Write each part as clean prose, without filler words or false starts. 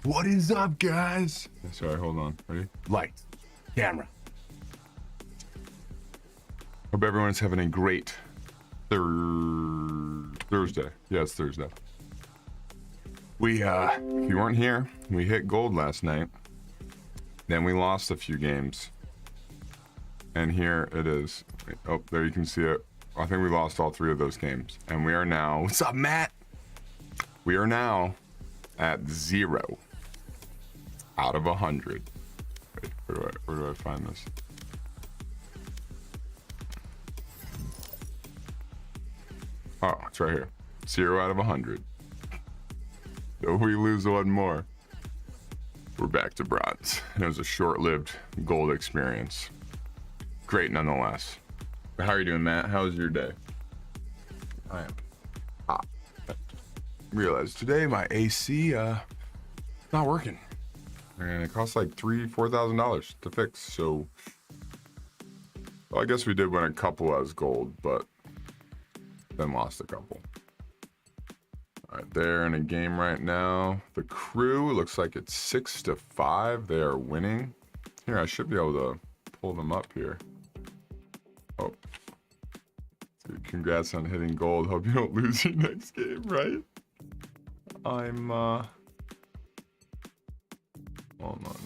What is up, guys? Sorry, hold on. Ready? Light, camera. Hope everyone's having a great Thursday. Yeah, it's Thursday. If you weren't here, we hit gold last night. Then we lost a few games. And here it is. Oh, there you can see it. I think we lost all 3 of those games. And we are now, what's up, Matt? We are now at 0 out of 100. Wait, where do I find this? Oh, it's right here. 0 out of 100. So we lose 1 more. We're back to bronze. It was a short-lived gold experience. Great nonetheless. How are you doing, Matt? How was your day? I am hot. Realized today my AC not working. And it costs like $4,000 to fix. So well, I guess we did win a couple as gold, but then lost a couple. All right, they're in a game right now. The crew looks like it's 6-5. They are winning. Here, I should be able to pull them up here. Oh, dude, congrats on hitting gold. Hope you don't lose your next game, right? Hold on.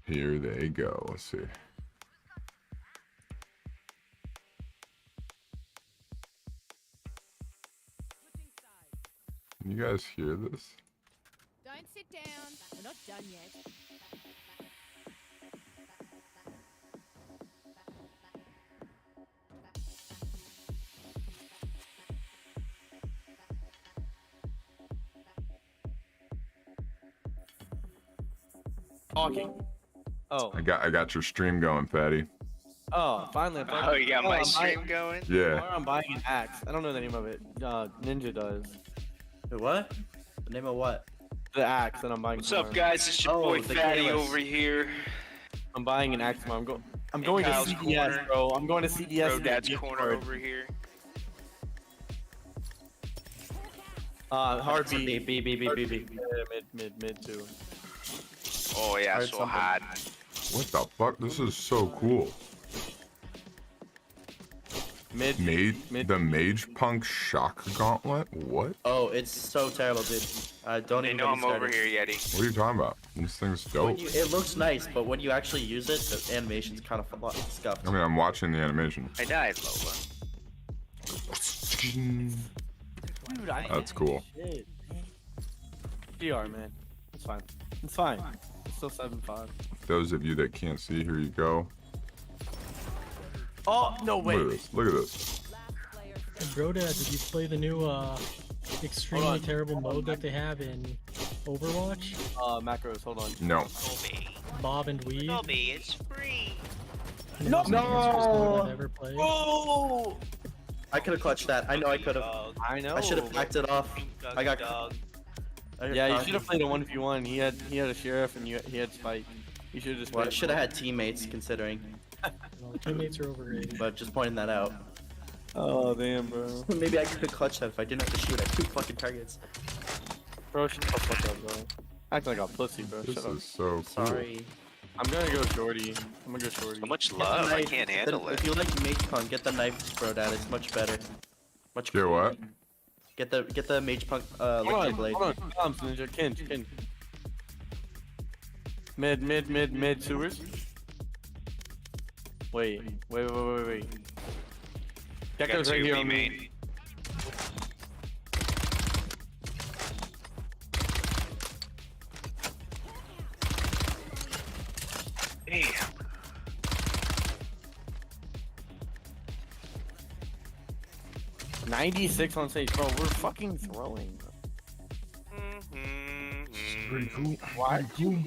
Here they go. Let's see. Can you guys hear this? Don't sit down. We're not done yet. Talking. Oh. I got your stream going, Fatty. Oh, finally. Oh, you got my stream going? Yeah. I'm buying an axe. I don't know the name of it. Ninja does. What? The name of what? The axe that I'm buying. What's up, guys? It's your boy the Fatty Kalis. over here. I'm buying an axe tomorrow. I'm going to Kyle's CDS, corner. bro. I'm going to CDS. Bro, and Dad's get corner card. over here. Hard B, B. B, B, B, B, B. Mid too. Oh yeah, Heard so something. hot. What the fuck? This is so cool. Mid. The Mage Punk Shock Gauntlet? What? Oh, it's so terrible, dude. Don't They even know get I'm me started. over here, Yeti. What are you talking about? This thing's dope. It looks nice, but when you actually use it, the animation's kind of scuffed. I mean, I'm watching the animation. I died, Lola. Dude, That's cool. Shit. PR, man. It's fine. It's fine. It's still 7-5. Those of you that can't see, here you go. Oh, no Look way. at this. Look at this. Brodad, did you play the new extremely on. terrible mode that they have in Overwatch? Macros, hold on. No. Bob and Weave? Toby, it's free. The No! most dangerous mode I've ever played. Oh! I could have clutched that. I know I could have. I know. I should have backed it off. I got. Yeah, you should have played a 1v1. He had a sheriff and he had Spike. You should have just Well, I played. should have had teammates considering, No, teammates are overrated. but just pointing that out. Oh damn, bro. Maybe I could have clutched that if I didn't have to shoot at 2 fucking targets. Bro, shut the fuck up, bro. Acting like a pussy, bro. This Shut up. is so cool. Sorry. I'm gonna go shorty. I'm gonna go shorty. So much Get the love, I knife. can't handle If it. you like Mage Punk, get the knife, bro. Dad, it's much better. Much. Get what? Get the Mage Punk Hold liquid on, blade. hold on. Ninja. Kin. Mid sewers. Wait. Got Gecko's right two here B on main. me. Damn. .96 on stage, bro. We're fucking throwing. Pretty cool. Why? Dude,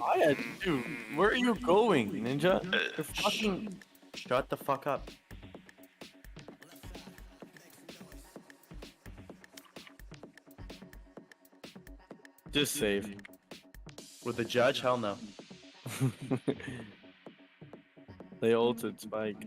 where are you going, Ninja? You're fucking. Shut the fuck up. Just save. With the judge? Hell no. They ulted Spike.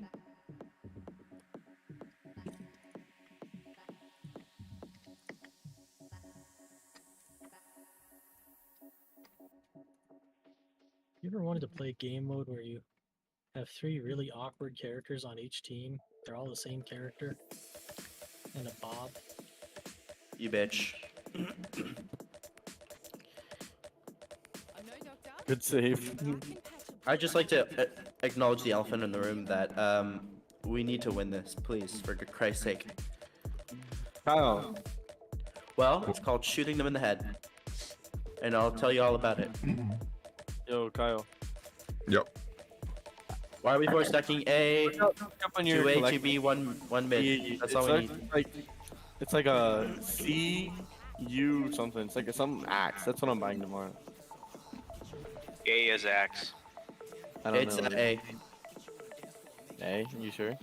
You ever wanted to play game mode where you have 3 really awkward characters on each team? They're all the same character. And a Bob. You bitch. I'm no doctor. Good save. but I can patch a I'd just like to acknowledge the elephant in the room that we need to win this, please, for Christ's sake. Kyle. Well, it's called shooting them in the head. And I'll tell you all about it. Yo, Kyle. Yep. Why are we force stacking A, Look up on your 2A, collect- 2B, 1 mid? That's all we need. It's like a C U something. It's like some axe. That's what I'm buying tomorrow. A is axe. I don't It's know. A. A? You sure?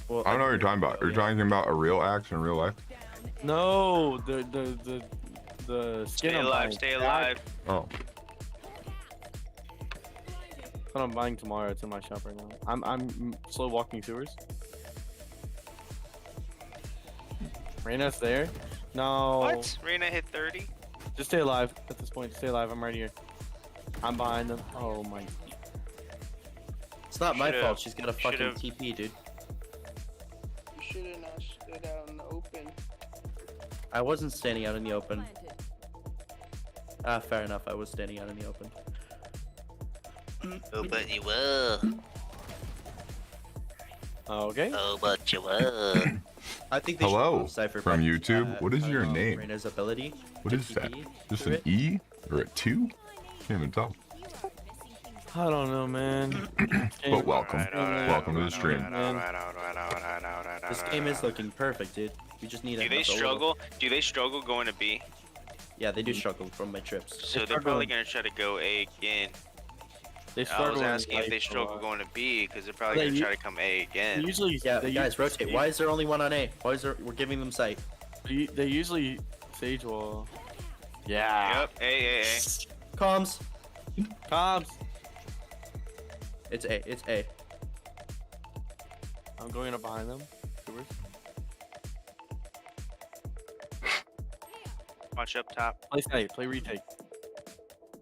Well, I don't know what you're talking about. Are you talking about a real axe in real life? No, the skin. Stay I'm alive, buying. stay alive. Oh. That's what I'm buying tomorrow. It's in my shop right now. I'm slow walking sewers. Reyna's there. No. What? Reyna hit 30? Just stay alive at this point. Stay alive. I'm right here. I'm behind them. Oh my. It's not my Should've- fault. She's got a fucking should've- TP, dude. You should have not stood out in the open. I wasn't standing out in the open. planted. Ah, fair enough. I was standing out in the open. Oh, but you were. Okay. Oh, but you were. I think they Hello, should move Cypher from back, YouTube. What is I your don't know, name? Reyna's ability. What to is that? TP Just through an it. E or a 2? Can't even tell. I don't know, man. But welcome. Alright, Welcome to the stream. This game is looking perfect, dude. We just need Do a they struggle? Do they struggle going to B? Yeah, they do struggle from my trips. So they're struggle. probably gonna try to go A again. They I was struggle in asking if they life a struggle lot. going to B because they're probably They gonna u- try to come A They again. usually, Yeah, they guys, usually rotate. Why is there only one on A? Why is there? We're giving them sight. They usually sage wall. Yeah. Yep, A. Comms. Cobbs. It's A. It's A. I'm going up behind them. Sewers. Watch up top. Play safe. Play retake.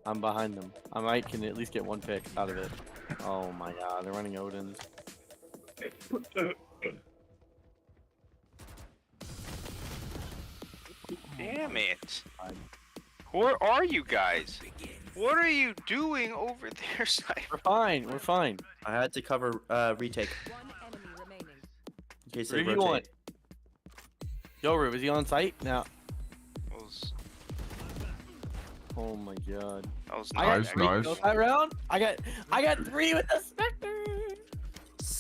I'm behind them. I might can at least get one pick out of it. Oh my god, they're running Odins. Damn it. Fine. Where are you guys? What are you doing over there, Cypher? We're fine. We're fine. I had to cover retake One enemy remaining. in case they Where do you want? rotate. Yo, Rube, is he on site now? That was, Oh my god. that was I got Nice, three nice. kills that round. I got 3 with the Spectre.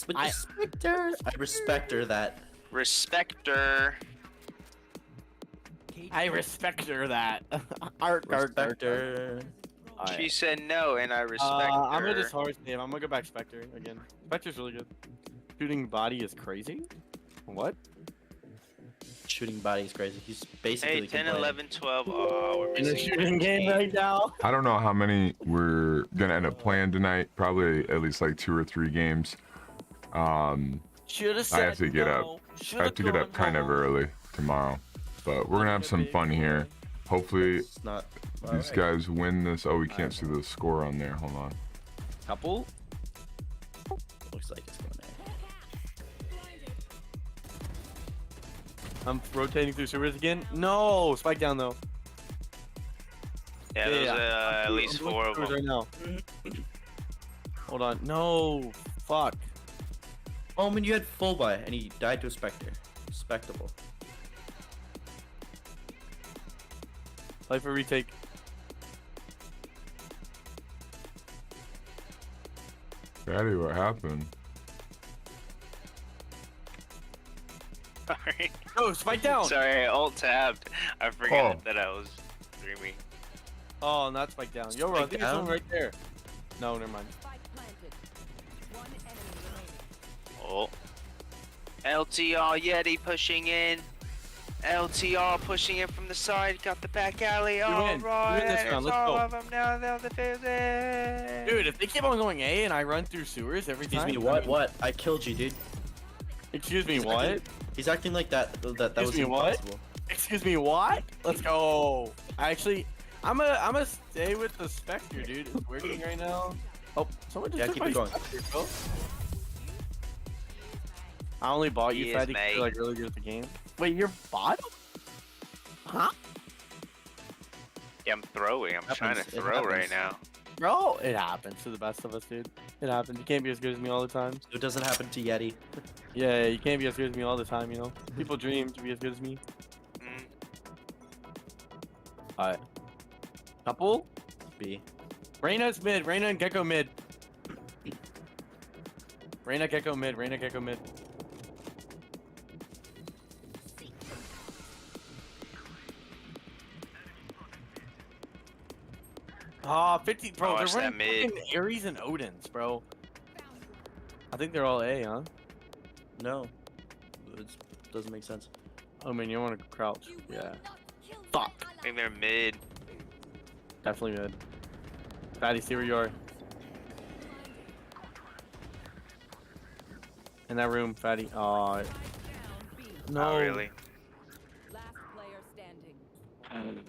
With the I- specters. I respect her that. Respecter. I respect her that. Art, Respect her. She said no, and I respect I'm gonna her. just hard save. I'm gonna go back Spectre again. Spectre's really good. Shooting body is crazy. What? Shooting body is crazy. He's basically Hey, 10, complaining. 11, 12. Oh, we're In a missing shooting game right now. I don't know how many we're gonna end up playing tonight. Probably at least like 2 or 3 games. Should have I said have to get up. no. I have to get up kind of early tomorrow, but we're gonna have some fun here. Hopefully It's not. these guys win this. Oh, we can't see the score on there. Hold on. Couple. Looks like it's going A. I'm rotating through sewers again. No, spike down though. Yeah, there's at I'm least doing 4 of sewers them. right now. Hold on. No. Fuck. Oh, I mean, you had full buy and he died to a specter. Respectable. Play for retake. Daddy, what happened? Sorry. No, spike down. Sorry, I alt tabbed. I forgot Oh. that I was streaming. Oh, not spike down. Yo, bro, I Spike think there's down? one right there. No, never mind. Spike planted. One enemy remaining. Oh. LTR Yeti pushing in. LTR pushing in from the side, got the back alley. win. All You right, win this and round, it's let's all go. of them now. They're the fifth. Dude, if they keep on going A and I run through sewers every Excuse time. me, I what? mean- What? I killed you, dude. Excuse me, He's what? acting- He's acting like that was Excuse me, what? impossible. Excuse me, what? Let's go. Actually, I'm gonna stay with the Spectre, dude. It's working right now. Oh, someone just Yeah, took keep my it going. Spectre, bro. I only bought you, He is, Fatty, 'cause mate. you're like really good at the game. Wait, you're bot? Huh? Yeah, I'm throwing. I'm trying to Happens, it throw right happens. now. Bro, it happens to the best of us, dude. It happens. You can't be as good as me all the time. So it doesn't happen to Yeti. Yeah, you can't be as good as me all the time, you know? People dream to be as good as me. Mm. Alright. Couple? B. Reyna's mid. Reyna and Gecko mid. Reyna, Gecko mid. Reyna, Gecko mid. Ah, 50, bro. Watch They're that running mid. fucking Ares and Odins, bro. I think they're all A, huh? No. It doesn't make sense. Oh man, you want to crouch? Yeah. Fuck. I think they're mid. Definitely mid. Fatty, see where you are. In that room, Fatty. Aw. Down B. No. Not really. Last player standing.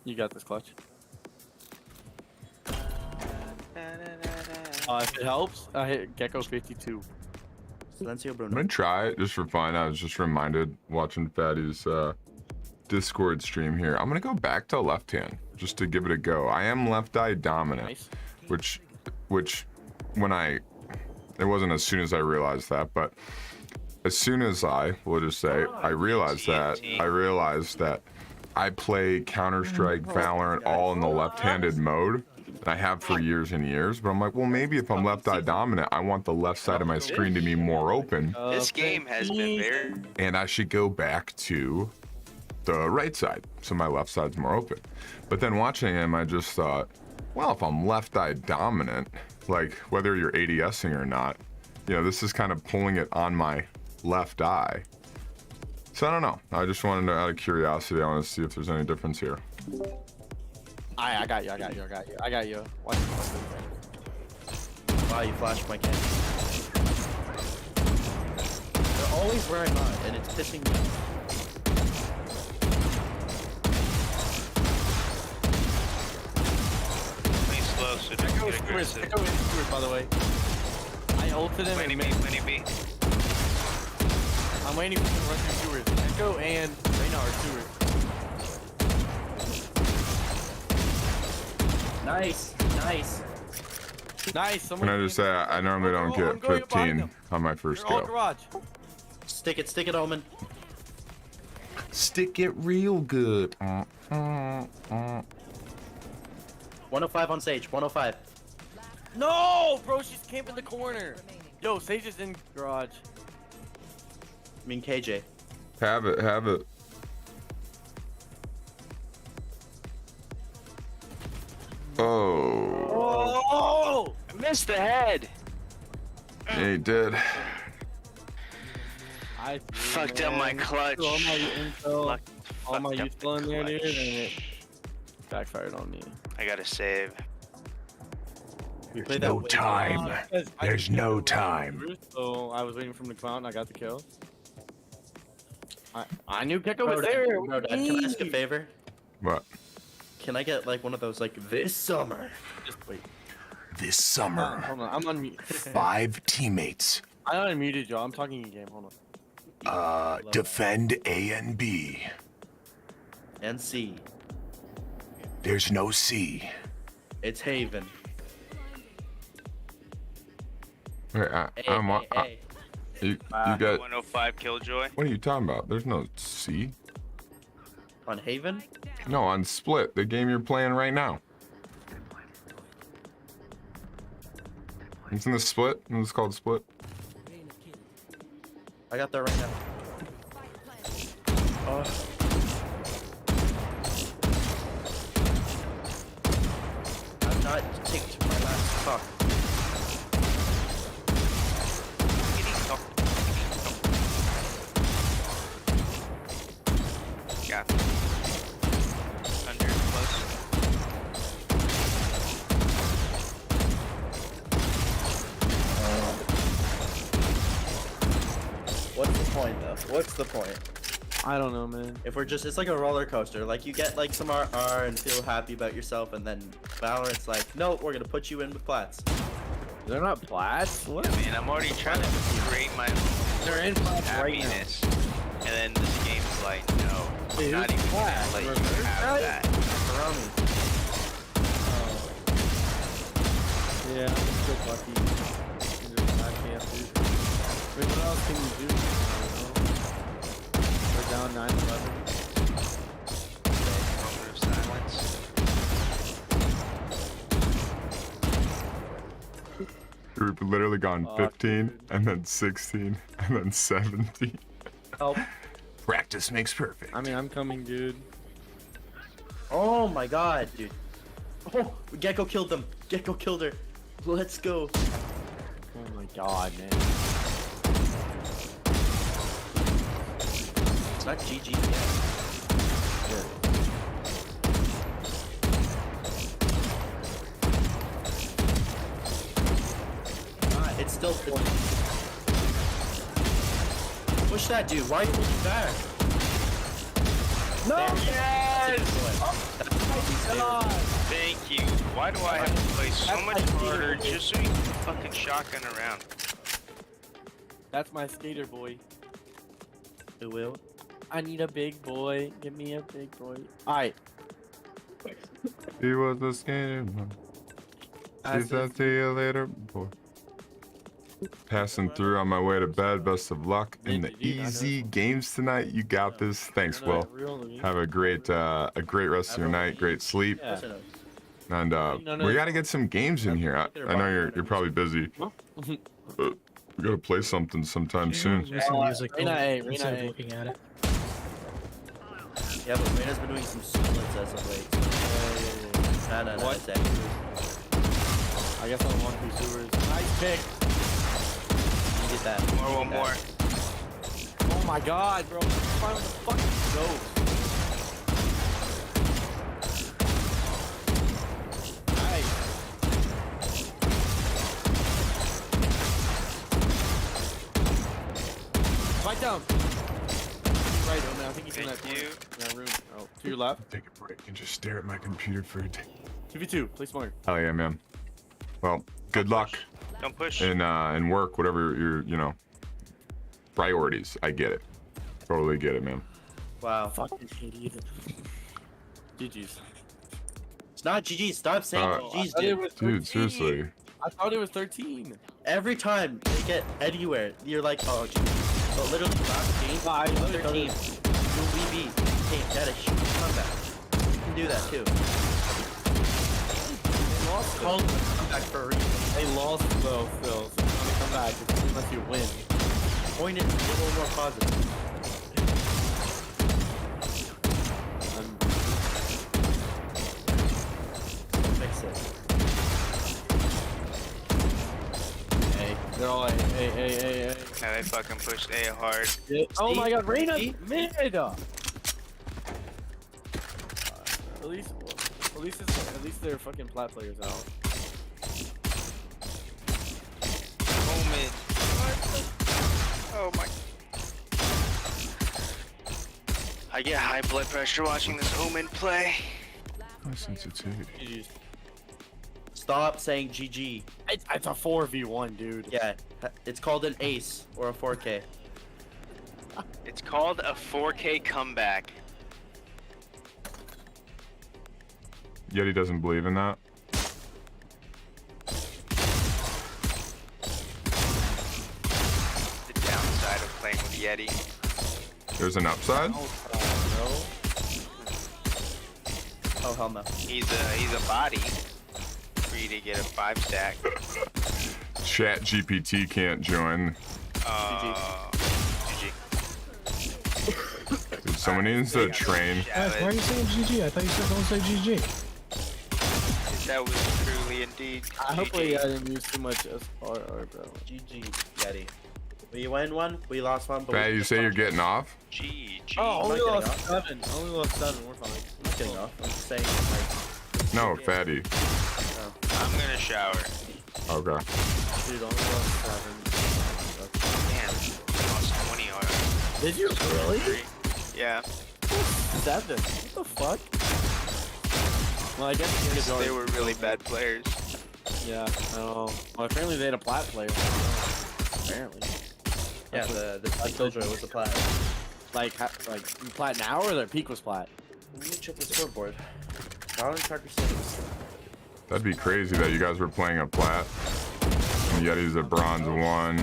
You got this, Clutch. If it helps, I hit Gecko 52. Silencio I'm Bruno. gonna try it just for fun. I was just reminded watching Fatty's Discord stream here. I'm gonna go back to left hand just to give it a go. I am left eye dominant, Nice. which when it wasn't as soon as I realized that, but as soon as we'll just say I realized that I play Counter-Strike, Valorant all in the left-handed mode. And I have for years and years, but I'm like, well, maybe if I'm left eye dominant, I want the left side of my screen to be more open, This game has been very. and I should go back to the right side, so my left side's more open. But then watching him, I just thought, well, if I'm left eye dominant, like whether you're ADSing or not, this is kind of pulling it on my left eye. So I don't know. I just wanted to, out of curiosity, I want to see if there's any difference here. I got you. Watch Wow, you flashed my camera. They're always where I'm not, and it's pissing me off. Playing slow, so don't Gecko get is aggressive. Gecko is Stewart, by the way. I ulted him Plenty and B, made. plenty B. I'm waiting for him to run through Stewart. Gecko and Reyna are Stewart. Nice. Nice. Can I just say, I normally don't I'm get going behind 15 them. on my first They're all kill. garage. Stick it, Omen. Stick it real good. 105 on Sage. 105. No, bro, she's camping the corner. Yo, Sage is in garage. I mean KJ. Have it. Oh, Oh! Missed the head. yeah, he did. I Fucked up my clutch. All my info, Fuck- all my fucked up youthful in there, dude, clutch. and it backfired on me. I gotta save. We played no that way time. Because I There's didn't no get the time. run through, So I was waiting for him to come out and I got the kill. I knew Gecko was Bro, there. Bro, Dad, can I ask a favor? What? Can I get like one of those like this summer? Just wait. This summer, Hold on, I'm unmuted. 5 teammates I unmuted y'all. I'm talking in game. Hold on. defend A and B. And C. There's no C. It's Haven. Wait, Hey. you got. 105 Killjoy. What are you talking about? There's no C. On Haven? No, on Split, the game you're playing right now. It's in the Split. It's called Split. I got that right now. I'm not ticked my last fuck. point though? What's the point? I don't know, man. If we're just, it's like a roller coaster. Like you get like some RR and feel happy about yourself, and then Valorant's like, no, we're gonna put you in with plats. They're not plats. What? Man, I'm already trying to create my own They're in plats right now. happiness. And then this game's like, no, I'm Dude, not even flat. gonna let you Reverse have that? that. Around me. Yeah, I'm still lucky. I can't do. Wait, what else can you do? We're down 9-11. Moment of silence. We've literally gone Fuck, 15 dude. and then 16 and then 17. Help. Practice makes perfect. I mean, I'm coming, dude. Oh my god, dude. Oh, Gecko killed them. Gecko killed her. Let's go. Oh my god, man. It's not GG yet. It's still 4. Push that dude. Why are you looking back? No! Yes! Thank you. Why do I have to play so That's much my harder favorite. just so you can fucking shotgun around? That's my skater boy. It will. I need a big boy. Give me a big boy. Alright. He was a skater. Man. She said, see you later, boy. Passing through on my way to bed. Best of luck in the Thank you, dude. I know. easy games tonight. You got this. Thanks, Will. Have a great rest of your night. Great sleep. Yeah. Listen up. And No, we gotta get some games in here. I know you're probably busy, but we gotta play something sometime soon. Do some music Reyna though, A, Reyna instead A. of looking at it. Yeah, but Reyna's been doing some splits as of late. No, What? it's it. I guess I'm 1-2 sewers. Nice pick. You get that. One more. Oh my god, bro. Find the fucking ghost. Nice. Fight down. Right, oh man, I think he's in that Thank corner. you. In that room. Oh, to your left. Take a break and just stare at my computer for a day. 2v2. Play smart. Hell yeah, man. Well, good luck Don't push. in work, whatever your priorities. I get it. Totally get it, man. Wow. Fucking idiot. GG's. It's not GG. Stop saying Uh, GG's, I thought it dude. was Dude, 13. seriously. I thought it was 13. Every time they get anywhere, you're like, oh, GG. But literally, last game, No, I literally other team, you'll VB. Hey, that is huge comeback. You can do that too. They lost Called a comeback for a reason. They lost though, Phil. So it's gonna come back unless you win. Point is a little more positive. Fix it. Hey, they're all hey. Yeah, they fucking pushed A hard. Oh my God, Reyna See? mid. At least they're fucking plat players out. Moment. Oh my. I get high blood pressure watching this Omen play. My sensitivity. GG's. Stop saying GG. It's a 4v1, dude. Yeah, it's called an ace or a 4K. It's called a 4K comeback. Yeti doesn't believe in that. The downside of playing with Yeti. There's an upside. Oh hell no. He's a body for you to get a 5-stack. Chat GPT can't join. GG. Dude, someone needs to train. Guys, why are you saying GG? I thought you said don't say GG. That was truly indeed. Hopefully I didn't use too much SRR, bro. GG, Yeti. We win one, we lost one, but Pat, we you say you're getting off? GG. Oh, only getting lost off. 7. Only lost 7. We're fine. I'm not getting off. I'm just saying, like, No, Fatty. I'm gonna shower. Okay. Dude, only lost 7. Man, lost 20 already. Did you really? Yeah. 7. What the fuck? Well, I guess Because already- they were really bad players. Yeah, I don't know. Well, apparently they had a plat player. Apparently. Yeah, the Killjoy was a plat. Like plat now or their peak was plat? Let me check the scoreboard. Colin Tucker Sims. That'd be crazy that you guys were playing a plat. And Yeti's a bronze 1.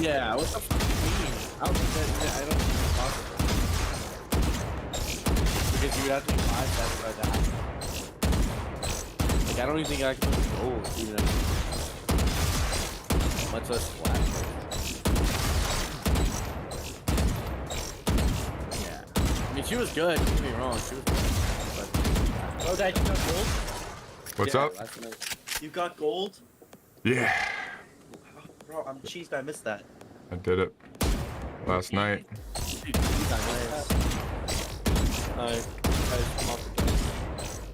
Yeah, what the fuck do you mean? I don't think that, I don't think it's possible. Because you would have to be 5-7 by that. Like, I don't even think I can put gold even if much less flat. Yeah. I mean, she was good, don't get me wrong, she was good. But, Oh, Dad, you got gold? What's yeah, up? that's nice. You got gold? Yeah, Bro, I'm cheesed. I missed that. I did it last night. Dude, these are nice. Guys, come off the game.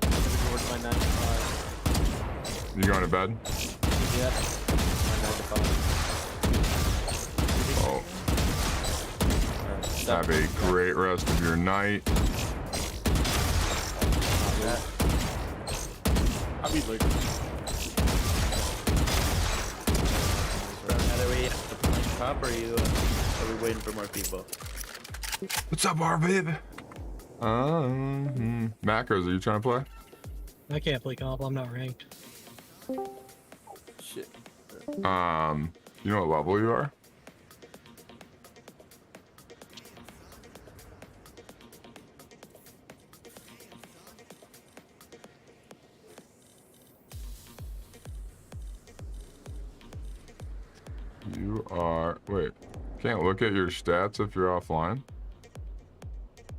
I'm gonna go work my 9 to 5. You going to bed? Yeah. My 9 to 5. Oh, have a great rest of your night. I'll be late. Are we at the point top, or are we waiting for more people? What's up, R baby? Macros, are you trying to play? I can't play comp. I'm not ranked. Shit. You know what level you are? You are. Wait. Can't look at your stats if you're offline.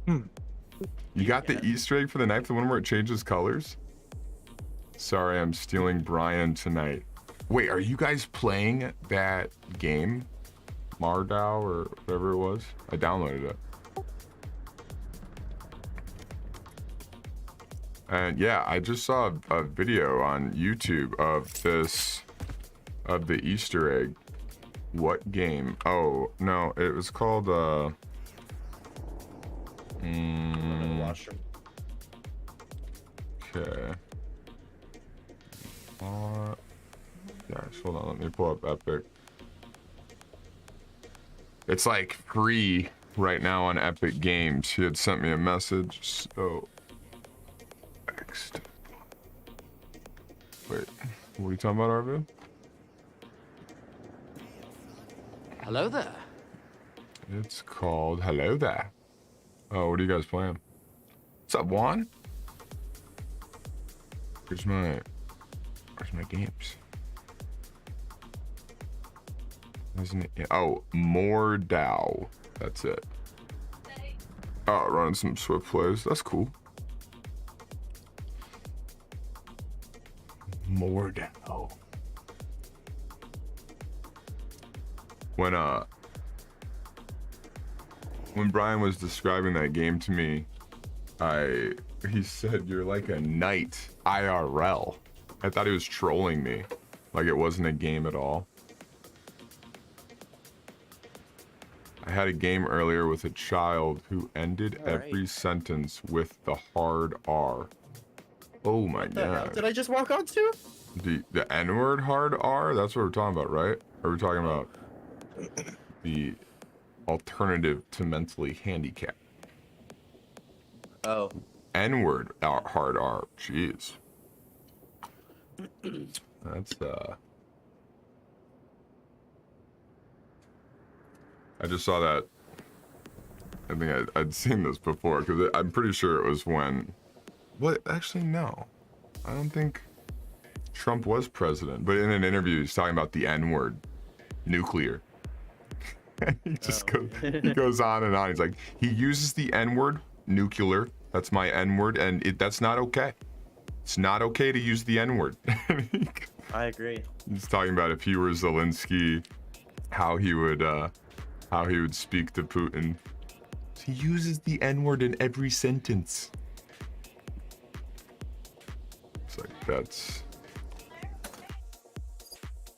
You got the Easter egg for the knife, the one where it changes colors? Sorry, I'm stealing Brian tonight. Wait, are you guys playing that game? Mardau or whatever it was? I downloaded it. And yeah, I just saw a video on YouTube of the Easter egg. What game? Oh, no, it was called, I'm in the washroom. okay. Gosh, hold on, let me pull up Epic. It's like free right now on Epic Games. He had sent me a message, so... Next. Wait, what are you talking about, Arvid? Hello there. It's called Hello There. Oh, what are you guys playing? What's up, Juan? Where's my games? Isn't it? Oh, Mordau. That's it. Oh, running some Swift plays. That's cool. Mordau. When Brian was describing that game to me, he said you're like a knight IRL. I thought he was trolling me, like it wasn't a game at all. I had a game earlier with a child who ended every sentence with the hard R. Oh my What the hell god. did I just walk onto? The N-word hard R? That's what we're talking about, right? Or are we talking about the alternative to mentally handicapped? Oh. N-word hard R. Jeez. That's I just saw that. I think I'd seen this before because I'm pretty sure it was when. What? Actually, no. I don't think Trump was president. But in an interview, he's talking about the N-word, nuclear. He just he goes on and on. He's like, he uses the N-word, nuclear. That's my N-word, and that's not okay. It's not okay to use the N-word. I agree. He's talking about if he were Zelensky, how he would speak to Putin. He uses the N-word in every sentence. It's like, that's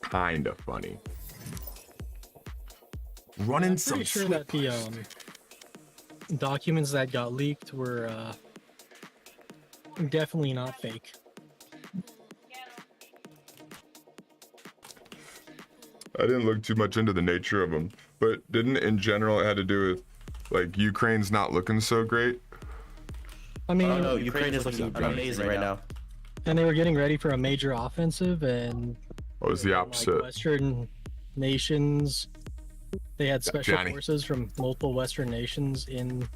kind of funny. running I'm some pretty sure swift that the documents that got leaked were definitely not fake. I didn't look too much into the nature of them, but didn't in general it had to do with like Ukraine's not looking so great? I mean, Oh no, Ukraine is looking looking good amazing right right now. and they were getting ready for a major offensive, and What was the like opposite? Western nations, they had special Johnny. forces from multiple Western nations in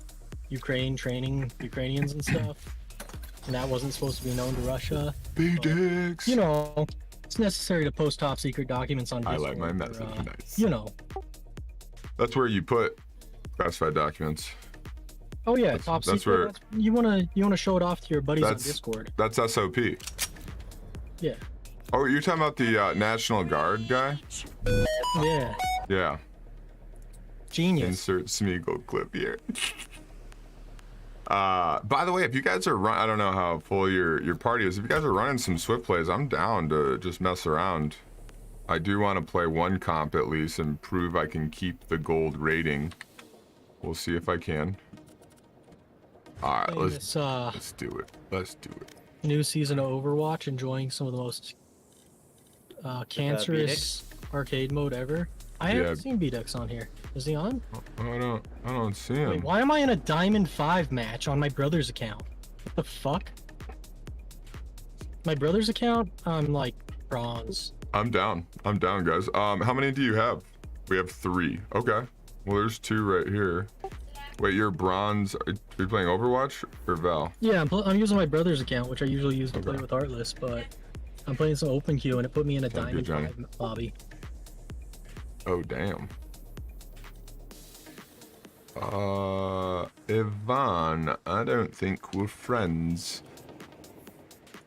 Ukraine training Ukrainians and stuff, and that wasn't supposed to be known to Russia. Big dicks. You know, it's necessary to post top secret documents on I Discord. like my for, message. Nice. You know. That's where you put classified documents. Oh yeah, That's- top that's secret. where- You wanna show it off to your buddies on That's- Discord. That's SOP. Yeah. Oh, you're talking about the National Guard guy? Yeah. Yeah. Genius. Insert Smeagol clip here. By the way, if you guys are I don't know how full your party is. If you guys are running some Swift plays, I'm down to just mess around. I do want to play one comp at least and prove I can keep the gold rating. We'll see if I can. All right, Playing let's this do it. Let's do it. new season of Overwatch, enjoying some of the most cancerous arcade mode ever. I Yeah. haven't seen BDX on here. Is he on? I don't see him. Wait, why am I in a Diamond 5 match on my brother's account? What the fuck? My brother's account? I'm like bronze. I'm down, guys. How many do you have? We have 3. Okay. Well, there's 2 right here. Wait, you're bronze. Are you playing Overwatch or Val? Yeah, I'm using my brother's account, which I usually use to Okay. play with Heartless, but I'm playing some open queue and it put me in a Sounds good, Diamond Johnny. 5 lobby. Oh, damn. Ivan, I don't think we're friends.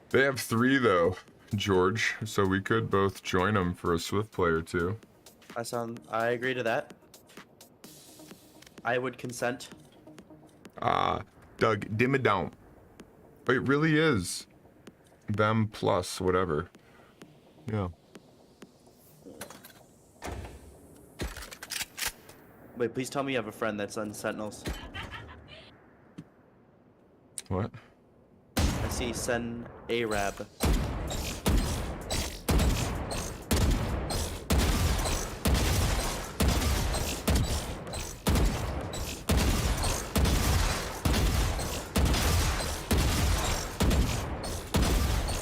They have 3 though, George, so we could both join them for a Swift play or 2. I agree to that. I would consent. Doug, dim it down. It really is. Them plus whatever. Yeah. Wait, please tell me you have a friend that's on Sentinels. What? I see Sen Arab.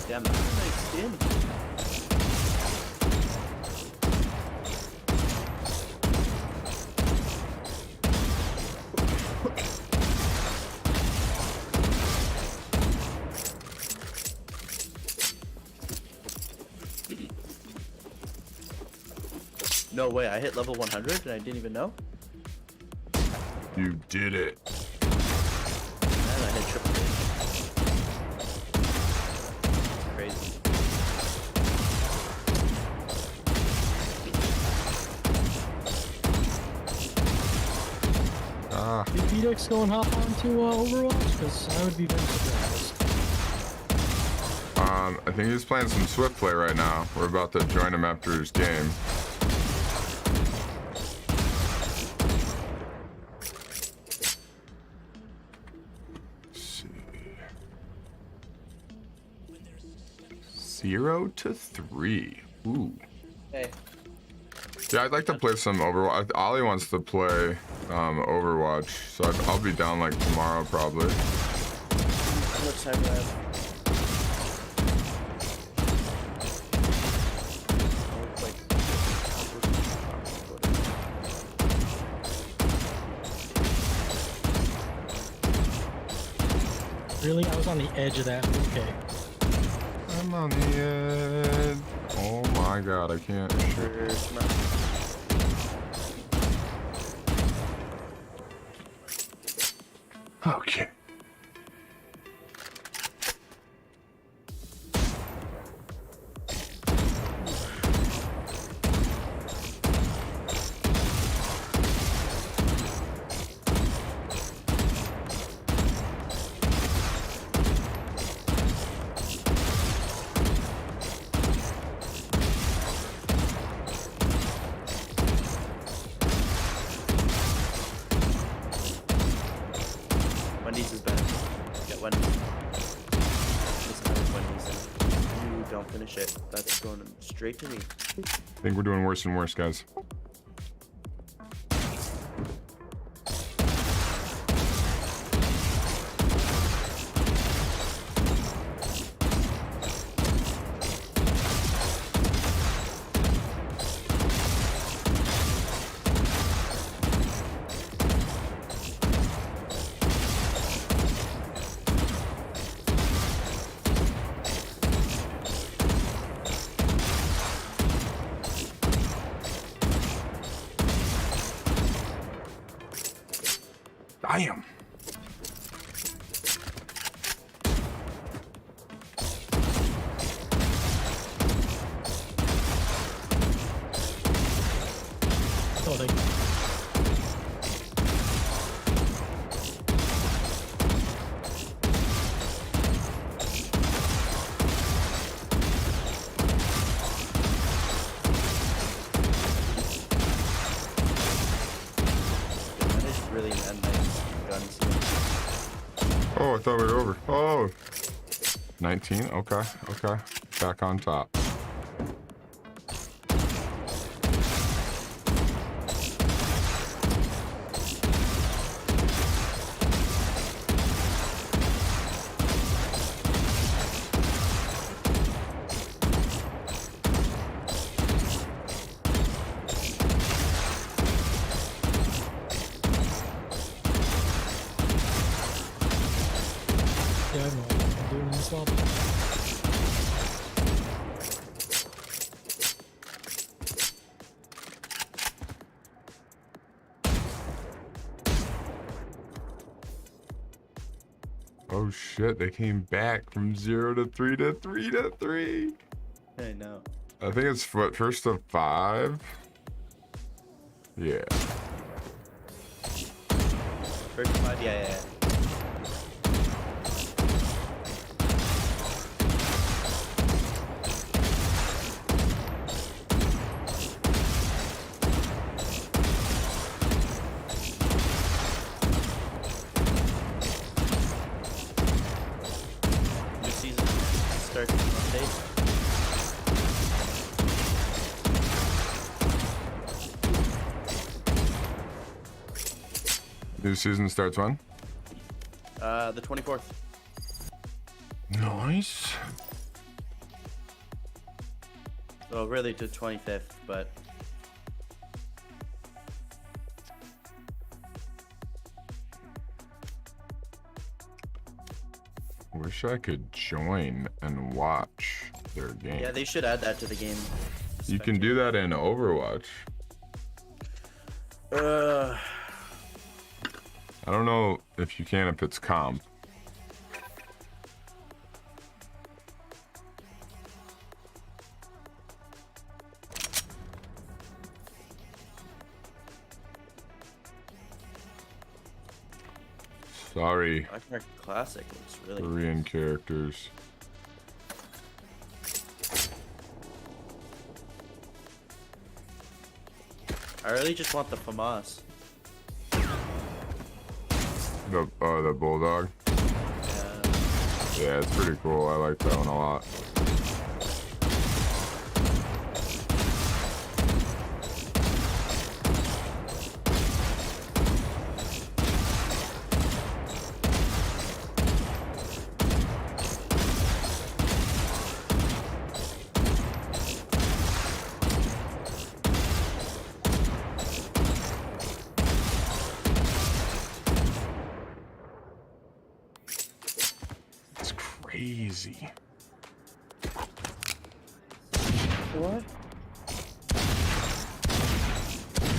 Damn, that's a nice skin. No way, I hit level 100 and I didn't even know? You did it. And I hit triple. Crazy. Did BDX go and hop onto Overwatch? Because I would be very surprised. I think he's playing some Swift play right now. We're about to join him after his game. Let's see. 0 to 3. Ooh. Hey. Yeah, I'd like to play some Overwatch. Ollie wants to play Overwatch, so I'll be down like tomorrow probably. How much time do I have? Really? I was on the edge of that. Okay. I'm on the edge. Oh my god, I can't. Sure, Okay. That's going straight to me. I think we're doing worse and worse, guys. Damn. Oh, they. That is really a nice gun skin. Oh, I thought we were over. Oh. 19. Okay. Okay. Back on top. Yeah, I know what I'm doing this swap. Oh shit, they came back from 0 to 3 to 3 to 3. I know. I think it's what, first to 5? Yeah. First 5, yeah. New season starts Monday. New season starts when? The 24th. Nice. Well, really to 25th, but Wish I could join and watch their game. yeah, they should add that to the game. You can do that in Overwatch. I don't know if you can if it's comp. Sorry, Ragnarok Classic looks really Korean characters. I really just want the FAMAS. The bulldog. Yeah. Yeah, it's pretty cool. I like that one a lot. It's crazy. What?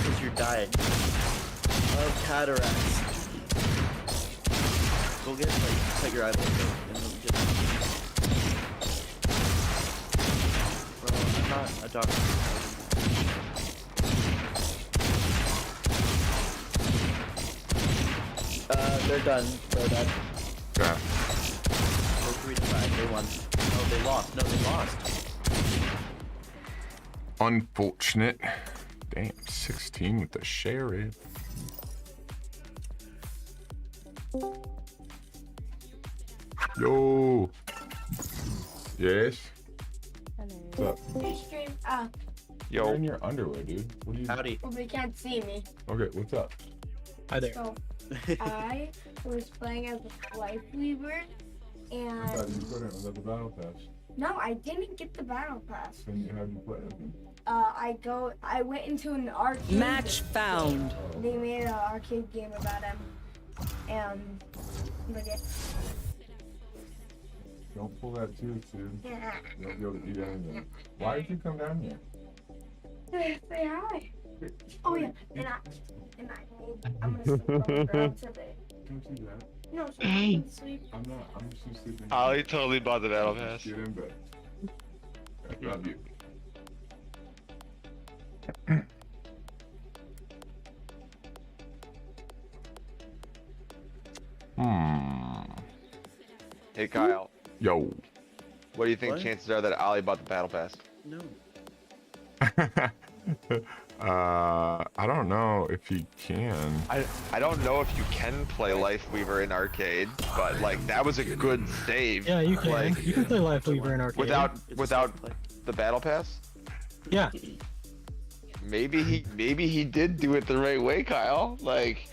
What's your diet? Of cataracts. Go get cut your eyeball out and then get. Bro, I'm not a doctor. They're done. They're done. Yeah. Go 3 to 5. They won. Oh, they lost. No, they lost. Unfortunate. Damn, 16 with the sheriff. Yo. Yes. Hello. What's up? You stream. You're in Yo, your underwear, dude. What are you? Howdy. Well, they can't see me. Okay, what's up? Hi there. So I was playing as a life weaver, I and thought you couldn't without the battle pass. no, I didn't get the battle pass. Then how'd you play it? I went into an arcade. Match found. They made an arcade game about him, and but yeah. Don't pull that tooth, dude. You won't be able to eat anything. Why did you come down here? Say hi. Oh yeah, I'm gonna sleep on the ground today. Don't do that. No, so I'm gonna sleep. I'm not. I'm just sleeping. Ollie totally bought the battle pass. Get in bed. I love you. Hey Kyle, Yo. what do you think What? chances are that Ollie bought the battle pass? No. I don't know if he can. I don't know if you can play Life Weaver in arcade, but like that was a good save. Yeah, you can. Like, You can play Life Weaver in arcade. without the battle pass. Yeah. Maybe he did do it the right way, Kyle. Like,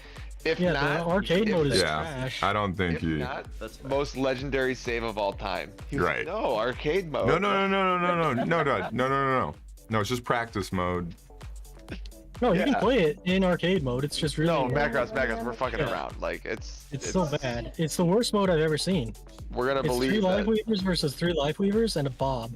if Yeah, not, the arcade mode is Yeah, trash. I don't think if he. not, That's fine. most legendary save of all time. He was like, Right. no, arcade mode. No. No, it's just practice mode. No, you can Yeah. play it in arcade mode. It's just really No, Macross, we're fucking Yeah. around. Like, it's so bad. It's the worst mode I've ever seen. We're gonna It's three believe Life that. Weavers versus 3 Life Weavers and a Bob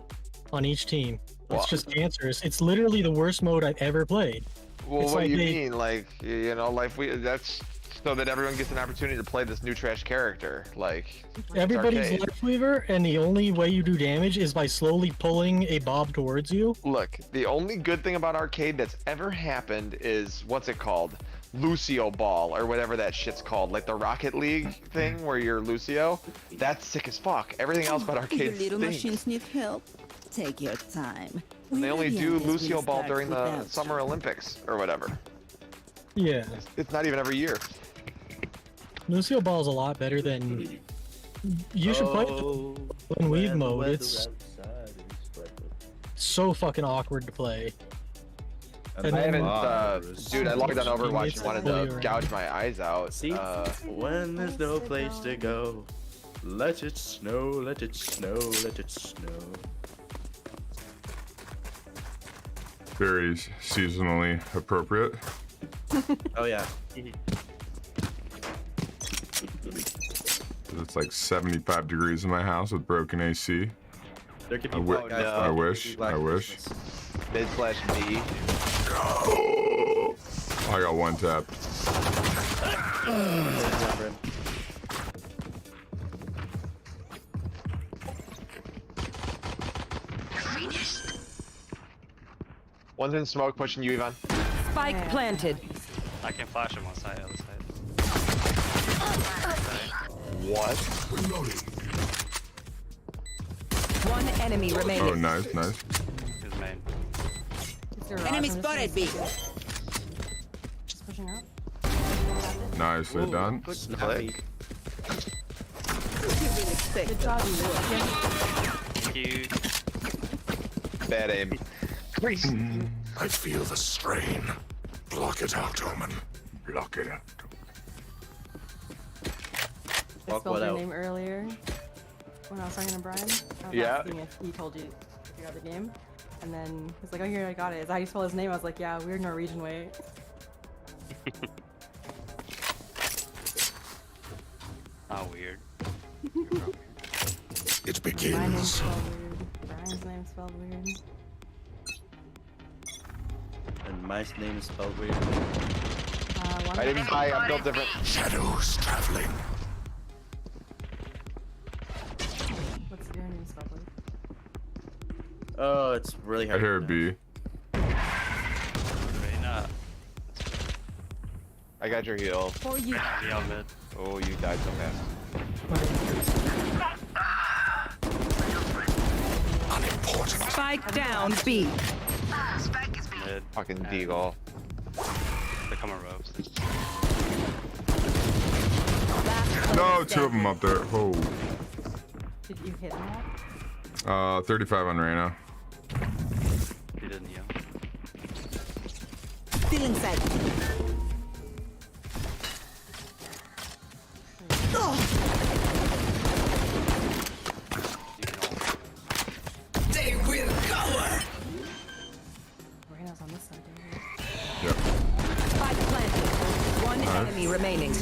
on each team. Well- It's just cancerous. It's literally the worst mode I've ever played. Well, it's what like do you they- mean? Like, you know, that's so that everyone gets an opportunity to play this new trash character. Like, Everybody's arcade. Life Weaver, and the only way you do damage is by slowly pulling a Bob towards you. look, the only good thing about arcade that's ever happened is what's it called? Lucio Ball or whatever that shit's called, like the Rocket League thing where you're Lucio. That's sick as fuck. Everything else about arcade stinks. need help? Take your time. And they only do Lucio Ball during the Summer Olympics or whatever. Yeah. It's not even every year. Lucio Ball is a lot better than. You should play it Oh, in Weave when the mode. weather It's outside is splendid. so fucking awkward to play. And I then- haven't, dude. I logged on Overwatch and wanted fully to around. gouge my eyes out. See? When there's no place to go, let it snow, let it snow, let it snow. Very seasonally appropriate. Oh yeah. It's like 75 degrees in my house with broken AC. There could be I wi- black guys. no. I there could wish, be black I wish. Christmas. Mid/B. I got one tap. Remember him. One's in smoke pushing you, Ivan. Spike planted. I can flash him on side, other side. What? One enemy remaining. Oh, nice. His main. Enemy spotted B. Just pushing up. Nicely Ooh, done. good Snappy. Good job, you. Thank you. Bad aim. I feel the strain. Block it out, Omen. Block it out. I Walk spelled what your out? name earlier when I was talking to Brian. I was Yeah. asking if he told you you got the game. And then he's like, oh, yeah, I got it. Is that how you spell his name? I was like, yeah, weird Norwegian way. Oh, weird. It My name's begins. spelled weird. Brian's name's spelled weird. And my name is spelled weird. One I didn't buy. I'm built different. Shadows traveling. What's your name spelled weird? Oh, it's really I hard. hear a to B. Reyna. I got your heal. For you. Be on mid. Oh, you died so fast. Unimportant. Spike down B. Mid. Fucking deagle. They're coming ropes. No, two of them up there. Oh. Did you hit him all? 35 on Reyna. He didn't yell. Stealing sight. They will cover. Reyna's on this side. Yep. Spike planted. One enemy remaining.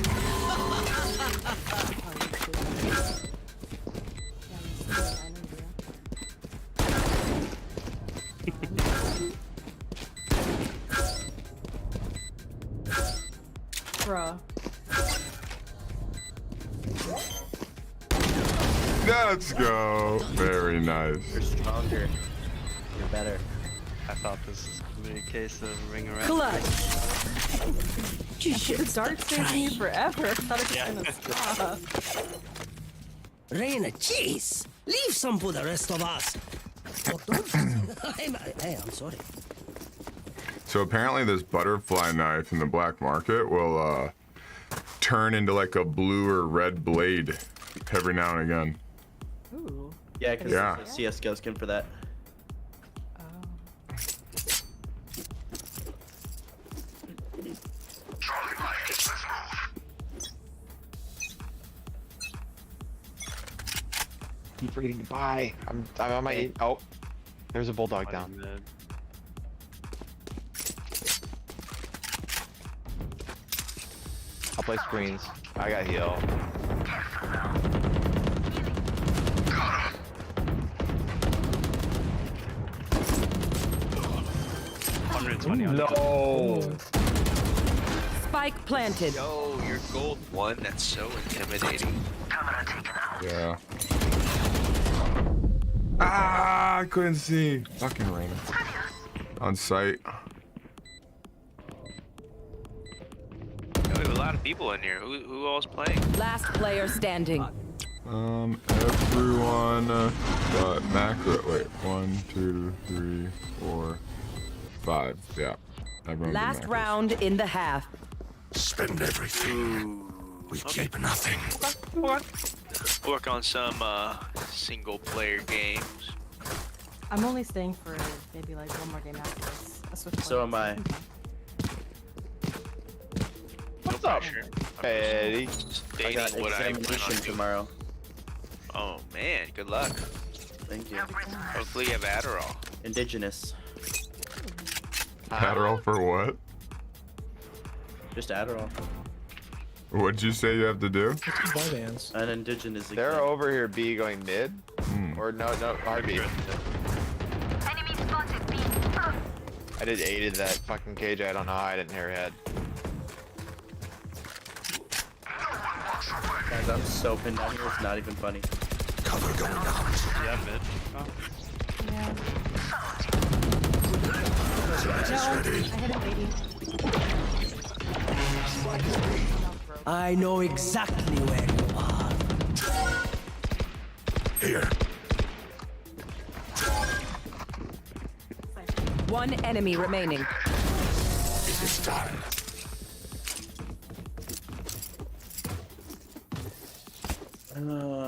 Bruh. Let's go. Very nice. You're stronger. You're better. I thought this was gonna be a case of ring around. Clutch. The dart's taking you forever. I thought it was gonna stop. Reina, jeez. Leave some for the rest of us. Hey, I'm sorry. So apparently this butterfly knife in the black market will turn into like a blue or red blade every now and again. Ooh. Yeah, because Yeah. there's a CSGO skin for that. Keep reading. Bye. I'm on my. Oh, there's a bulldog down. Mid. I'll play screens. I got heal. No. Spike planted. Yo, you're gold 1. That's so intimidating. Yeah. Ah, I couldn't see. Fucking Reyna. On site. Yo, we have a lot of people in here. Who all's playing? Last player standing. Everyone but macro. Wait, 1, 2, 3, 4, 5. Yeah. Everyone but Last macros. round in the half. Spend everything. We keep nothing. Work on some single player games. I'm only staying for maybe like one more game after this. A Swift So am I. What's up, Eddie? I got Stating what I plan examination on doing. tomorrow. Oh man, good luck. Thank you. Hopefully you have Adderall. Indigenous. Adderall for what? Just Adderall. What'd you say you have to do? An indigenous. They're exam. over here. B going mid. Or no, RB. I did aided that fucking cage. I don't know how I didn't hear head. Guys, I'm so pinned down here. It's not even funny. Cover going out. Yeah, mid. Oh. Yeah. Ready. I hit him 80. I know exactly where you are. Here. One enemy remaining. It is done.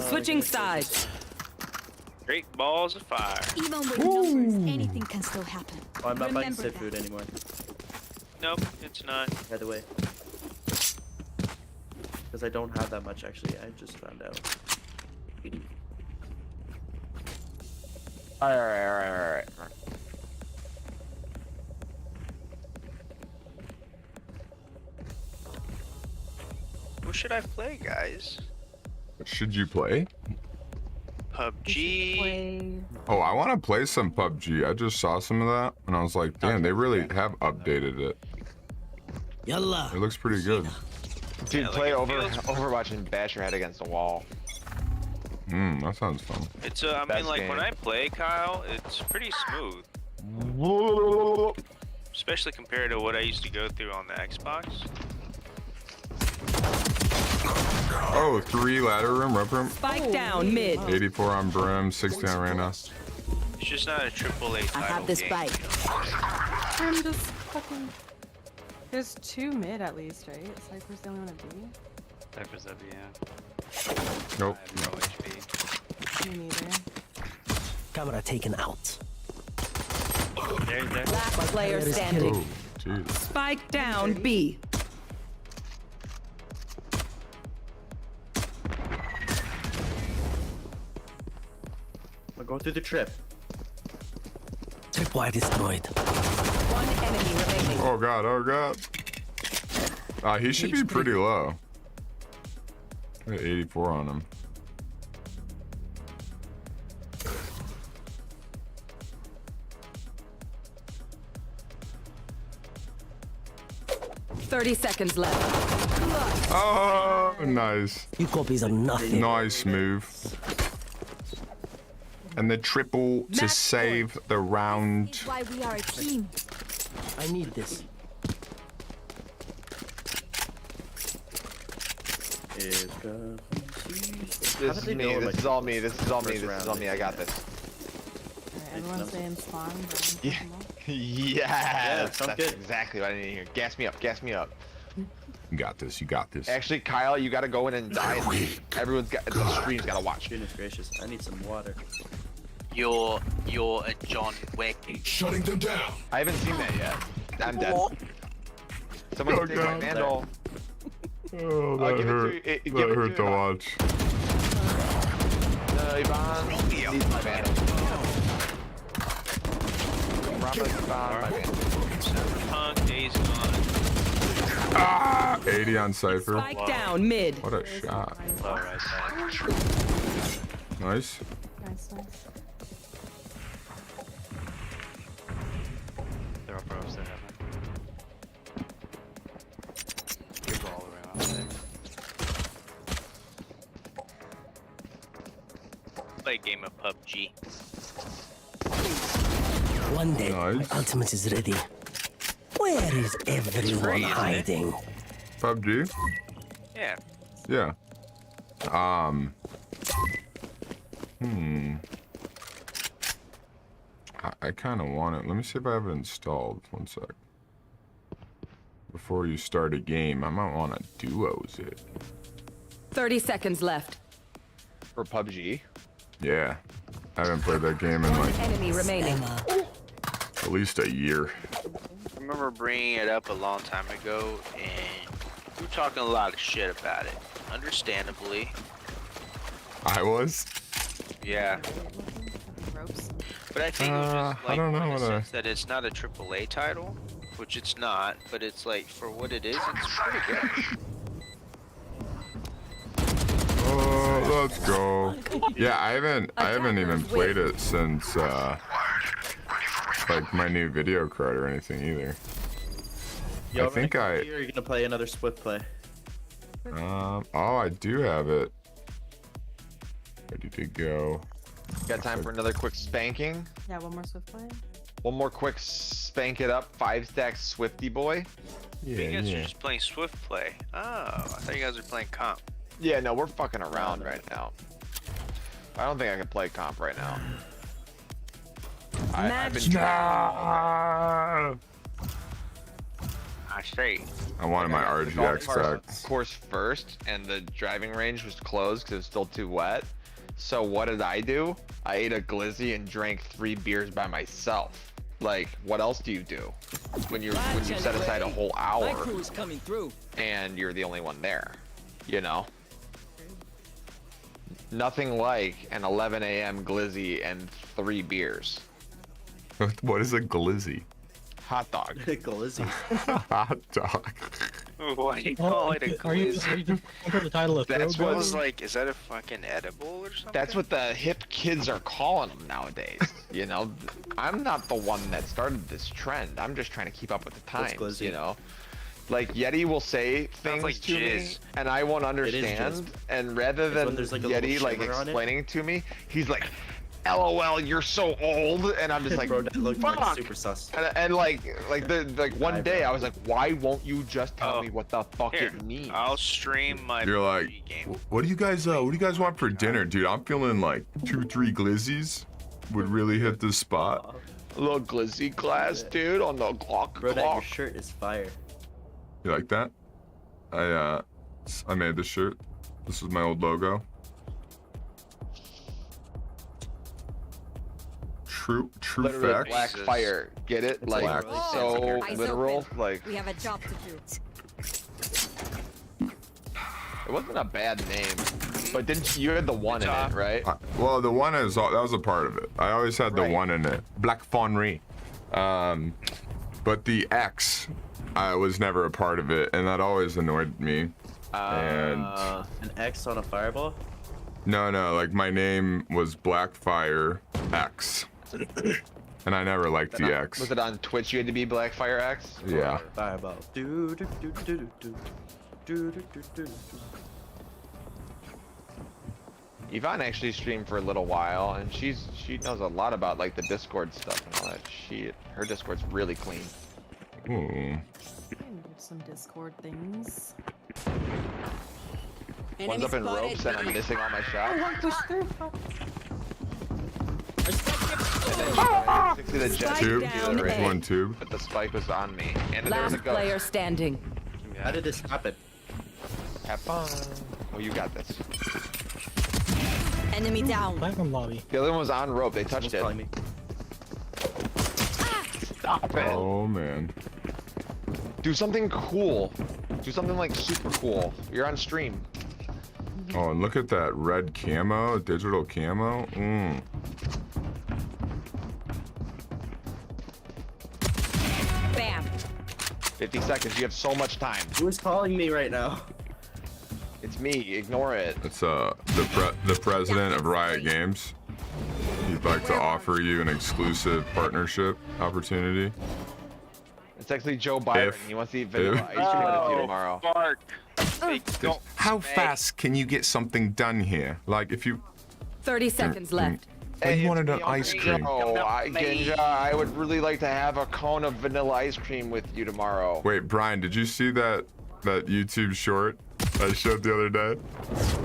Switching sides. Great balls of fire. Even with numbers, anything can still happen. Oh, I'm not buying Remember sit that. food anymore. Nope, it's not. By the way. Because I don't have that much actually. I just found out. Alright. What should I play, guys? Should you play? PUBG. Play. Oh, I want to play some PUBG. I just saw some of that, and I was like, damn, they really have updated it. Yalla. It looks pretty good. Dude, Yeah, play like, it feels- Overwatch and bash your head against the wall. That sounds fun. It's I mean, Best like game. when I play, Kyle, it's pretty smooth. Especially compared to what I used to go through on the Xbox. Oh, 3 ladder room, rep room. Spike down mid. 84 on Brim, 60 on Reyna. It's just not a AAA title I have this game, bike. you know? I'm just fucking. There's 2 mid at least, right? Cypher's the only one at B. Cypher's up, yeah. Nope. I have no HP. Me neither. Camera taken out. There. Last player standing. Oh, jeez. Spike down B. We'll go through the trip. Tripwire destroyed. One enemy remaining. Oh god, oh god. He should be pretty low. I got 84 on him. Thirty seconds left. Oh, nice. You copies are nothing. Nice move. And the triple to Match save the round. Why we are a team. I need this. Is This is me. This is all me. This is all me. This is all me. I got this. Alright, everyone stay in spawn. Yeah. Yes, sounds that's good. exactly what I need to hear. Gas me up. Gas me up. You got this. You got this. Actually, Kyle, you got to go in and die. Everyone's got the stream's got to watch. Goodness gracious, I need some water. You're a John Wick. Shutting them down. I haven't seen that yet. I'm dead. Someone Oh, take my God. vandal. Oh, that give it to hurt. you- give That it hurt to to Yvonne. watch. No, Yvonne needs my vandal. Promise Yvonne my vandal. Cyberpunk, Days Gone. Ah! 80 on Cypher. Spike down mid. What a shot. Low right side. Nice. Nice. They're up ropes, they're heaven. Good ball all the way around there. Play a game of PUBG. One day, Nice. my ultimate is ready. Where is everyone free, isn't it? hiding? PUBG? Yeah. Yeah. I kind of want it. Let me see if I have it installed. One sec. Before you start a game, I might want to duos it. 30 seconds left. For PUBG. Yeah. I haven't played that game in like Enemy remaining. at least a year. I remember bringing it up a long time ago, and we were talking a lot of shit about it. Understandably. I was? Yeah. Ropes. But I think it was just I like don't know in the what sense that it's not a AAA title, which it's not, but it's like for what it is, it's pretty good. Oh, let's go. Yeah, I haven't even played it since like my new video card or anything either. Yo, I think Are you gonna play another Swift play? oh, I do have it. Ready to go. Got time for another quick spanking? Yeah, one more swift play. One more quick spank it up. 5-stack Swifty boy. You Yeah, guys are yeah. just playing Swift play. Oh, I thought you guys were playing comp. Yeah, no, we're fucking around right now. I don't think I can play comp right now. I've been trying. I see. I wanted my The golf RGX cart stacked. course first, and the driving range was closed because it was still too wet. So what did I do? I ate a glizzy and drank 3 beers by myself. Like, what else do you do when you set aside a whole hour coming through. and you're the only one there? You know. Nothing like an 11 a.m. glizzy and 3 beers. What is a glizzy? Hot dog. Glizzy. Hot dog. Why do you call it a Are you glizzy? just going for the title of That's Throw I what- was like, is that a fucking edible or something? That's what the hip kids are calling them nowadays. You know, I'm not the one that started this trend. I'm just trying to keep up with the What's times. glizzy? You know, like Yeti will say things like to me, jizz. and I won't is understand. jizz. And rather It's when than there's, like, a little Yeti like shimmer on it. explaining to me, he's like, "LOL, you're so old," and I'm just like, Bro, that looked "Fuck." like super sus. And like one day I was like, why won't you just tell Oh. me what the fuck Here, it means? I'll stream my You're like, PUBG game. what do you guys want for dinner, dude? I'm feeling like 2-3 glizzies would really hit the spot. A little glizzy glass, dude, on the clock. Bro, that your shirt is fire. You like that? I made this shirt. This is my old logo. True Literally facts. black fire. Get it? It's Like black. so Eyes literal. open. Like We have a job to do. it wasn't a bad name, but didn't you had the one in it, right? Well, the one is that was a part of it. I always had the Right. one in it. Black Fawnry. But the X, I was never a part of it, and that always annoyed me. And An X on a fireball. no, like my name was Blackfire X, and I never liked the X. Was it on Twitch? You had to be Blackfire X. Yeah. Fireball. Do do do do do do do do do do. Yvonne actually streamed for a little while, and she knows a lot about like the Discord stuff and all that shit. Her Discord's really clean. Ooh. Some Discord things. One's up in ropes, and I'm missing all my shots. Oh, one pushed through. And then she tried to the jet Spike Tube. down the A. One tube. but the spike was on me, and there was a Last ghost. player standing. How did this happen? Have fun. Oh, you got this. Enemy down. Platinum lobby. The other one was on rope. They touched Someone's it. calling me. Stop it. Oh man. Do something cool. Do something like super cool. You're on stream. Oh, and look at that red camo, digital camo. Bam. 50 seconds. You have so much time. Who is calling me right now? It's me. Ignore it. It's the president of Riot Games. He'd like to offer you an exclusive partnership opportunity. It's actually Joe Biden. He wants to eat vanilla ice cream with you tomorrow. Bark. How fast can you get something done here? Like if you 30 seconds left. Hey, you it's wanted an me, ice Uncle cream. Joe. Ginja, I would really like to have a cone of vanilla ice cream with you tomorrow. Wait, Brian, did you see that YouTube short I showed the other day?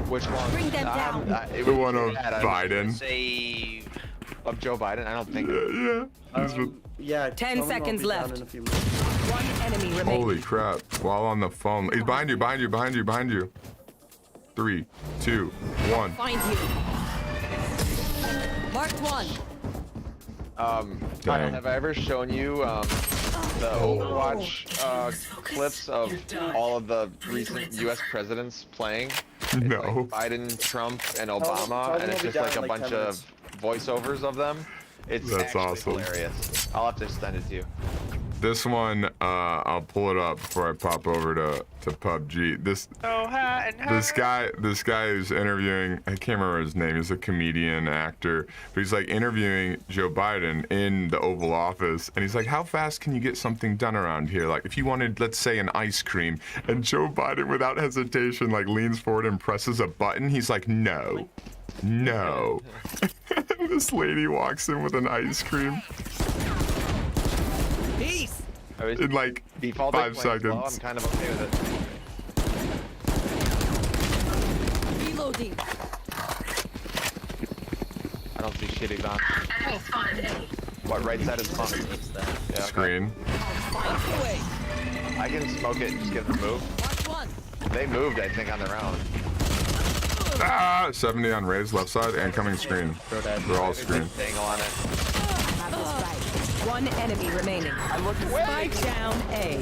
Which one? Bring them down. It The was one of bad. Biden. Save. Of Joe Biden? I don't think. Yeah. He's with- Yeah. 10 someone will seconds be down left. in a few minutes. One enemy remaining. Holy crap. While on the phone. He's behind you, behind you, behind you, behind you. 3, 2, 1. Find you. Marked one. Dang. Kyle, have I ever shown you the Overwatch clips of all of the recent U.S. presidents playing? It's No. like Biden, Trump, and Tell Obama, them and it's we'll be just like down a in like bunch 10 of minutes. voiceovers of them. It's That's actually awesome. hilarious. I'll have to send it to you. This one, I'll pull it up before I pop over to PUBG. This guy who's interviewing, I can't remember his name. He's a comedian, actor, but he's like interviewing Joe Biden in the Oval Office, and he's like, "How fast can you get something done around here? Like, if you wanted, let's say, an ice cream," and Joe Biden, without hesitation, like leans forward and presses a button. He's like, "No, no." This lady walks in with an ice cream. Peace. I was In like defaulting 5 playing slow. I'm seconds. kind of okay with it. Reloading. I don't see shit he's on. What, right side is fun? Yeah, okay. Screen. Find your way. I can smoke it and just get them to move. Marked one. They moved, I think, on their own. Ah, 70 on Raze, left side, and coming screen. They're all screen. Dangle on it. One enemy remaining. I'm looking Spike down A.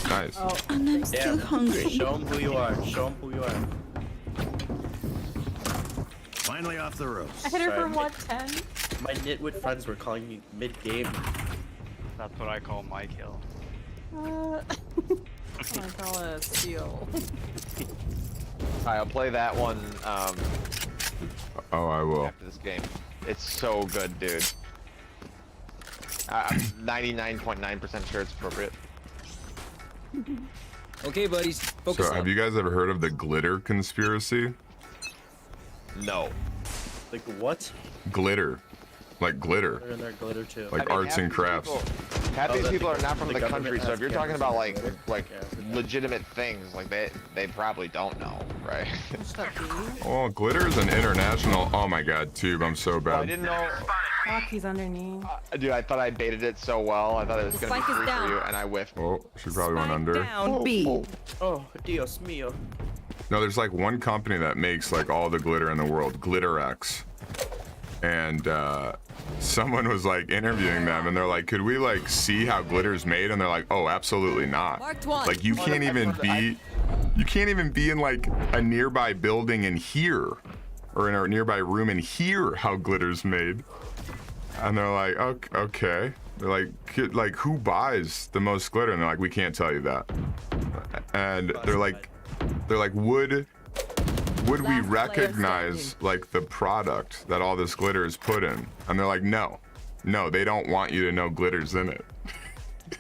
Nice. And I'm still hungry. Show them who you are. Show them who you are. Finally off the ropes. I hit her for Sorry. 110. My nitwit friends were calling me mid-game. That's what I call my kill. I call it a steal. I'll play that one Oh, I will. after this game. It's so good, dude. I'm 99.9% sure it's appropriate. Okay, buddies. Focus So, have you guys ever heard of the glitter conspiracy? No. Like what? Glitter. Like glitter. They're in their glitter too. Like arts and crafts. Half Oh, these that people the- are not from the the government country, so has if you're talking cameras about on like glitter? like Yeah, I forgot. legitimate things, like they probably don't know, right? Oh, glitter is an international. Oh my god, tube. I'm so I bad. didn't know. Fuck, he's underneath. Dude, I thought I baited it so well. I thought it was The gonna be spike is free down. for you, and I whiffed. Oh, she probably went Spike under. down B. Oh, Dios mío. No, there's like one company that makes like all the glitter in the world, GlitterX. And someone was like interviewing them and they're like, could we like see how glitter's made? And they're like, oh, absolutely not. Marked one. Like you can't even be in like a nearby building and hear, or in a nearby room and hear how glitter's made. And they're like, okay. They're like, who buys the most glitter? And they're like, we can't tell you that. And they're like, would we Last player recognize standing. like the product that all this glitter is put in? And they're like, no, they don't want you to know glitter's in it.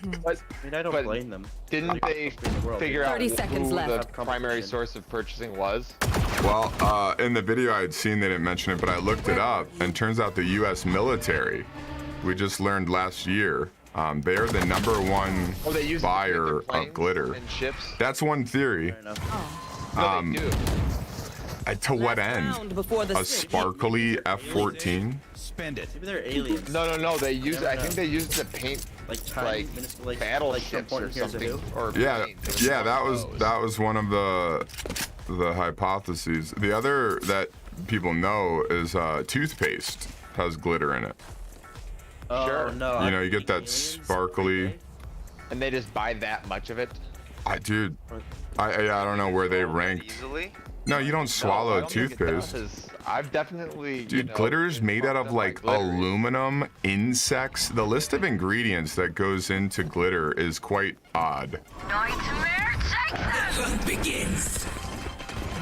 I mean, I don't blame them. Didn't they figure out 30 seconds who left. the primary source of purchasing was? Well, in the video I had seen, they didn't mention it, but I looked it up, and turns out the U.S. military, we just learned last year, they're the #1 Oh, they use buyer it in planes of glitter. and ships. That's one theory. Fair enough. No, they do. To what Last end? round before the A switch. sparkly F-14? Spend it. Maybe they're aliens. No. They use. Never I think know. they used to paint Like tiny, like minuscule, like battleships important or Here's a something. Who. Or Yeah, paint. It yeah, one of that those. was one of the hypotheses. The other that people know is toothpaste has glitter in it. Oh Sure. no. You know, you get that Aliens? sparkly. And they just buy that much of it. Dude, I don't know where they ranked. Easily. No, you don't No, I swallow don't think it toothpaste. does. I've definitely. Dude, glitter is made out of like aluminum, insects. The list of ingredients that goes into glitter is quite odd. Begins.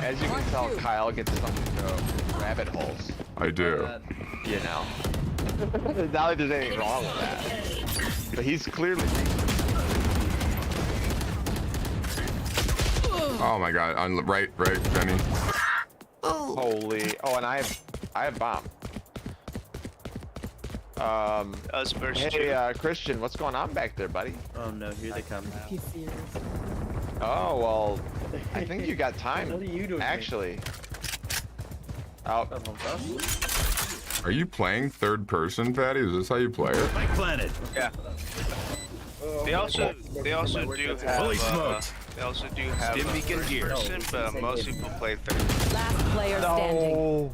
As you can tell, Kyle gets sunk into rabbit holes. I do. You know. Not that there's anything wrong with that. But he's clearly. Oh my god, right, Benny. Holy. Oh, and I have bomb. Us versus Hey, Christian, what's going on back there, buddy? Oh no, here they come. He's serious. Oh well, I think you got time. What are you doing? Actually. Oh, Are you playing third person, Patty? Is this how you play it? My planet. Yeah. They also do have Fully smoked. they also do have Stim beacon first here. person, but most people play third. Last player standing. no.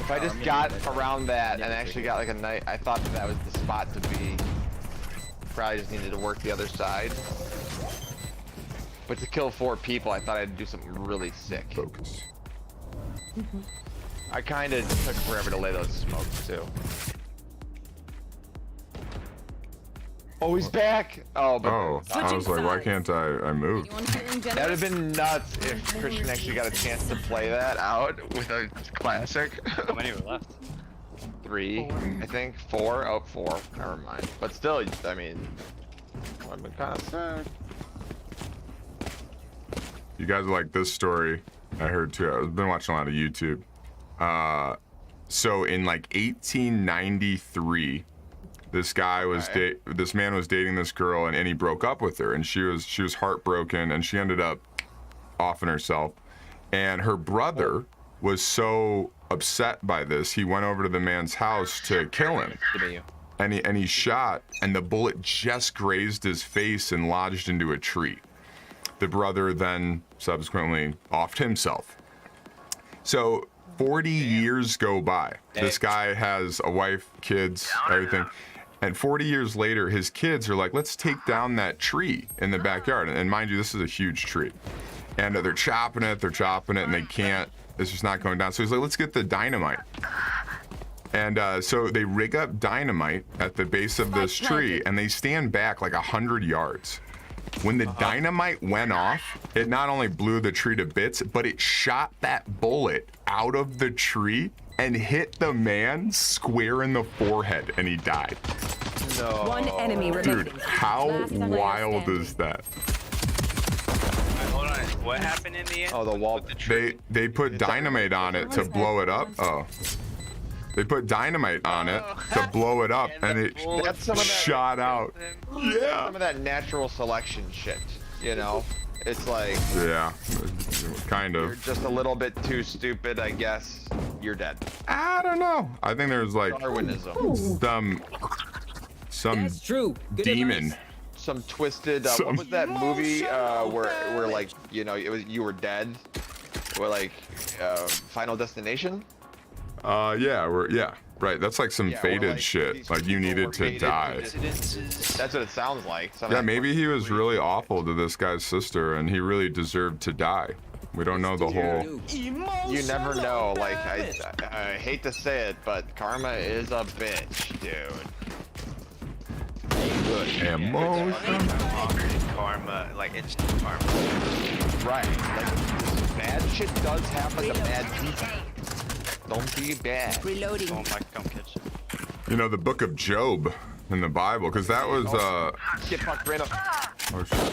If I just got around that and actually got like a night, I thought that was the spot to be. Probably just needed to work the other side. But to kill 4 people, I thought I'd do something really sick. Focus. I kind of took forever to lay those smokes too. Oh, he's back! Oh, but Oh, I was like, why can't I move? Anyone feeling that would generous? have been nuts if Christian actually got a chance to play that out with a classic. How many were left? 3, I think. 4? Oh, 4. Never mind. But still, I mean, I've been kind of sad. You guys like this story? I heard too. I've been watching a lot of YouTube. So in like 1893, this guy was this man was dating this girl, and he broke up with her, and she was heartbroken, and she ended up offing herself. And her brother was so upset by this, he went over to the man's house to kill him. And he shot, and the bullet just grazed his face and lodged into a tree. The brother then subsequently offed himself. So 40 years go by. This guy has a wife, kids, everything. And 40 years later, his kids are like, let's take down that tree in the backyard. And mind you, this is a huge tree. And they're chopping it, and they can't, it's just not going down. So he's like, let's get the dynamite. And so they rig up dynamite at the base of this tree, and they stand back like 100 yards. When the dynamite went off, it not only blew the tree to bits, but it shot that bullet out of the tree and hit the man square in the forehead, and he died. No. One enemy remaining. Dude, how Last player wild standing. is that? Wait, hold on. What happened in the end? Oh, the wall. With the tree? They put dynamite on it to blow it up. Oh. They put dynamite on it to blow it up, and it That's some of that. shot out. Yeah. Some of that natural selection shit. You know, it's like Yeah, kind you're of. just a little bit too stupid. I guess you're dead. I don't know. I think there's like Darwinism. some That's true. Good demon advice. some twisted. What Some- was that movie where like you were dead, or like Final Destination? Yeah, right. That's like some Yeah, where, fated like, shit. these Like you people needed were to fated die. That's what it sounds like. Yeah, maybe he was really awful to this guy's sister, and he really deserved to die. We don't know the whole. You never know. Like I hate to say it, but karma is a bitch, dude. Emotion. Karma, like instant karma. Right. Like bad shit does happen to bad people. Don't be bad. Reloading. Oh my god, kids. You know the Book of Job in the Bible, because that was Get fucked right up. Oh shit.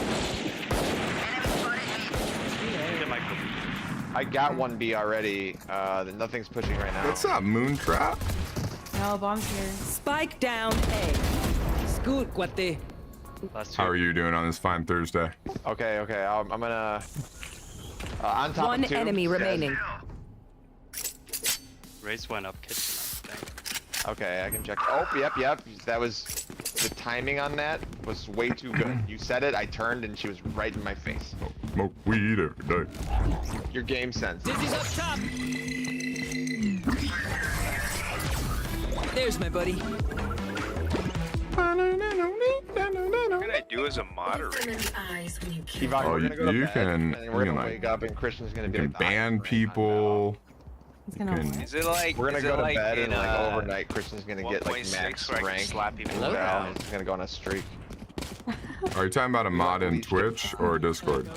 I got 1B already. Nothing's pushing right now. What's up, Moontrap? No, bomb's here. Spike down A. Scoot, cuate. How are you doing on this fine Thursday? Okay. I'm gonna. On top One of two, enemy dead. remaining. Race went up kitchen. I think. Okay, I can check. Oh, yep. That was the timing on that was way too good. You said it, I turned, and she was right in my face. Smoke weed every day. Your game sense. This is up top. There's my buddy. What can I do as a moderator? Devon, Oh, we're gonna go to you bed, can- and you we're can, gonna like, wake up, and Christian's gonna You be can like, ban people. He's gonna. Can- Is it like? We're gonna is go it to like bed, in, and like overnight, Christian's gonna get like 1.6 max where I can rank. slap people Hello. down? He's gonna go on a streak. Are you talking about a mod in Twitch or Discord?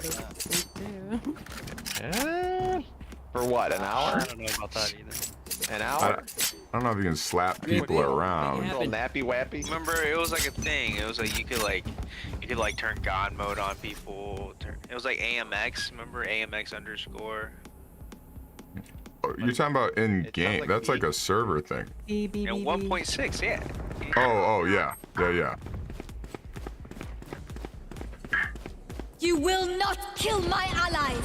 For what? An hour? I don't know about that either. An I hour? don't know if you can slap people around. Little nappy wappy. Remember, it was like a thing. It was like you could like turn God mode on people. It was like AMX. Remember AMX underscore? Oh, you're talking about in It game. sounds like That's like me. a server thing. B, B, Yeah, B, B. 1.6. Yeah. Oh yeah. You will not kill my allies.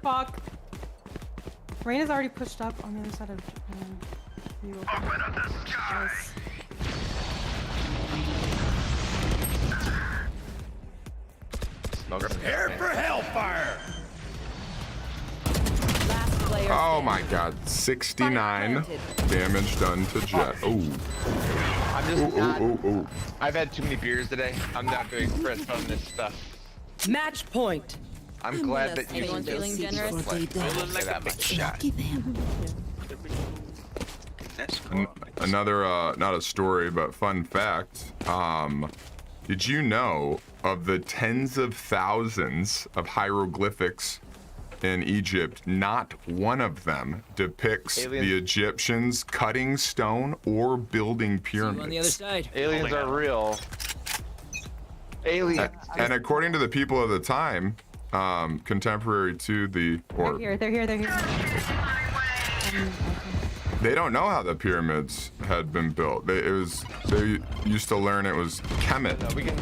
Fuck. Reyna's already pushed up on the other side of you. Nice. Prepare for hellfire! Last player. Oh my god, 69 damage done to Jet. Ooh. I'm just not. Ooh. I've had too many beers today. I'm not very fresh on this stuff. Match point. I'm glad that you Anyone feeling generous? Feeling like a big shot. That's cool. Another, not a story, but fun fact. Did you know of the tens of thousands of hieroglyphics in Egypt, not one of them depicts Aliens. the Egyptians cutting stone or building On the other pyramids? side. Aliens are real. Aliens. And according to the people of the time, contemporary to the, or They're here. they don't know how the pyramids had been built. They used to learn it was Kemet. No, we can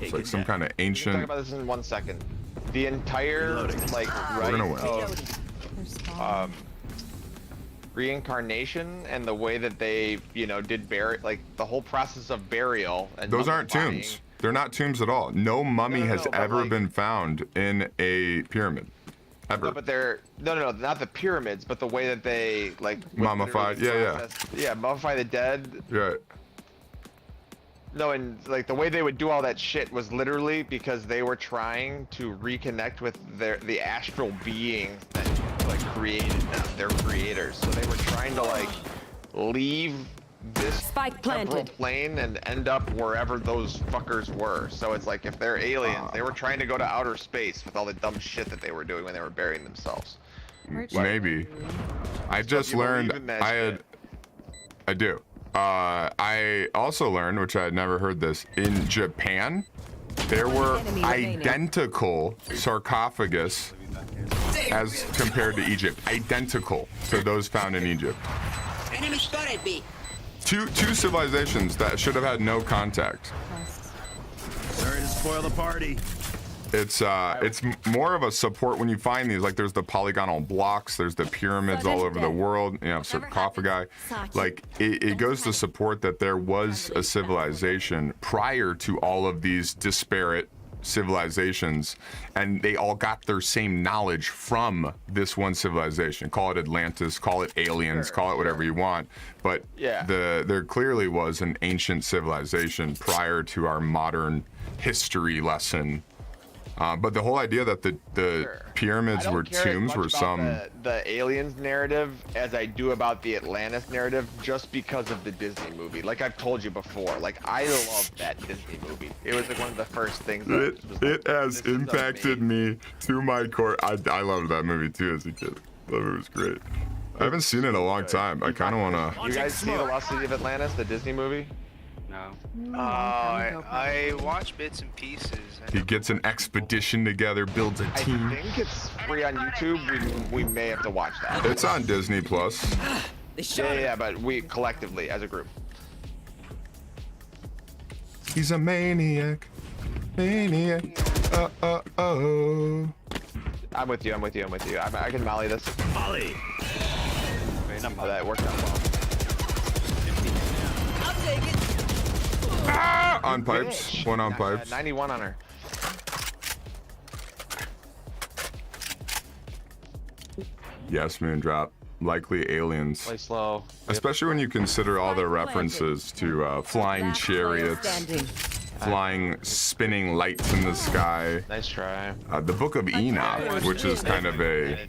It's like some kind of talk ancient. about this in 1 second. The entire like We're gonna rite win. of They're spawned. reincarnation and the way that they did like the whole process of burial and Those aren't mummifying. tombs. They're not tombs at all. No mummy No, has but ever like- been found in a pyramid. Ever. No, but they're no, not the pyramids, but the way that they like would Mummified, literally yeah. process- yeah, mummify the dead. Yeah. No, and like the way they would do all that shit was literally because they were trying to reconnect with the astral beings that like created them, their creators. So they were trying to like leave this Spike temporal planted. plane and end up wherever those fuckers were. So it's like if they're aliens, they were trying to go to outer space with all the dumb shit that they were doing when they were burying themselves. Maybe. I just you believe learned. in that I do. I also learned, which I had never heard this, in Japan, there were enemy remaining. identical sarcophagus as compared to Egypt. Identical to those found in Egypt. Enemy spotted B. Two civilizations that should have had no contact. Sorry to spoil the party. It's more of a support when you find these. Like there's the polygonal blocks, there's the pyramids all over the world. You know, sarcophagi. Like it goes to support that there was a civilization prior to all of these disparate civilizations, and they all got their same knowledge from this one civilization. Call it Atlantis, call it aliens, call it whatever you want, but there clearly was an ancient civilization prior to our modern history lesson. But the whole idea that the pyramids were tombs were some the aliens narrative as I do about the Atlantis narrative, just because of the Disney movie. Like I've told you before, like I love that Disney movie. It was like one of the first things. It has impacted me to my core. I loved that movie too as a kid. It was great. I haven't seen it in a long time. I kind of want to. You guys see The Lost City of Atlantis, the Disney movie? No. I watch bits and pieces. He gets an expedition together, builds a team. I think it's free on YouTube. We may have to watch that. It's on Disney Plus. Yeah, but we collectively as a group. He's a maniac. Maniac. Oh. I'm with you. I can molly this. Molly. Oh, that worked out well. I'll take it. Ah! On pipes. Bitch. One on pipes. 91 on her. Yes, Moondrop. Likely aliens. Play slow. Especially when you consider all their references to flying chariots, flying, spinning lights in the sky. Nice try. The Book of Enoch, which is kind of a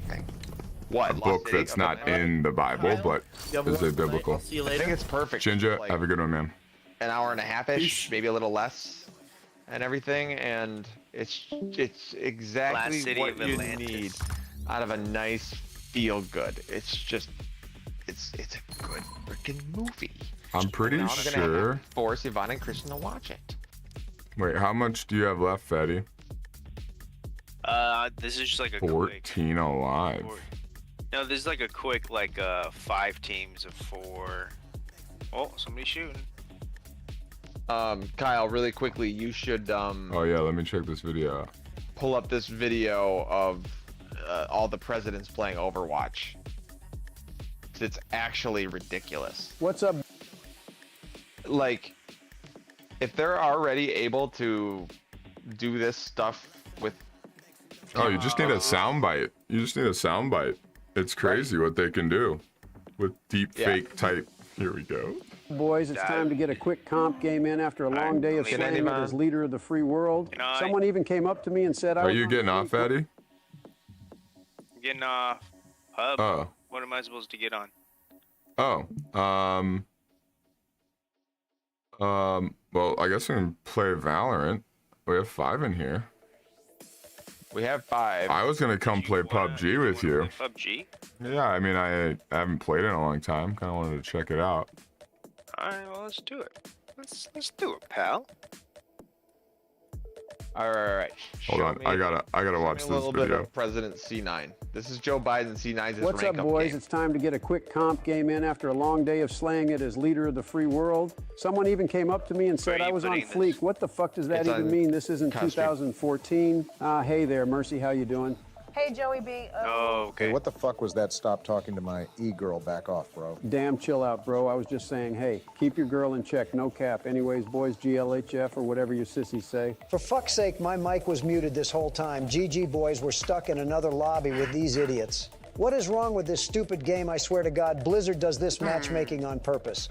book that's not in the Bible, but is a biblical. I think it's perfect. Shinja, Like, have a good one, man. an hour and a half-ish, maybe a little less, and everything, and it's exactly what you need out of a nice feel-good. It's just, it's a good freaking movie. I'm pretty Now I'm gonna have to force Yvonne and Christian to watch it. Wait, how much do you have left, Fatty? This is just like a 14 alive. No, this is like a quick, like 5 teams of 4. Oh, somebody's shooting. Kyle, really quickly, you should Oh yeah, let me check this video out. pull up this video of all the presidents playing Overwatch. It's actually ridiculous. What's up? Like, if they're already able to do this stuff with... Oh, you just need a soundbite. You just need a soundbite. It's crazy what they can do with deep fake type. Here we go. Boys, it's time to get a quick comp game in after a long day of slaying it as leader of the free world. Someone even came up to me and said, Are you getting off, Fatty? Getting off hub. Oh. What am I supposed to get on? Oh. Well, I guess we can play Valorant. We have 5 in here. We have 5. I was gonna come play PUBG with you. PUBG? Yeah, I mean, I haven't played it in a long time. Kind of wanted to check it out. Alright, well, let's do it. Let's do it, pal. All right. Hold on, I gotta watch this A little bit video. of President C9. This is Joe Biden. C9's What's rank up, boys? It's time to get a quick comp game in after a long day of slaying it as leader of the free world. Someone even came up to me and said I was on fleek. What the fuck does that even mean? This isn't 2014. Hey there, Mercy. How you doing? Hey, Joey B. Okay. Hey, what the fuck was that? Stop talking to my e-girl. Back off, bro. Damn, chill out, bro. I was just saying, hey, keep your girl in check. No cap. Anyways, boys, GLHF or whatever your sissies say. For fuck's sake, my mic was muted this whole time. GG boys, we're stuck in another lobby with these idiots. What is wrong with this stupid game? I swear to God, Blizzard does this matchmaking on purpose.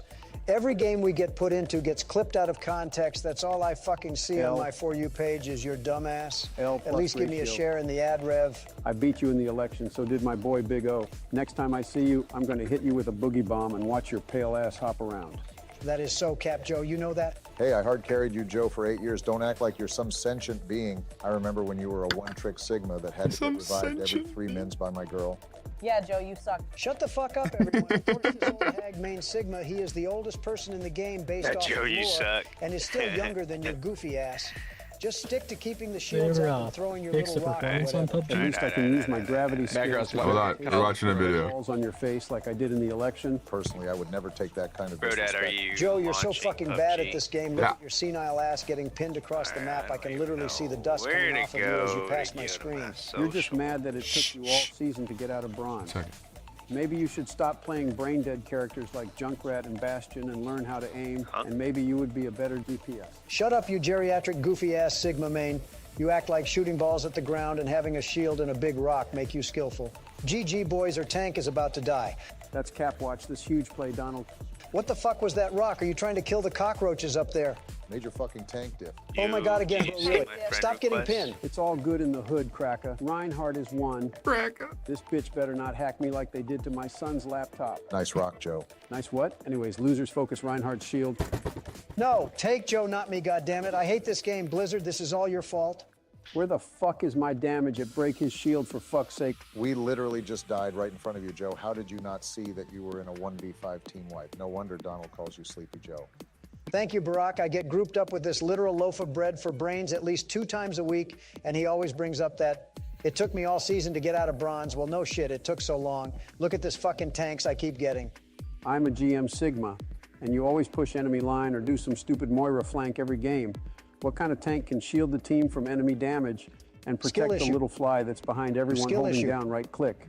Every game we get put into gets clipped out of context. That's all I fucking see on my For You page is your dumbass. At least give me a share in the ad rev. I beat you in the election, so did my boy Big O. Next time I see you, I'm going to hit you with a boogie bomb and watch your pale ass hop around. That is so, Cap Joe. You know that? Hey, I hard carried you, Joe, for 8 years. Don't act like you're some sentient being. I remember when you were a one-trick Sigma that had to get revived every 3 mins by my girl. Yeah, Joe, you suck. Shut the fuck up, everyone. According to this old hag, Main Sigma, he is the oldest person in the game based off Joe, of you lore suck. and is still younger than your goofy ass. Just stick to keeping the shields There, up and throwing your fix little the rock or performance on whatever. PUBG. At least I can use my gravity skills. Hold on, you're watching a video. Balls on your face like I did in the election. Personally, I would never take that kind of Brodad, disrespect. are you Joe, you're so launching fucking PUBG? bad at this game. Look Yeah. at your senile ass getting pinned across the map. I can literally see the dust Where coming to off of you as you go pass to my get screen. my You're just social? mad that it took you all season to get out of bronze. Second. Maybe you should stop playing brain-dead characters like Junkrat and Bastion and learn how to aim, and maybe you would be a better DPS. Shut up, you geriatric, goofy-ass Sigma main. You act like shooting balls at the ground and having a shield and a big rock make you skillful. GG, boys, our tank is about to die. That's Capwatch, this huge play, Donald. What the fuck was that rock? Are you trying to kill the cockroaches up there? Major fucking tank diff. Oh my god, again, bro, really. Stop getting pinned. It's all good in the hood, Kraka. Reinhardt is one. Kraka. This bitch better not hack me like they did to my son's laptop. Nice rock, Joe. Nice what? Anyways, losers focus Reinhardt's shield. No, take Joe, not me, goddammit. I hate this game, Blizzard. This is all your fault. Where the fuck is my damage at break his shield, for fuck's sake? We literally just died right in front of you, Joe. How did you not see that you were in a 1v5 team wipe? No wonder Donald calls you Sleepy Joe. Thank you, Barack. I get grouped up with this literal loaf of bread for brains at least 2 times a week, and he always brings up that it took me all season to get out of bronze. Well, no shit, it took so long. Look at this fucking tanks I keep getting. I'm a GM Sigma, and you always push enemy line or do some stupid Moira flank every game. What kind of tank can shield the team from enemy damage and Skill protect the issue. little fly that's behind everyone Skill holding issue. down right click?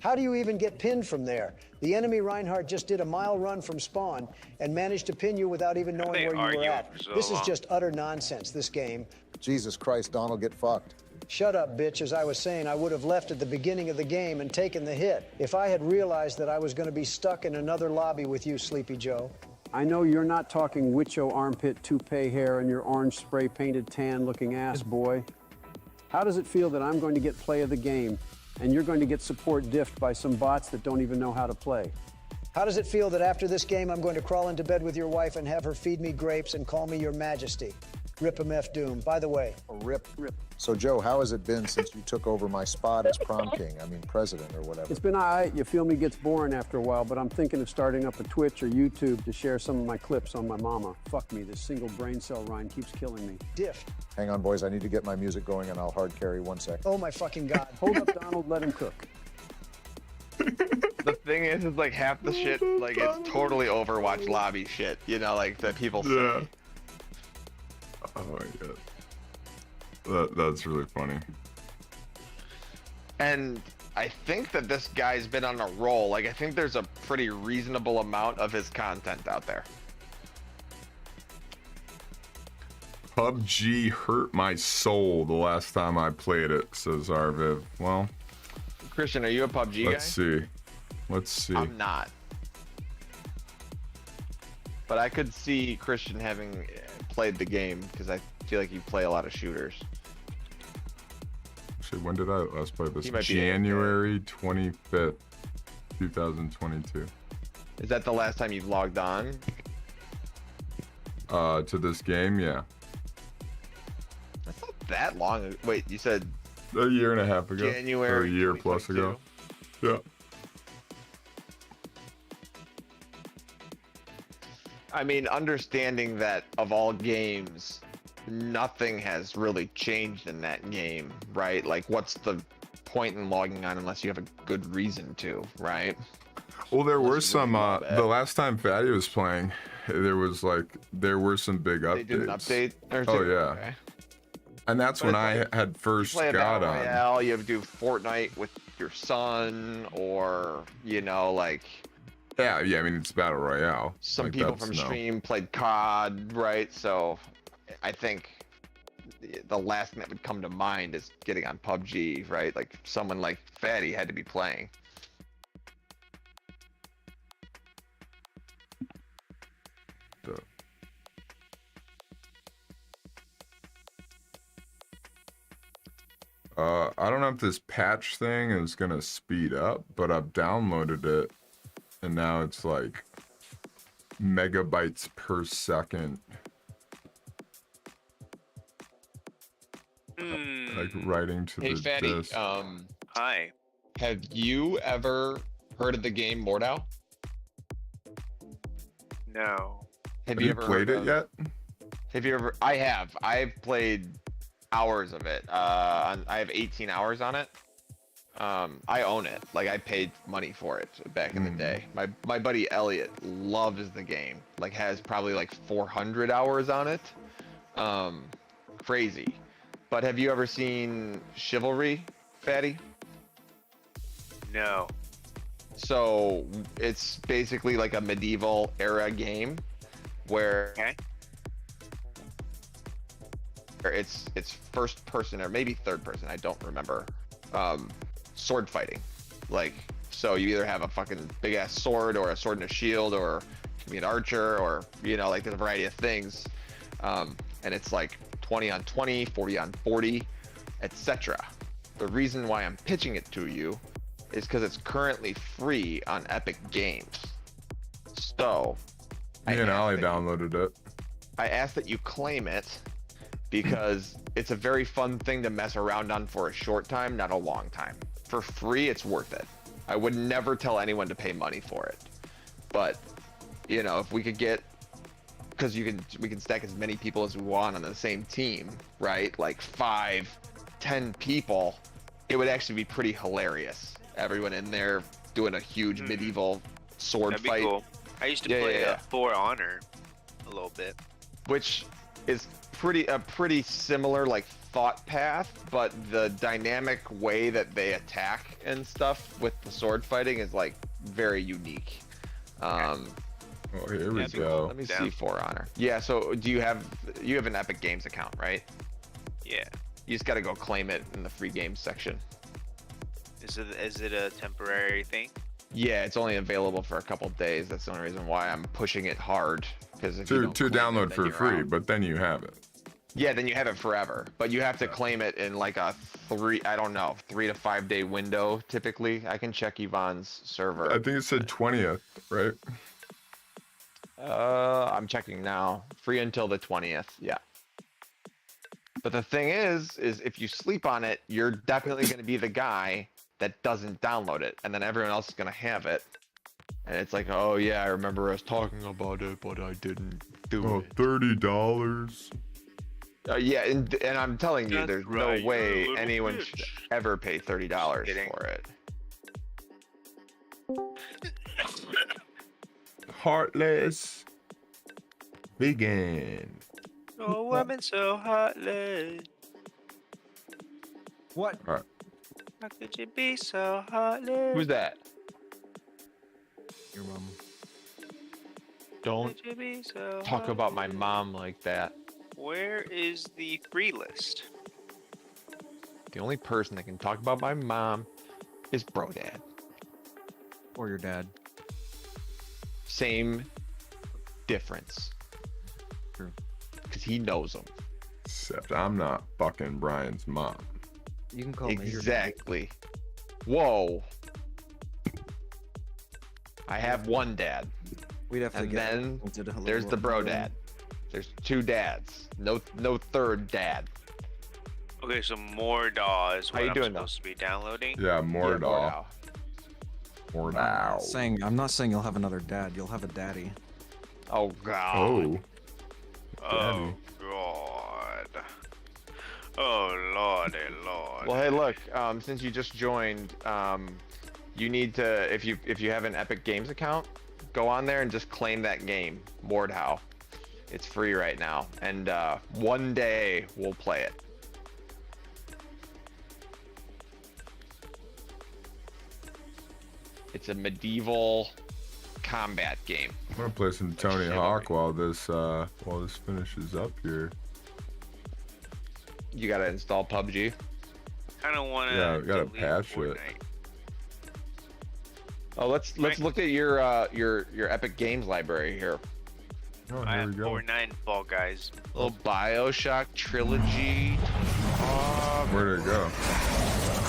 How do you even get pinned from there? The enemy Reinhardt just did a mile run from spawn and managed to pin you without even knowing they where you were arguing at. for so This is long? just utter nonsense, this game. Jesus Christ, Donald, get fucked. Shut up, bitch. As I was saying, I would have left at the beginning of the game and taken the hit if I had realized that I was going to be stuck in another lobby with you, Sleepy Joe. I know you're not talking Wicho armpit toupee hair and your orange spray painted tan looking ass, boy. How does it feel that I'm going to get play of the game and you're going to get support diffed by some bots that don't even know how to play? How does it feel that after this game I'm going to crawl into bed with your wife and have her feed me grapes and call me your majesty? Rip him F Doom. By the way, Rip. So, Joe, how has it been since you took over my spot as prom king? I mean, president or whatever. It's been all right. You feel me gets boring after a while, but I'm thinking of starting up a Twitch or YouTube to share some of my clips on my mama. Fuck me, this single brain cell Ryan keeps killing me. Diff. Hang on, boys. I need to get my music going, and I'll hard carry 1 sec. Oh my fucking god. Hold up, Donald. Let him cook. The thing is like half the shit, like it's totally Overwatch lobby shit, you know, like that people say. Yeah. Oh my god. That's really funny. And I think that this guy's been on a roll. Like I think there's a pretty reasonable amount of his content out there. PUBG hurt my soul the last time I played it, says Arviv. Well, Christian, are you a PUBG guy? let's see. Let's see. I'm not. But I could see Christian having played the game because I feel like you play a lot of shooters. Actually, when did I last play this? He might be January 25th, 2022. Is that the last time you've logged on? To this game, yeah. That's not that long ago. Wait, you said A year and a half ago. January Or a year plus ago. Yeah. I mean, understanding that of all games, nothing has really changed in that game, right? Like, what's the point in logging on unless you have a good reason to, right? Well, there were some, the last time Fatty was playing, there were some big updates. They did an update or Oh, two? yeah. Okay. And that's But when it's I like, had first Play a got Battle on. Royale, you have to do Fortnite with your son, or, you know, like... Yeah, I mean, it's Battle Royale. Some Like, people that's from no- stream played COD, right? So I think the last thing that would come to mind is getting on PUBG, right? Like someone like Fatty had to be playing. I don't know if this patch thing is gonna speed up, but I've downloaded it, and now it's like megabytes per second. Like writing to Hey the Fatty, disk. Hi. have you ever heard of the game Mordau? No. Have you ever played heard it of- yet? Have you ever? I have. I've played hours of it. I have 18 hours on it. I own it. Like I paid money for it back in the day. My buddy Elliot loves the game. Like has probably like 400 hours on it. Crazy. But have you ever seen Chivalry, Fatty? No. So it's basically like a medieval era game where it's first person or maybe third person, I don't remember. Sword fighting. Like, so you either have a fucking big ass sword or a sword and a shield, or you can be an archer, or you know, like there's a variety of things. And it's like 20 on 20, 40 on 40, etc. The reason why I'm pitching it to you is because it's currently free on Epic Games. So Me and Ali downloaded it. I asked that you claim it because it's a very fun thing to mess around on for a short time, not a long time. For free, it's worth it. I would never tell anyone to pay money for it. But, you know, if we could get, because we can stack as many people as we want on the same team, right? Like 5, 10 people, it would actually be pretty hilarious. Everyone in there doing a huge medieval sword That'd be fight. cool. I used to play For Honor a little bit. Which is a pretty similar like thought path, but the dynamic way that they attack and stuff with the sword fighting is like very unique. Oh, here we go. Let me see For Honor. Yeah, so you have an Epic Games account, right? Yeah. You just gotta go claim it in the free games section. Is it a temporary thing? Yeah, it's only available for a couple days. That's the only reason why I'm pushing it hard. Because if you To don't claim download it, then for you're free, out. but then you have it. Yeah, then you have it forever. But you have to claim it in like a 3 to 5 day window typically. I can check Yvonne's server. I think it said 20th, right? I'm checking now. Free until the 20th. Yeah. But the thing is if you sleep on it, you're definitely going to be the guy that doesn't download it, and then everyone else is going to have it. And it's like, oh yeah, I remember us talking about it, but I didn't do it. $30. Yeah, and I'm telling you, That's there's right, no way you're a little anyone bitch. should ever pay $30 for it. Heartless. Vegan. Oh, woman so heartless. What? All right. How could you be so heartless? Who's that? Your mom. Don't Could you be so talk about my heartless? mom like that. Where is the free list? The only person that can talk about my mom is Bro Dad. Or your dad. Same difference. True. Because he knows them. Except I'm not fucking Brian's mom. You can call me your dad. Exactly. Whoa. I have one dad. We'd have to And get then into the there's the bro dad. There's 2 dads. No third dad. Okay, so Mordor is How what you I'm doing, though? supposed to be downloading. Yeah, Mordor. Mordor. I'm not saying you'll have another dad. You'll have a daddy. Oh god. Oh. Oh god. Oh lordy lord. Well, hey, look. Since you just joined, you need to, if you have an Epic Games account, go on there and just claim that game, Mordhau. It's free right now, and one day we'll play it. It's a medieval combat game. I'm gonna play some Tony Hawk while this finishes up here. You gotta install PUBG. I don't want to. Yeah, we gotta patch it. Oh, let's look at your Epic Games library here. Oh, I here have we go. Fortnite Fall Guys. Little BioShock trilogy. Where'd it go?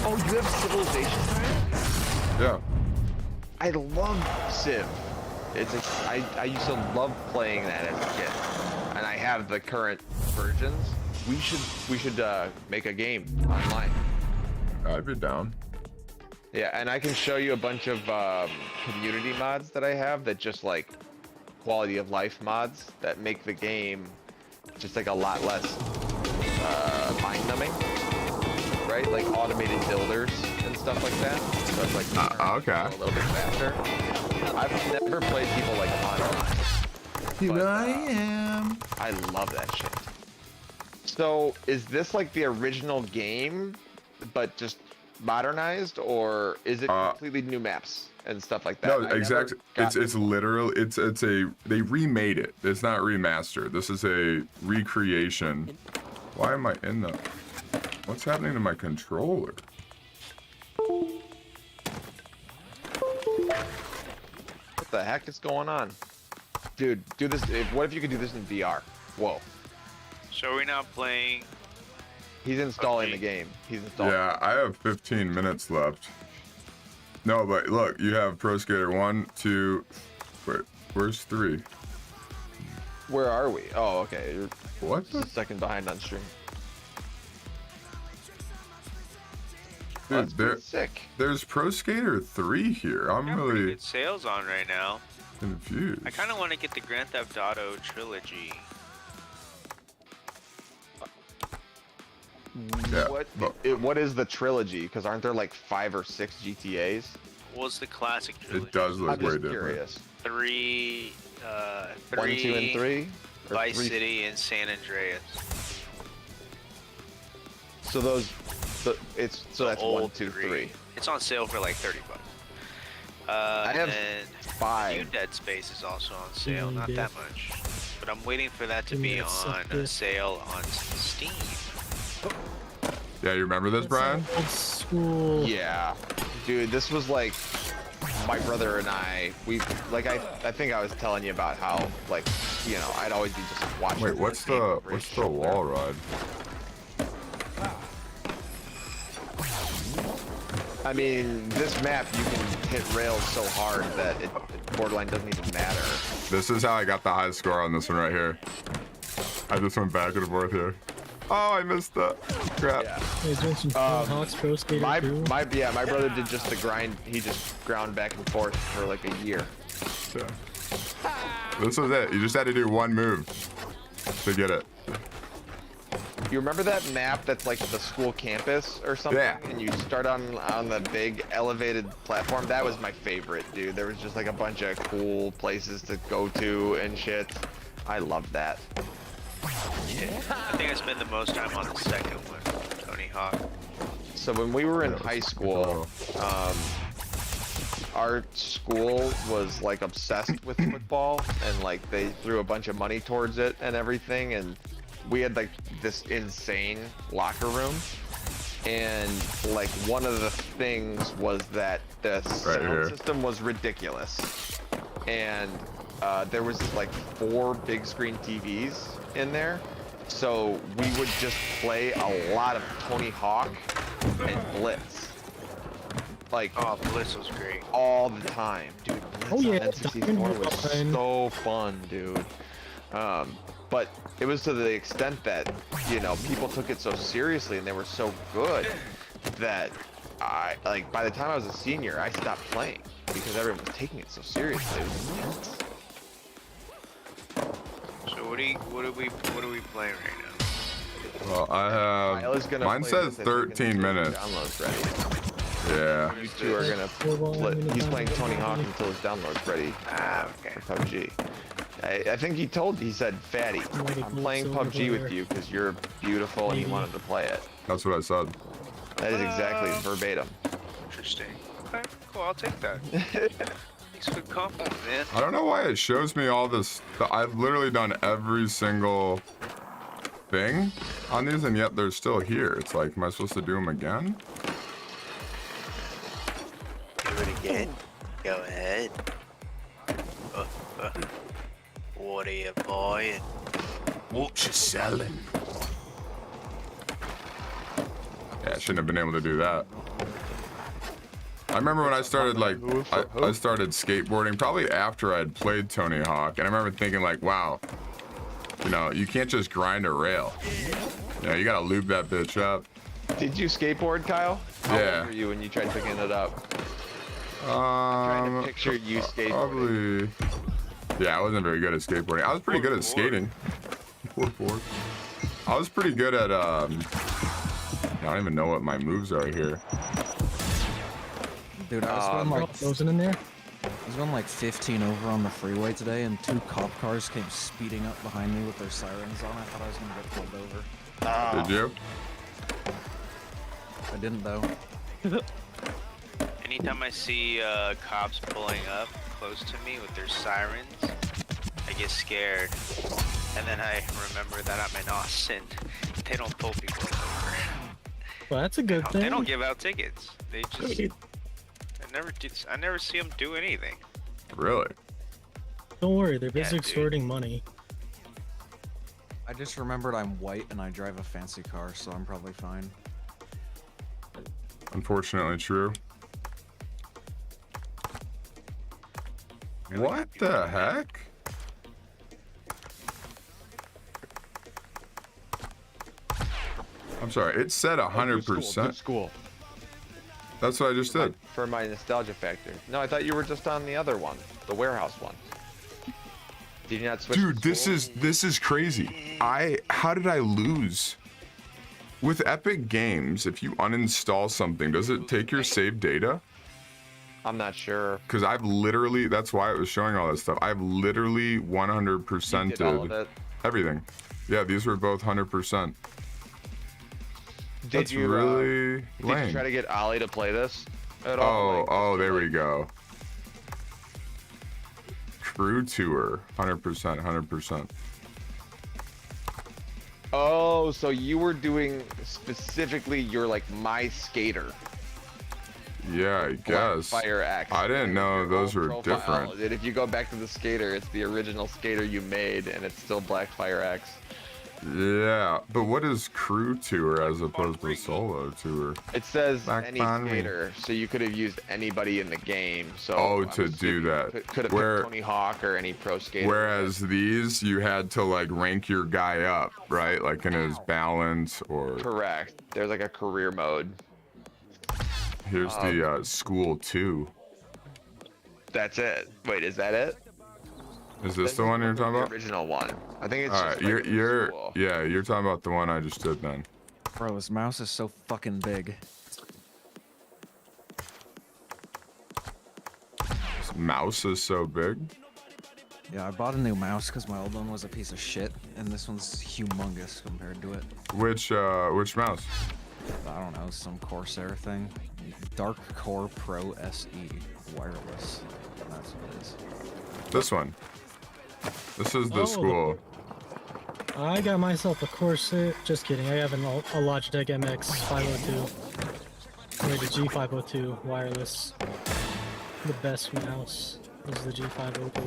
Oh, you have Civilization 3? Yeah. I love Civ. I used to love playing that as a kid, and I have the current versions. We should make a game online. I'd be down. Yeah, and I can show you a bunch of community mods that I have that just like quality of life mods that make the game just like a lot less mind numbing, right? Like automated builders and stuff like that. So it's like okay. a little bit faster. I've never played people like online. Here I am. I love that shit. So is this like the original game, but just modernized, or is it completely new maps and stuff like that? No, exactly. It's literal. It's a they remade it. It's not remastered. This is a recreation. Why am I in the? What's happening to my controller? What the heck is going on? Dude, do this. What if you could do this in VR? Whoa. So we're not playing. He's installing the game. He's installing. Yeah, I have 15 minutes left. No, but look, you have Pro Skater 1, 2. Wait, where's 3? Where are we? Oh, okay. You're what? A second behind on stream. Dude, sick. There's Pro Skater 3 here. I'm really Good sales on right now. confused. I kind of want to get the Grand Theft Auto trilogy. Yeah, What is the trilogy? Because aren't there like 5 or 6 GTAs? What's the classic trilogy? It does look I'm way just different. curious. 3, 1, 2, and 3. Or Vice 3? City and San Andreas. So those, so that's old 1, 2, 3. It's on sale for like $30. I have and 5. New Dead Space is also on sale, not that much. But I'm waiting for that to be on a sale on Steam. Yeah, you remember this, Brian? Old school. Yeah, dude, this was like my brother and I. We like I think I was telling you about how like I'd always be just watching. Wait, what's the wall ride? I mean, this map you can hit rails so hard that it borderline doesn't even matter. This is how I got the high score on this one right here. I just went back and forth here. Oh, I missed that. Crap. Yeah. He's doing some Hawks Pro Skater My 2. my brother did just the grind. He just ground back and forth for like a year. Yeah. This was it. You just had to do one move to get it. You remember that map that's like the school campus or something? Yeah. And you start on the big elevated platform? That was my favorite, dude. There was just like a bunch of cool places to go to and shit. I loved that. Yeah, I think I spent the most time on the second one, Tony Hawk. So when we were in high school, our school was like obsessed with football, and like they threw a bunch of money towards it and everything, and we had like this insane locker room, and like one of the things was that the sound system was ridiculous, and there was like 4 big screen TVs in there, so we would just play a lot of Tony Hawk and Blitz. Like, oh, Blitz was great all the time, dude. Blitz Oh, yeah, on N64 was so fun, dude. But it was to the extent that people took it so seriously and they were so good that by the time I was a senior, I stopped playing because everyone was taking it so seriously. It was intense. So what are we playing right now? Well, I have. Mine says 13 minutes. Download's ready. Yeah. You two are gonna split. He's playing Tony Hawk until his download's ready. Okay. For PUBG. I think he said, Fatty, I'm playing PUBG with you because you're beautiful and he wanted to play it. That's what I said. That is exactly verbatim. Interesting. Okay, cool. I'll take that. Thanks for the compliment, man. I don't know why it shows me all this. I've literally done every single thing on these, and yet they're still here. It's like, am I supposed to do them again? Do it again. Go ahead. What are you buying? What you selling? Yeah, I shouldn't have been able to do that. I remember when I started, like, I started skateboarding probably after I'd played Tony Hawk, and I remember thinking, like, wow, you can't just grind a rail. You gotta lube that bitch up. Did you skateboard, Kyle? How Yeah. old were you when you tried picking it up? Trying to picture you skateboarding. Probably. Yeah, I wasn't very good at skateboarding. I was pretty good at skating. I I was pretty good at I don't even know what my moves are here. Dude, I was going like Frozen in there. I was going like 15 over on the freeway today, and 2 cop cars came speeding up behind me with their sirens on. I thought I was gonna get pulled over. Did you? I didn't though. Anytime I see cops pulling up close to me with their sirens, I get scared. And then I remember that I'm in Austin. They don't pull people over. Well, that's a good thing. They don't give out tickets. They just... I never see them do anything. Really? Don't worry, they're busy extorting money. I just remembered I'm white and I drive a fancy car, so I'm probably fine. Unfortunately true. What the heck? I'm sorry, it said 100%. Good school. That's what I just did. For my nostalgia factor. No, I thought you were just on the other one, the warehouse one. Did you not switch? Dude, this is crazy. How did I lose? With Epic Games, if you uninstall something, does it take your saved data? I'm not sure. Because I've literally, that's why it was showing all that stuff. I've literally 100%ed everything. Yeah, these were both 100%. Did you really lame. Did you try to get Ollie to play this at all? Oh, there we go. Crew Tour, 100%, 100%. Oh, so you were doing specifically your like My Skater. Yeah, I guess. Blackfire X. I didn't know those were different. And if you go back to the skater, it's the original skater you made, and it's still Blackfire X. Yeah, but what is Crew Tour as opposed to Solo Tour? It says any skater, so you could have used anybody in the game. So to do that. Could have picked Tony Hawk or any pro skater. Whereas these, you had to like rank your guy up, right? Like in his balance or. Correct. There's like a career mode. Here's the School 2. That's it. Wait, is that it? Is this the one you're talking about? The original one. I think it's all just right. like You're talking about the one I just did then. Bro, this mouse is so fucking big. This mouse is so big. Yeah, I bought a new mouse because my old one was a piece of shit, and this one's humongous compared to it. Which mouse? I don't know, some Corsair thing. Dark Core Pro SE wireless. That's what it is. This one. This is the School. I got myself a Corsair. Just kidding. I have a Logitech MX 502. Or the G502 wireless. The best mouse is the G502.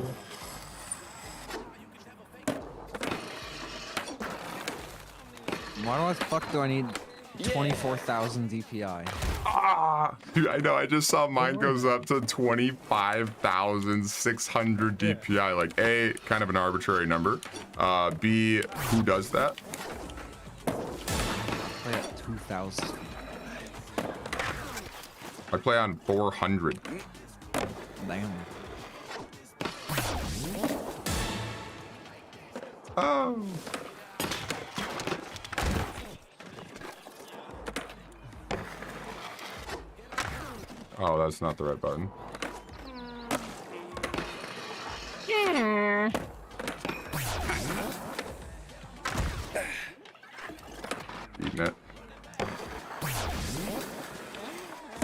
Why the fuck do I need 24,000 DPI? Dude, I know. I just saw mine goes up to 25,600 DPI. Like, A, kind of an arbitrary number. B, who does that? Play at 2,000. I play on 400. Damn. Oh. Oh, that's not the right button. Eating it.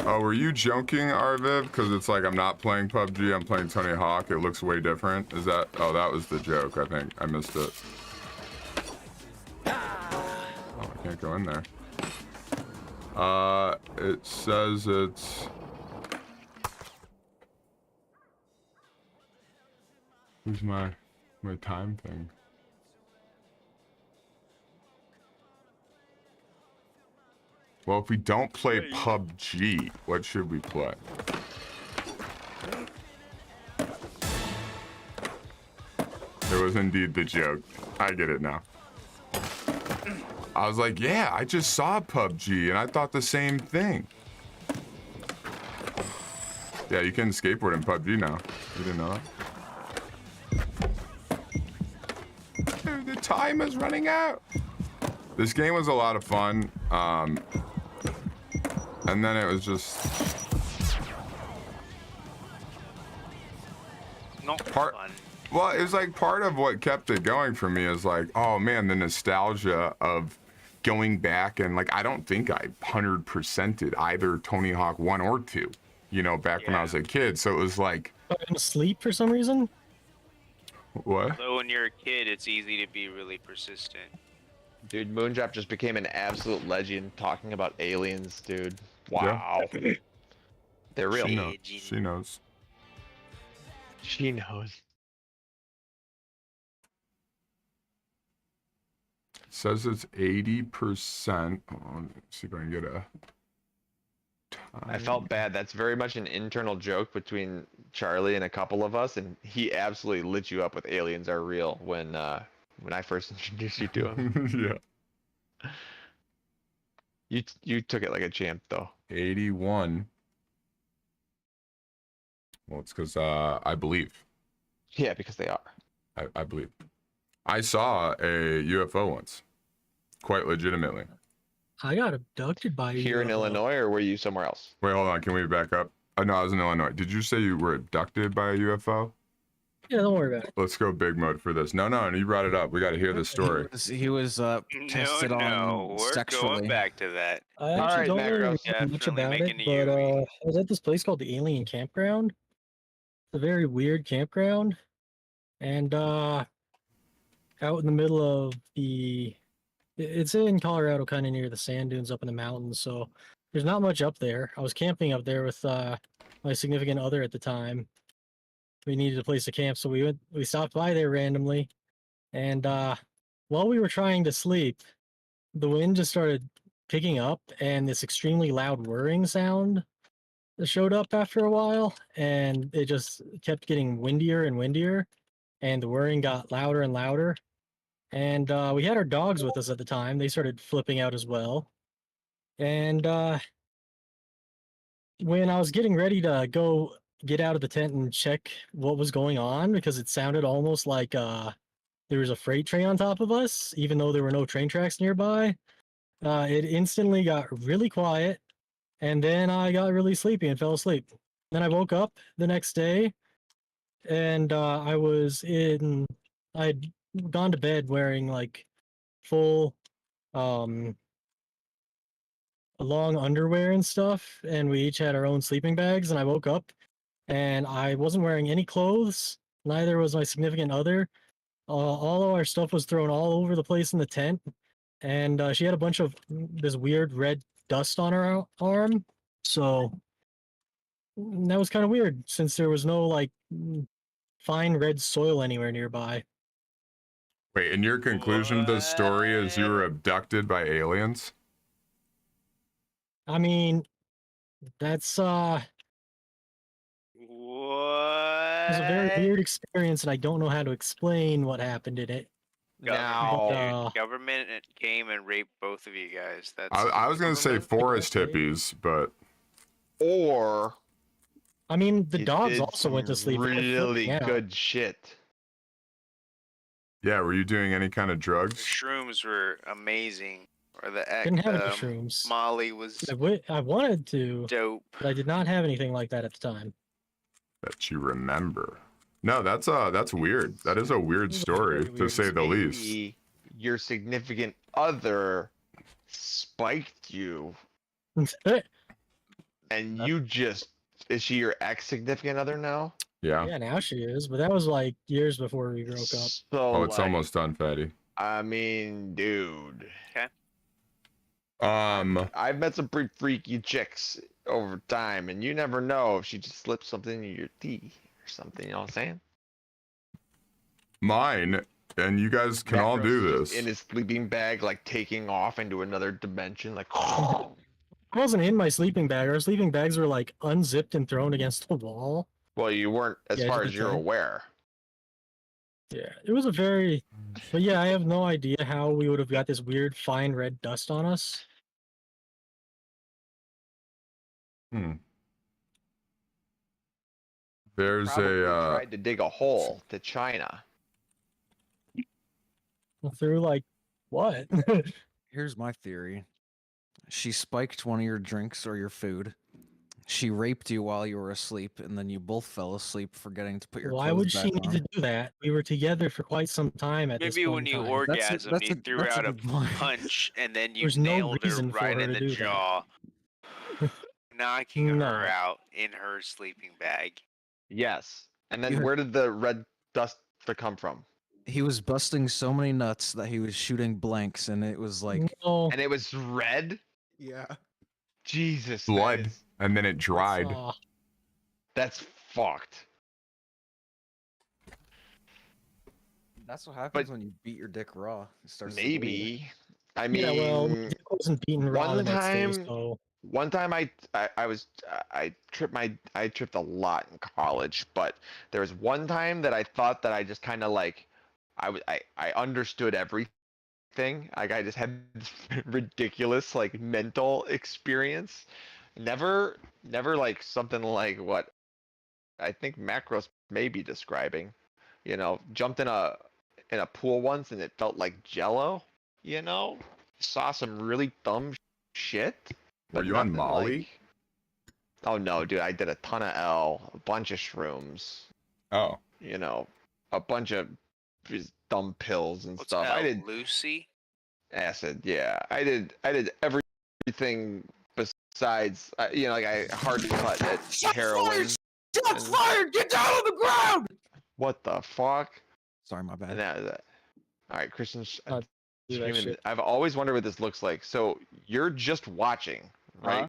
Oh, were you joking, Arviv? Because it's like I'm not playing PUBG, I'm playing Tony Hawk. It looks way different. Is that? Oh, that was the joke, I think. I missed it. Oh, I can't go in there. It says it's... Where's my time thing? Well, if we don't play PUBG, what should we play? It was indeed the joke. I get it now. I was like, yeah, I just saw PUBG and I thought the same thing. Yeah, you can skateboard in PUBG now. You didn't know that? Dude, the time is running out. This game was a lot of fun. And then it was just Not part. fun. Well, it was like part of what kept it going for me is like, oh man, the nostalgia of going back and like I don't think I 100%ed either Tony Hawk 1 or 2, you know, back when I was a kid. So it was like I'm asleep for some reason. What? So when you're a kid, it's easy to be really persistent. Dude, Moondrop just became an absolute legend talking about aliens, dude. Wow. Yeah. They're real. She knows. She knows. She knows. Says it's 80%. Oh, let's see if I can get a. I felt bad. That's very much an internal joke between Charlie and a couple of us, and he absolutely lit you up with aliens are real when I first introduced you to him. Yeah. You took it like a champ though. 81. Well, it's because I believe. Yeah, because they are. I believe. I saw a UFO once, quite legitimately. I got abducted by Here in Illinois, or were you somewhere else? Wait, hold on. Can we back up? No, I was in Illinois. Did you say you were abducted by a UFO? Yeah, don't worry about it. Let's go big mode for this. No, you brought it up. We got to hear the story. He was tested on we're sexually. going back to that. I actually don't really know Definitely much about it, making but you I was at this place called the Alien Campground. It's a very weird campground, and out in the middle of it's in Colorado, kind of near the sand dunes up in the mountains, so there's not much up there. I was camping up there with my significant other at the time. We needed a place to camp, so we stopped by there randomly, and while we were trying to sleep, the wind just started picking up, and this extremely loud whirring sound showed up after a while, and it just kept getting windier and windier, and the whirring got louder and louder. And we had our dogs with us at the time. They started flipping out as well. And when I was getting ready to go get out of the tent and check what was going on, because it sounded almost like there was a freight train on top of us, even though there were no train tracks nearby, it instantly got really quiet. And then I got really sleepy and fell asleep. Then I woke up the next day, and I'd gone to bed wearing like full long underwear and stuff, and we each had our own sleeping bags, and I woke up and I wasn't wearing any clothes, neither was my significant other. All of our stuff was thrown all over the place in the tent, and she had a bunch of this weird red dust on her arm, so that was kind of weird since there was no like fine red soil anywhere nearby. Wait, and your conclusion to the story is you were abducted by aliens? I mean, that's it was a very weird experience, and I don't know how to explain what happened in it. Government came and raped both of you guys. That's I was gonna say forest hippies, but or I mean, the you dogs did also went to some sleep. Really Yeah. good shit. yeah, were you doing any kind of the drugs? shrooms were amazing. Or the Didn't have any shrooms. Molly was I wanted to, dope. but I did not have anything like that at the time. That you remember? No, that's weird. That is a weird story, to say the least. Maybe your significant other spiked you, and you just—is she your ex-significant other now? Yeah. Yeah, now she is, but that was like years before we broke up. So, Oh, it's like, almost done, Fatty. I mean, dude. Okay. I've met some pretty freaky chicks over time, and you never know if she just slipped something in your tea or something. You know what I'm saying? Mine, and you guys can all do this. In his sleeping bag, like taking off into another dimension, like. I wasn't in my sleeping bag. Our sleeping bags were like unzipped and thrown against the wall. Well, you weren't, as far as you're aware. Yeah, it was but yeah, I have no idea how we would have got this weird fine red dust on us. There's Probably tried to dig a hole to China. Through like what? Here's my theory. She spiked one of your drinks or your food. She raped you while you were asleep, and then you both fell asleep, forgetting to put your Why clothes would she back need on. to do that? We were together for quite some time at this Maybe point when in you time. orgasmed, you threw that's a out a good point. punch and then you There's no nailed her reason for right her in to the do that. jaw, knocking her No. out in her sleeping bag. Yes. And then You- where did the red dust come from? He was busting so many nuts that he was shooting blanks, and it was like No. And it was red? Yeah. Jesus. that Blood, is- and then it dried. That's fucked. That's what happens when you beat your dick raw. It starts to bleed. Maybe. I mean, Yeah, well, Dick wasn't beaten raw one the next day, time, so one time I tripped a lot in college, but there was one time that I thought that I just kind of like, I understood everything. Like I just had this ridiculous like mental experience. Never like something like what I think Macros may be describing. You know, jumped in a pool once and it felt like Jello. You know, saw some really dumb shit. Were But you on nothing Molly? like- Oh no, dude! I did a ton of L, a bunch of shrooms. Oh. You know, a bunch of these dumb pills and What's stuff. I L, did Lucy? acid. Yeah, I did everything besides. You know, like I hard cut at heroin. Shots fired! Get down on the ground! What the fuck? Sorry, my bad. And that. All right, Christian. do that Streaming- shit. I've always wondered what this looks like. So you're just watching, right? Huh?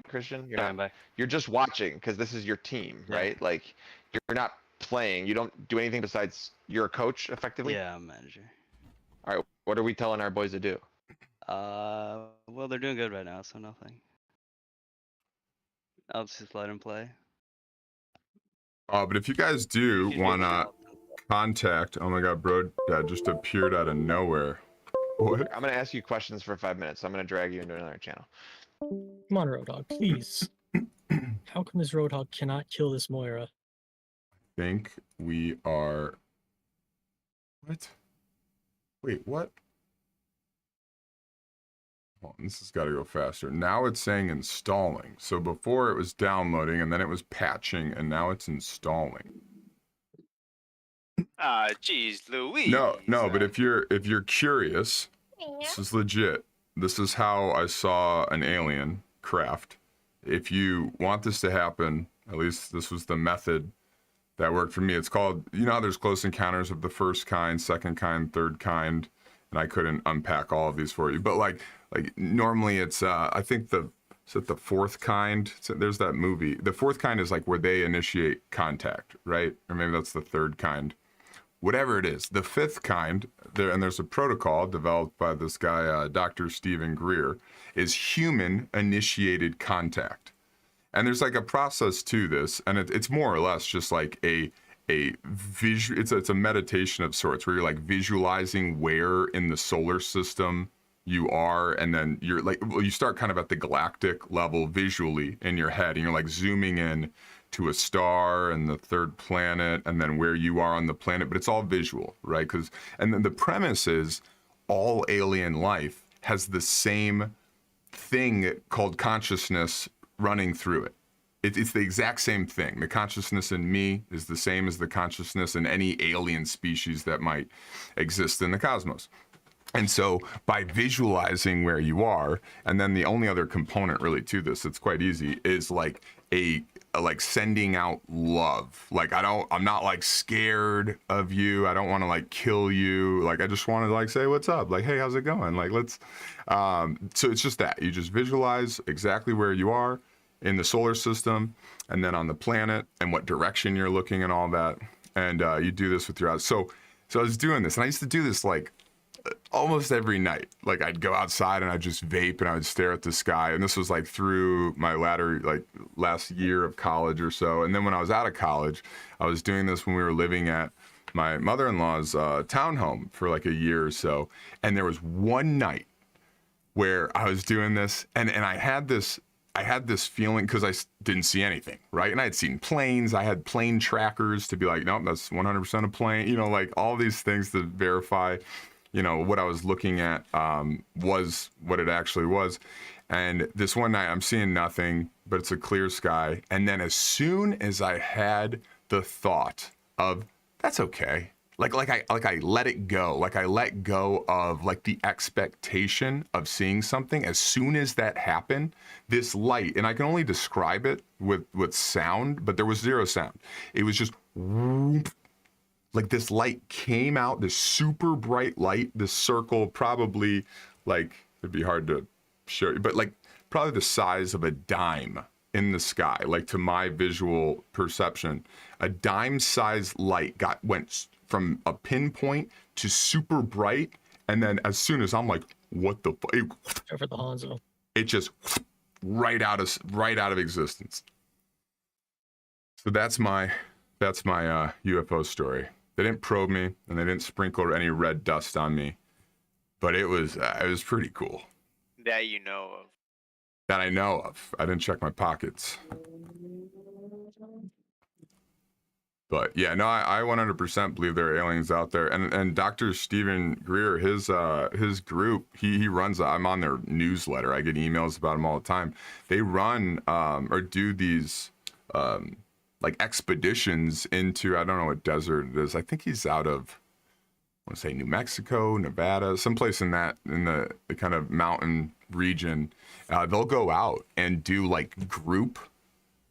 Christian, Standby. you're just watching because this is your team, Yeah. right? Like you're not playing. You don't do anything besides you're a coach, effectively. Yeah, I'm manager. All right. What are we telling our boys to do? Well, they're doing good right now, so nothing. I'll just let them play. But if you guys do want to contact, oh my god, bro, that just appeared out of nowhere. What? I'm gonna ask you questions for 5 minutes. So I'm gonna drag you into another channel. come on, Roadhog, please. How come this Roadhog cannot kill this Moira? Think we are. What? Wait, what? Hold on, this has got to go faster. Now it's saying installing. So before it was downloading, and then it was patching, and now it's installing. Ah, jeez, Louise. No, but if you're curious, this is legit. This is how I saw an alien craft. If you want this to happen, at least this was the method that worked for me. It's called, you know how there's close encounters of the first kind, second kind, third kind, and I couldn't unpack all of these for you. But like normally it's I think is it the fourth kind? There's that movie. The fourth kind is like where they initiate contact, right? Or maybe that's the third kind. Whatever it is, the fifth kind, there's a protocol developed by this guy, Dr. Stephen Greer, is human-initiated contact. And there's like a process to this, and it's more or less just like a visual. It's a meditation of sorts where you're like visualizing where in the solar system you are, and then you're like, well, you start kind of at the galactic level visually in your head, and you're like zooming in to a star and the third planet, and then where you are on the planet, but it's all visual, right? And then the premise is all alien life has the same thing called consciousness running through it. It's the exact same thing. The consciousness in me is the same as the consciousness in any alien species that might exist in the cosmos. And so by visualizing where you are, and then the only other component really to this, it's quite easy, is like like sending out love. Like I'm not like scared of you. I don't want to like kill you. Like I just want to like say what's up. Like, hey, how's it going? Like let's so it's just that. You just visualize exactly where you are in the solar system, and then on the planet, and what direction you're looking, and all that. And you do this with your eyes. So I was doing this, and I used to do this like almost every night. Like I'd go outside and I'd just vape and I would stare at the sky. And this was like through my last year of college or so. And then when I was out of college, I was doing this when we were living at my mother-in-law's townhome for like a year or so. And there was one night where I was doing this, and I had this feeling, because I didn't see anything, right? And I had seen planes. I had plane trackers to be like, nope, that's 100% a plane. You know, like all these things to verify, you know, what I was looking at was what it actually was. And this one night I'm seeing nothing, but it's a clear sky. And then as soon as I had the thought of, that's okay. Like I let it go. Like I let go of like the expectation of seeing something. As soon as that happened, this light, and I can only describe it with sound, but there was zero sound. It was just whoop, like this light came out, this super bright light, this circle, probably like, it'd be hard to show you, but like probably the size of a dime in the sky, like to my visual perception, a dime-sized light went from a pinpoint to super bright, and then as soon as I'm like, what the fuck? Over the Hanzo. It just right out of existence. So that's my UFO story. They didn't probe me, and they didn't sprinkle any red dust on me, but it was pretty cool. That you know of. That I know of. I didn't check my pockets. But yeah, no, I 100% believe there are aliens out there. And Dr. Stephen Greer, his group, he runs, I'm on their newsletter. I get emails about them all the time. They run or do these like expeditions into, I don't know what desert it is. I think he's out of, I want to say New Mexico, Nevada, someplace in the kind of mountain region. They'll go out and do like group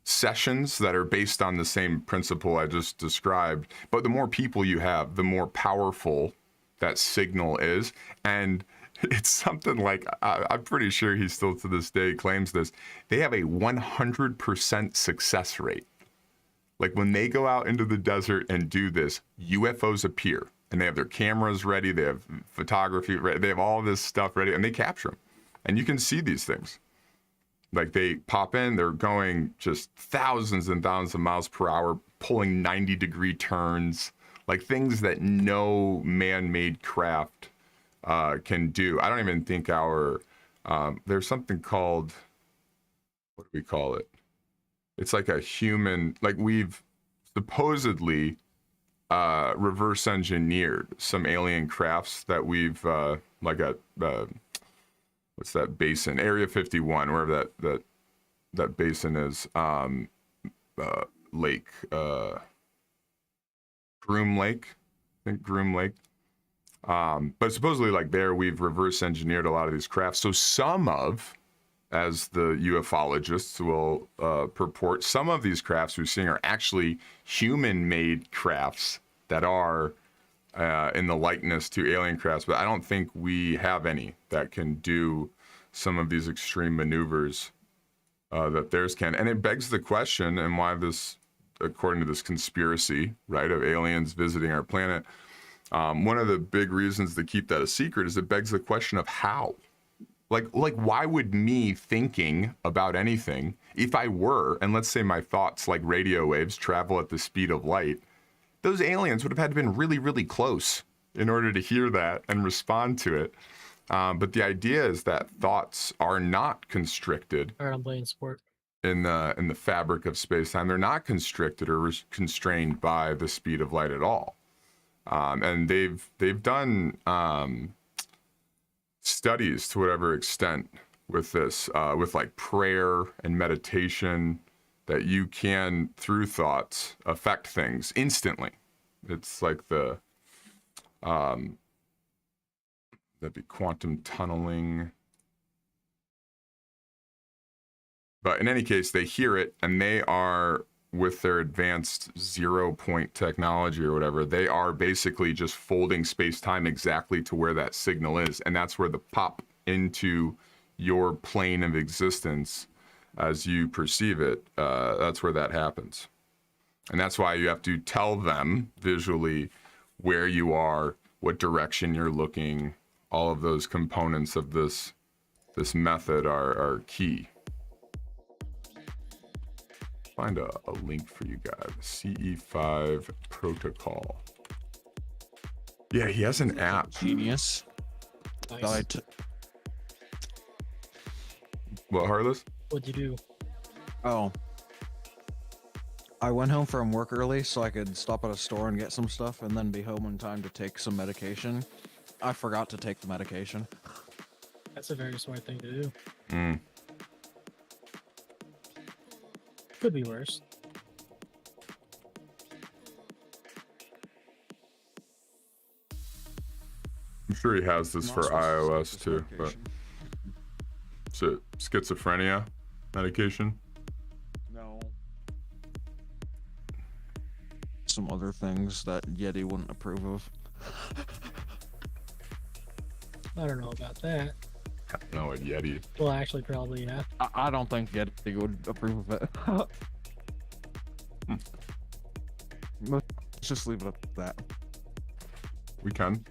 sessions that are based on the same principle I just described. But the more people you have, the more powerful that signal is. And it's something like, I'm pretty sure he still to this day claims this. They have a 100% success rate. Like when they go out into the desert and do this, UFOs appear. And they have their cameras ready, they have photography ready, they have all this stuff ready, and they capture them. And you can see these things. Like they pop in, they're going just thousands and thousands of miles per hour, pulling 90-degree turns, like things that no man-made craft can do. I don't even think there's something called, what do we call it? It's like a human, like we've supposedly reverse engineered some alien crafts that we've like a what's that basin, Area 51, wherever that basin is, lake, Groom Lake, I think Groom Lake. But supposedly like there we've reverse engineered a lot of these crafts. So some of, as the ufologists will purport, some of these crafts we're seeing are actually human-made crafts that are in the likeness to alien crafts, but I don't think we have any that can do some of these extreme maneuvers that theirs can. And it begs the question, and why this, according to this conspiracy, right, of aliens visiting our planet, one of the big reasons to keep that a secret is it begs the question of how. Like why would me thinking about anything, if I were, and let's say my thoughts like radio waves travel at the speed of light, those aliens would have had to been really, really close in order to hear that and respond to it. But the idea is that thoughts are not constricted. Alright, I'm playing sport. In the fabric of space-time. They're not constricted or constrained by the speed of light at all. And they've done studies to whatever extent with this, with like prayer and meditation, that you can, through thoughts, affect things instantly. It's like the, that'd be quantum tunneling. But in any case, they hear it, and they are, with their advanced 0-point technology or whatever, they are basically just folding space-time exactly to where that signal is. And that's where the pop into your plane of existence as you perceive it, that's where that happens. And that's why you have to tell them visually where you are, what direction you're looking. All of those components of this method are key. Find a link for you guys. CE5 protocol. Yeah, he has an app. Genius. Nice. What, Harless? What'd you do? Oh. I went home from work early so I could stop at a store and get some stuff and then be home in time to take some medication. I forgot to take the medication. That's a very smart thing to do. Mm. Could be worse. I'm sure he has this for iOS too, but is it schizophrenia medication? No. Some other things that Yeti wouldn't approve of. I don't know about that. I don't know, a Yeti. Well, actually, probably, yeah. I don't think Yeti would approve of it. Let's just leave it at that. We can.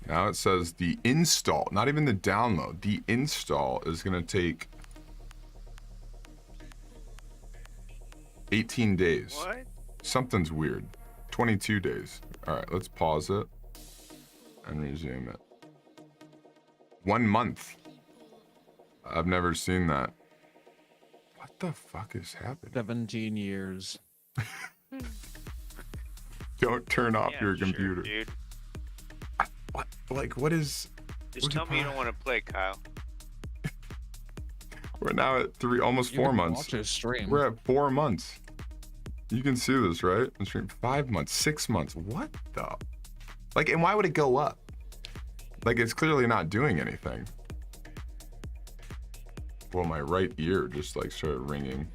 Now it says the install, not even the download, the install is going to take 18 days. What? Something's weird. 22 days. All right, let's pause it and resume it. 1 month. I've never seen that. What the fuck is happening? 17 years. Don't turn off Yeah, your sure, computer. dude. What? Like, what is... Just tell me you don't want to play, Kyle. We're now at almost 4 months. Watch his stream. We're at 4 months. You can see this, right? On stream 5 months, 6 months. What the? Like, and why would it go up? Like, it's clearly not doing anything. Well, my right ear just like started ringing.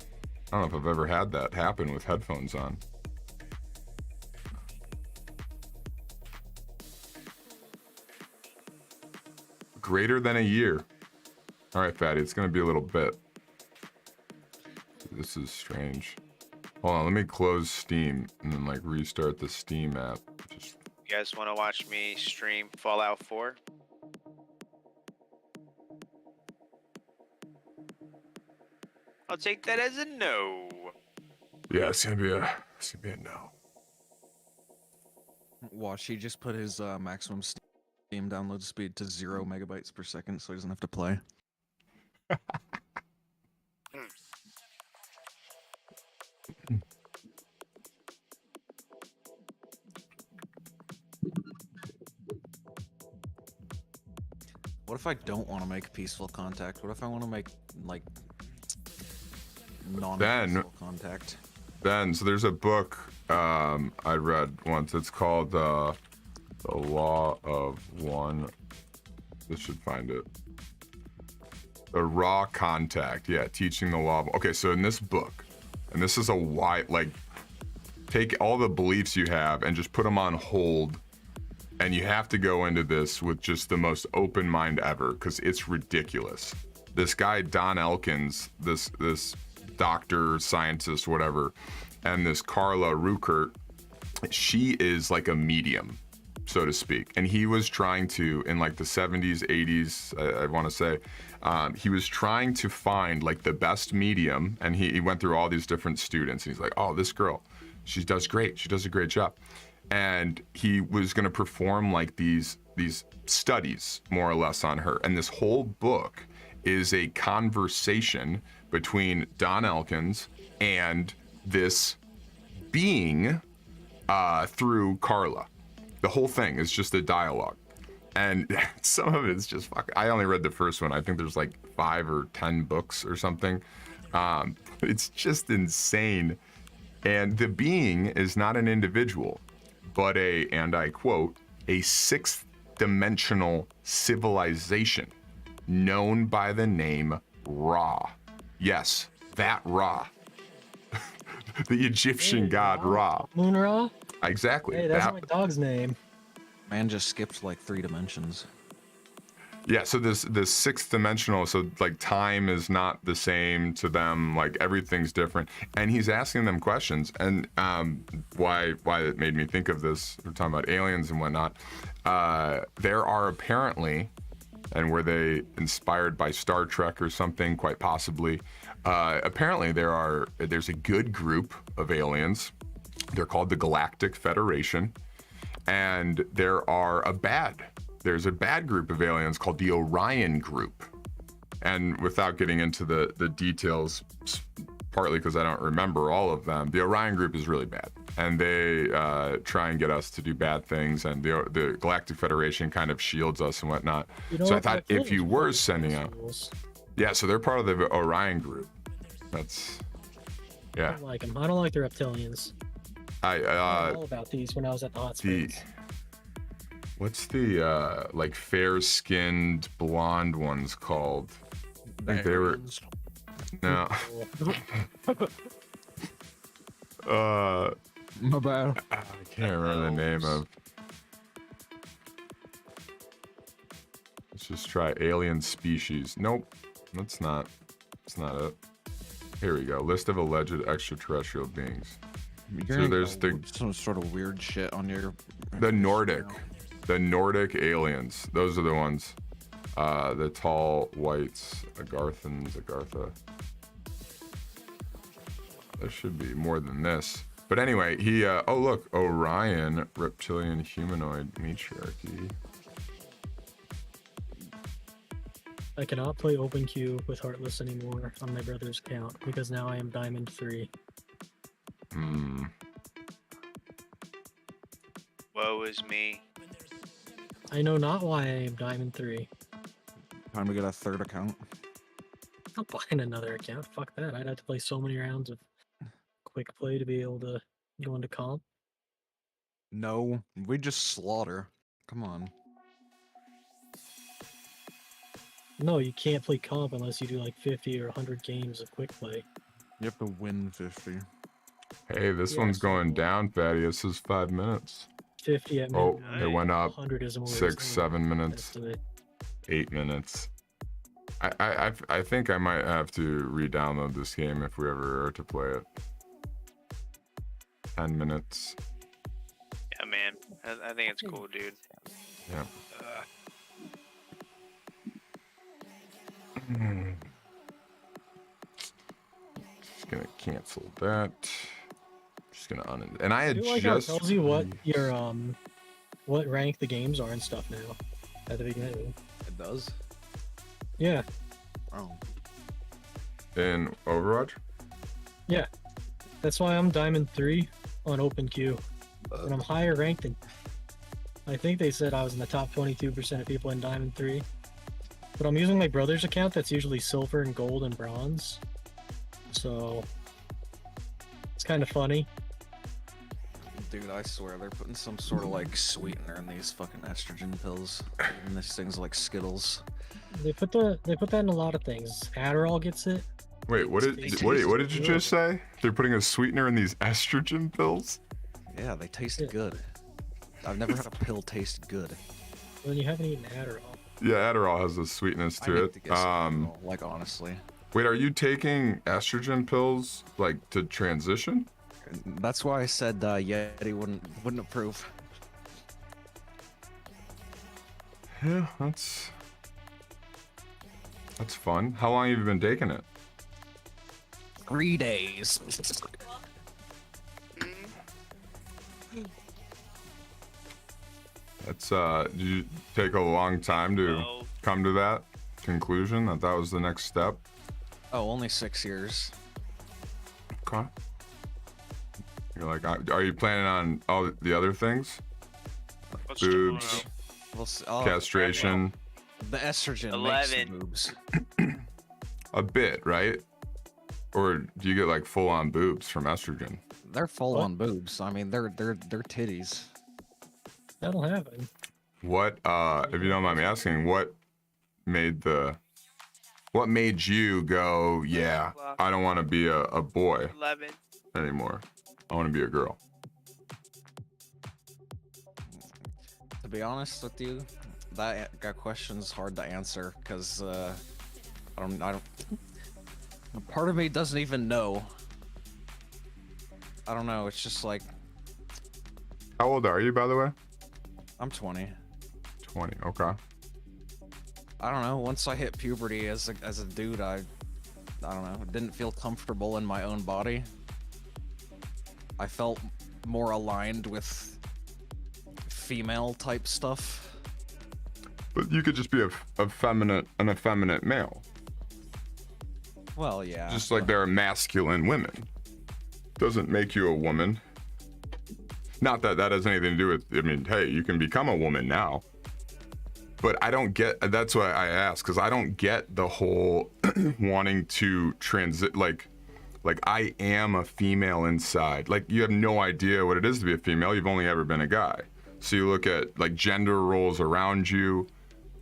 I don't know if I've ever had that happen with headphones on. Greater than a year. All right, Fatty, it's gonna be a little bit. This is strange. Hold on, let me close Steam and then like restart the Steam app. Just You guys want to watch me stream Fallout 4? I'll take that as a no. yeah, it's gonna be a no. Watch, he just put his maximum Steam download speed to 0 megabytes per second, so he doesn't have to play. What if I don't want to make peaceful contact? What if I want to make, like, non-peaceful contact? Ben, so there's a book I read once. It's called The Law of One. This should find it. The Raw Contact. Yeah, teaching the law of... Okay, so in this book, and this is a wide, like, take all the beliefs you have and just put them on hold. And you have to go into this with just the most open mind ever, because it's ridiculous. This guy, Don Elkins, this doctor, scientist, whatever, and this Carla Ruckert, she is like a medium, so to speak. And he was trying to, in like the 70s, 80s, I want to say, he was trying to find like the best medium, and he went through all these different students, and he's like, oh, this girl, she does great. She does a great job. And he was going to perform like these studies more or less on her. And this whole book is a conversation between Don Elkins and this being through Carla. The whole thing is just a dialogue. And some of it's just I only read the first one. I think there's like 5 or 10 books or something. It's just insane. And the being is not an individual, but and I quote, a 6th dimensional civilization known by the name Ra. Yes, that Ra. The Egyptian god Ra. Moon Ra? Exactly. Hey, that's my dog's name. Man just skipped like 3 dimensions. Yeah, so this 6th dimensional, so like time is not the same to them, like everything's different. And he's asking them questions, and why it made me think of this, we're talking about aliens and whatnot. There are apparently, and were they inspired by Star Trek or something, quite possibly, apparently there's a good group of aliens. They're called the Galactic Federation, and there are a bad there's a bad group of aliens called the Orion Group. And without getting into the details, partly because I don't remember all of them, the Orion Group is really bad. And they try and get us to do bad things, and the Galactic Federation kind of shields us and whatnot. So I thought if you were sending out... Yeah, so they're part of the Orion Group. That's... Yeah. I don't like them. I don't like the reptilians. I know all about these when I was at the hot springs. What's the like fair-skinned blonde ones called? I think they were. No. My bad. I can't remember the name of. Let's just try alien species. Nope, that's not. That's not it. Here we go. List of alleged extraterrestrial beings. So there's some sort of weird shit on your. The Nordic aliens. Those are the ones. The tall whites, Agartha. There should be more than this. But anyway, he, oh look, Orion, reptilian humanoid matriarchy. I cannot play OpenQ with Heartless anymore on my brother's account because now I am Diamond 3. Woe is me. I know not why I am Diamond 3. Time to get a third account. I'm not buying another account. Fuck that. I'd have to play so many rounds of quick play to be able to go into comp. No, we just slaughter. Come on. No, you can't play comp unless you do like 50 or 100 games of quick play. You have to win 50. Hey, this one's going down, Fatty. This is 5 minutes. 50 at Oh, it went up 100 is more 6, 7 minutes, estimate. 8 minutes. I think I might have to re-download this game if we ever are to play it. 10 minutes. Yeah, man. I think it's cool, dude. Yeah. Just gonna cancel that. Just gonna and I had like how it just tells you what your what rank the games are and stuff now at the beginning. It does. Yeah. Oh. in Overwatch. Yeah, that's why I'm Diamond 3 on OpenQ, and I'm higher ranked than. I think they said I was in the top 22% of people in Diamond 3. But I'm using my brother's account that's usually silver and gold and bronze. So it's kind of funny. Dude, I swear they're putting some sort of like sweetener in these fucking estrogen pills. And these things like Skittles. They put that in a lot of things. Adderall gets it. Wait, what did you just say? They're putting a sweetener in these estrogen pills? Yeah, they taste good. I've never had a pill taste good. Well, you haven't eaten Adderall. Yeah, Adderall has a sweetness to it. Like honestly. Wait, are you taking estrogen pills like to transition? That's why I said Yeti wouldn't approve. Yeah, that's fun. How long have you been taking it? 3 days. That's did you take a long time to come to that conclusion that was the next step? Oh, only 6 years. Okay. You're like, are you planning on all the other things? Boobs, castration. The estrogen 11. makes the boobs. A bit, right? Or do you get like full-on boobs from estrogen? They're full-on boobs. I mean, they're titties. That'll happen. What, if you don't mind me asking, what made you go, yeah, I don't want to be a boy 11. anymore. I want to be a girl. To be honest with you, that question's hard to answer because I don't. Part of me doesn't even know. I don't know. It's just like. How old are you, by the way? I'm 20. 20. Okay. I don't know. Once I hit puberty as a dude, I don't know. Didn't feel comfortable in my own body. I felt more aligned with female type stuff. But you could just be an effeminate male. Well, yeah. Just like there are masculine women. Doesn't make you a woman. Not that that has anything to do with, I mean, hey, you can become a woman now. But I don't get, that's why I ask, because I don't get the whole wanting to transit, like I am a female inside. Like, you have no idea what it is to be a female. You've only ever been a guy. So you look at like gender roles around you,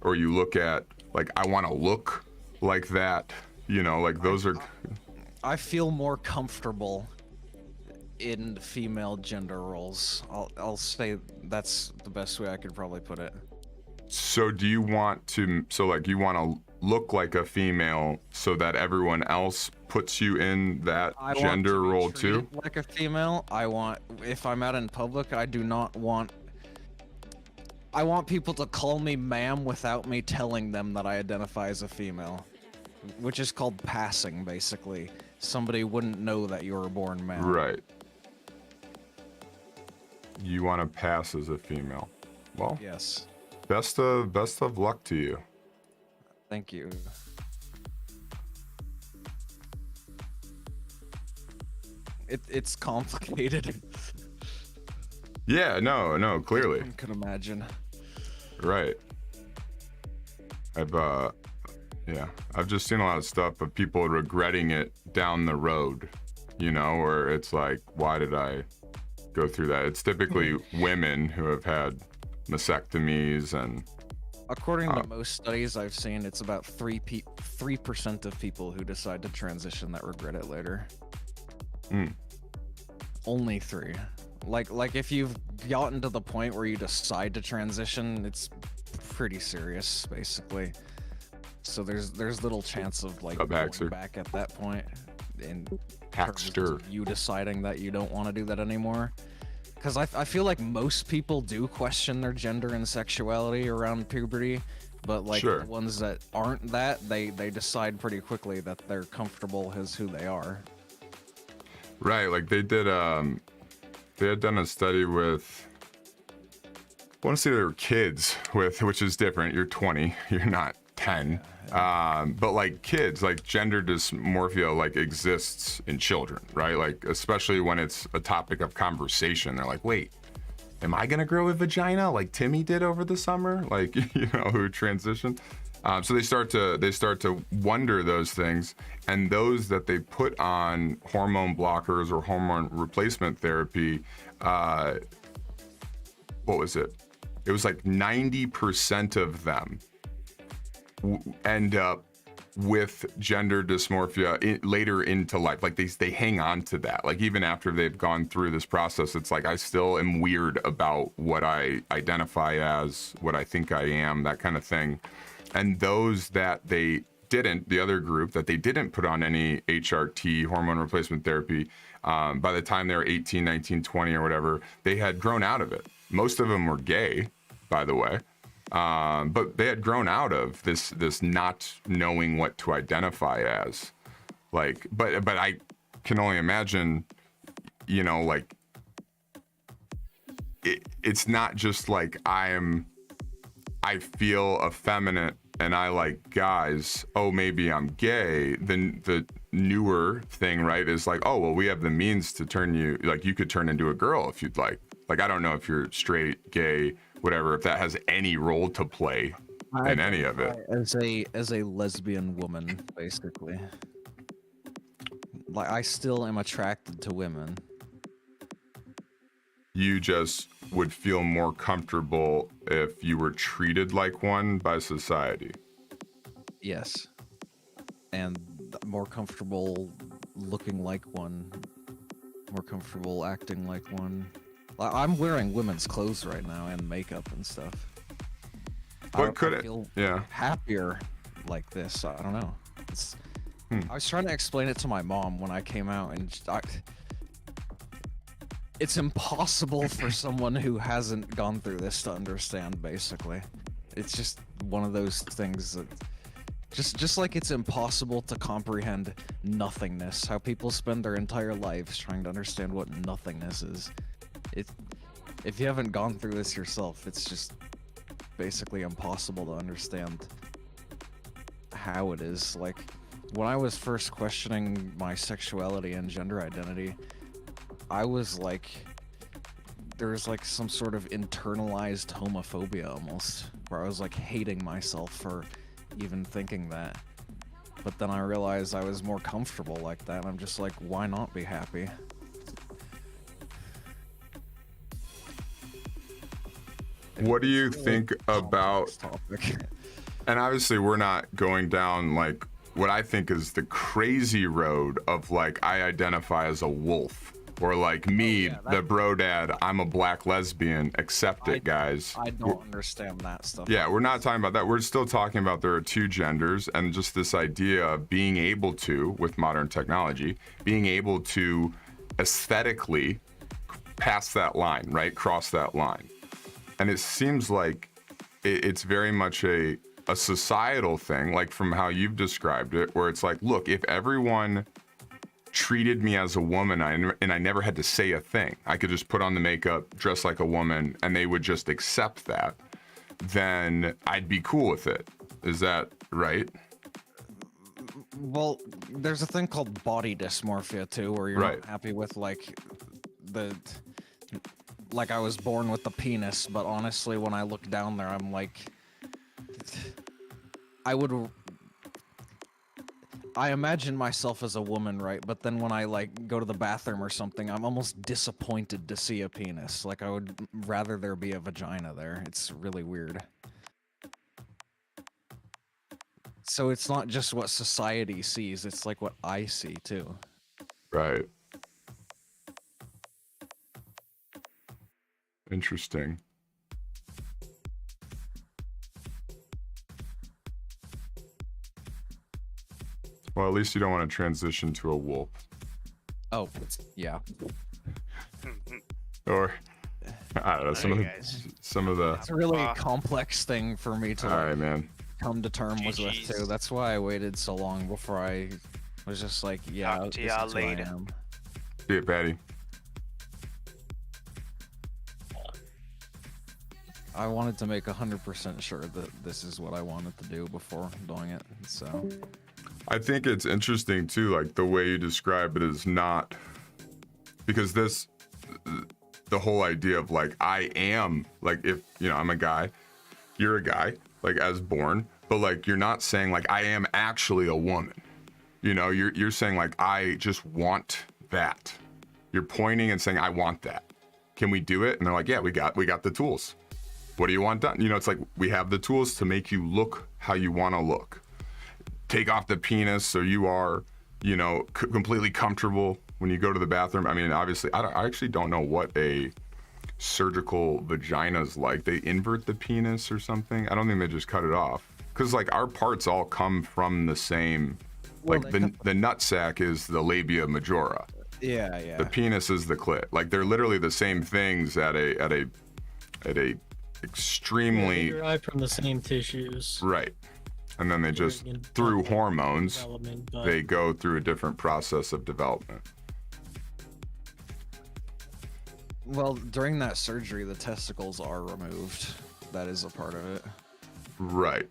or you look at like, I want to look like that, you know, like those are. I feel more comfortable in female gender roles. I'll say that's the best way I could probably put it. So do you want to, so like you want to look like a female so that everyone else puts you in that gender role too? Like a female, I want, if I'm out in public, I do not want, I want people to call me ma'am without me telling them that I identify as a female, which is called passing, basically. Somebody wouldn't know that you were born male. Right. You want to pass as a female. Well, yes. Best of luck to you. Thank you. It's complicated. Yeah, no, clearly. I can imagine. Right. I've just seen a lot of stuff of people regretting it down the road, you know, where it's like, why did I go through that? It's typically women who have had mastectomies and. According to most studies I've seen, it's about 3% of people who decide to transition that regret it later. Only 3. Like if you've gotten to the point where you decide to transition, it's pretty serious, basically. So there's little chance of like going back at that point in terms of you deciding that you don't want to do that anymore. Because I feel like most people do question their gender and sexuality around puberty, but like the ones that aren't that, they decide pretty quickly that they're comfortable as who they are. Right, like they had done a study with, I want to say they were kids with, which is different. You're 20, you're not 10. But like kids, like gender dysmorphia like exists in children, right? Like, especially when it's a topic of conversation, they're like, wait, am I gonna grow a vagina like Timmy did over the summer? Like, you know, who transitioned. So they start to wonder those things, and those that they put on hormone blockers or hormone replacement therapy, what was it? It was like 90% of them end up with gender dysmorphia later into life. Like they hang on to that. Like even after they've gone through this process, it's like, I still am weird about what I identify as, what I think I am, that kind of thing. And those that they didn't, the other group that they didn't put on any HRT, hormone replacement therapy, by the time they were 18, 19, 20 or whatever, they had grown out of it. Most of them were gay, by the way. But they had grown out of this not knowing what to identify as. Like, but I can only imagine, you know, like, it's not just like I feel effeminate and I like guys, oh, maybe I'm gay. Then the newer thing, right, is like, oh, well, we have the means to turn you, like, you could turn into a girl if you'd like. Like, I don't know if you're straight, gay, whatever, if that has any role to play in any of it. As a lesbian woman, basically. Like, I still am attracted to women. You just would feel more comfortable if you were treated like one by society. Yes. And more comfortable looking like one. More comfortable acting like one. I'm wearing women's clothes right now and makeup and stuff. What could I it? Feel yeah. happier like this. I don't know. I was trying to explain it to my mom when I came out, and it's impossible for someone who hasn't gone through this to understand, basically. It's just one of those things that just like it's impossible to comprehend nothingness, how people spend their entire lives trying to understand what nothingness is. If you haven't gone through this yourself, it's just basically impossible to understand how it is. Like, when I was first questioning my sexuality and gender identity, I was like, there was like some sort of internalized homophobia almost, where I was like hating myself for even thinking that. But then I realized I was more comfortable like that, and I'm just like, why not be happy? What do you think about, and obviously we're not going down like what I think is the crazy road of like, I identify as a wolf, or like me, the bro dad, I'm a black lesbian, accept it, guys. I don't understand that stuff. Yeah, we're not talking about that. We're still talking about there are two genders, and just this idea of being able to, with modern technology, being able to aesthetically pass that line, right? Cross that line. And it seems like it's very much a societal thing, like from how you've described it, where it's like, look, if everyone treated me as a woman and I never had to say a thing, I could just put on the makeup, dress like a woman, and they would just accept that, then I'd be cool with it. Is that right? Well, there's a thing called body dysmorphia too, where you're not happy with like like I was born with the penis, but honestly, when I look down there, I'm like, I imagine myself as a woman, right? But then when I like go to the bathroom or something, I'm almost disappointed to see a penis. Like I would rather there be a vagina there. It's really weird. So it's not just what society sees, it's like what I see too. Right. Interesting. Well, at least you don't want to transition to a wolf. Oh, yeah. Or, I don't know, some of the... It's a really complex thing for me to All right, man. come to terms with too. That's why I waited so long before I was just like, yeah, Talk to this y'all is who I later. am. See it, Patty. I wanted to make 100% sure that this is what I wanted to do before doing it, so... I think it's interesting too, like the way you describe it is not, because this, the whole idea of like, I am, like if, you know, I'm a guy, you're a guy, like as born, but like, you're not saying like, I am actually a woman. You know, you're saying like, I just want that. You're pointing and saying, I want that. Can we do it? And they're like, yeah, we got the tools. What do you want done? You know, it's like, we have the tools to make you look how you want to look. Take off the penis so you are, you know, completely comfortable when you go to the bathroom. I mean, obviously, I actually don't know what a surgical vagina's like. They invert the penis or something. I don't think they just cut it off. Because like our parts all come from the same, like the nutsack is the labia majora. Yeah, yeah. The penis is the clit. Like they're literally the same things at a extremely derived from the same tissues. Right. And then they just, through hormones, they go through a different process of development. Well, during that surgery, the testicles are removed. That is a part of it. Right.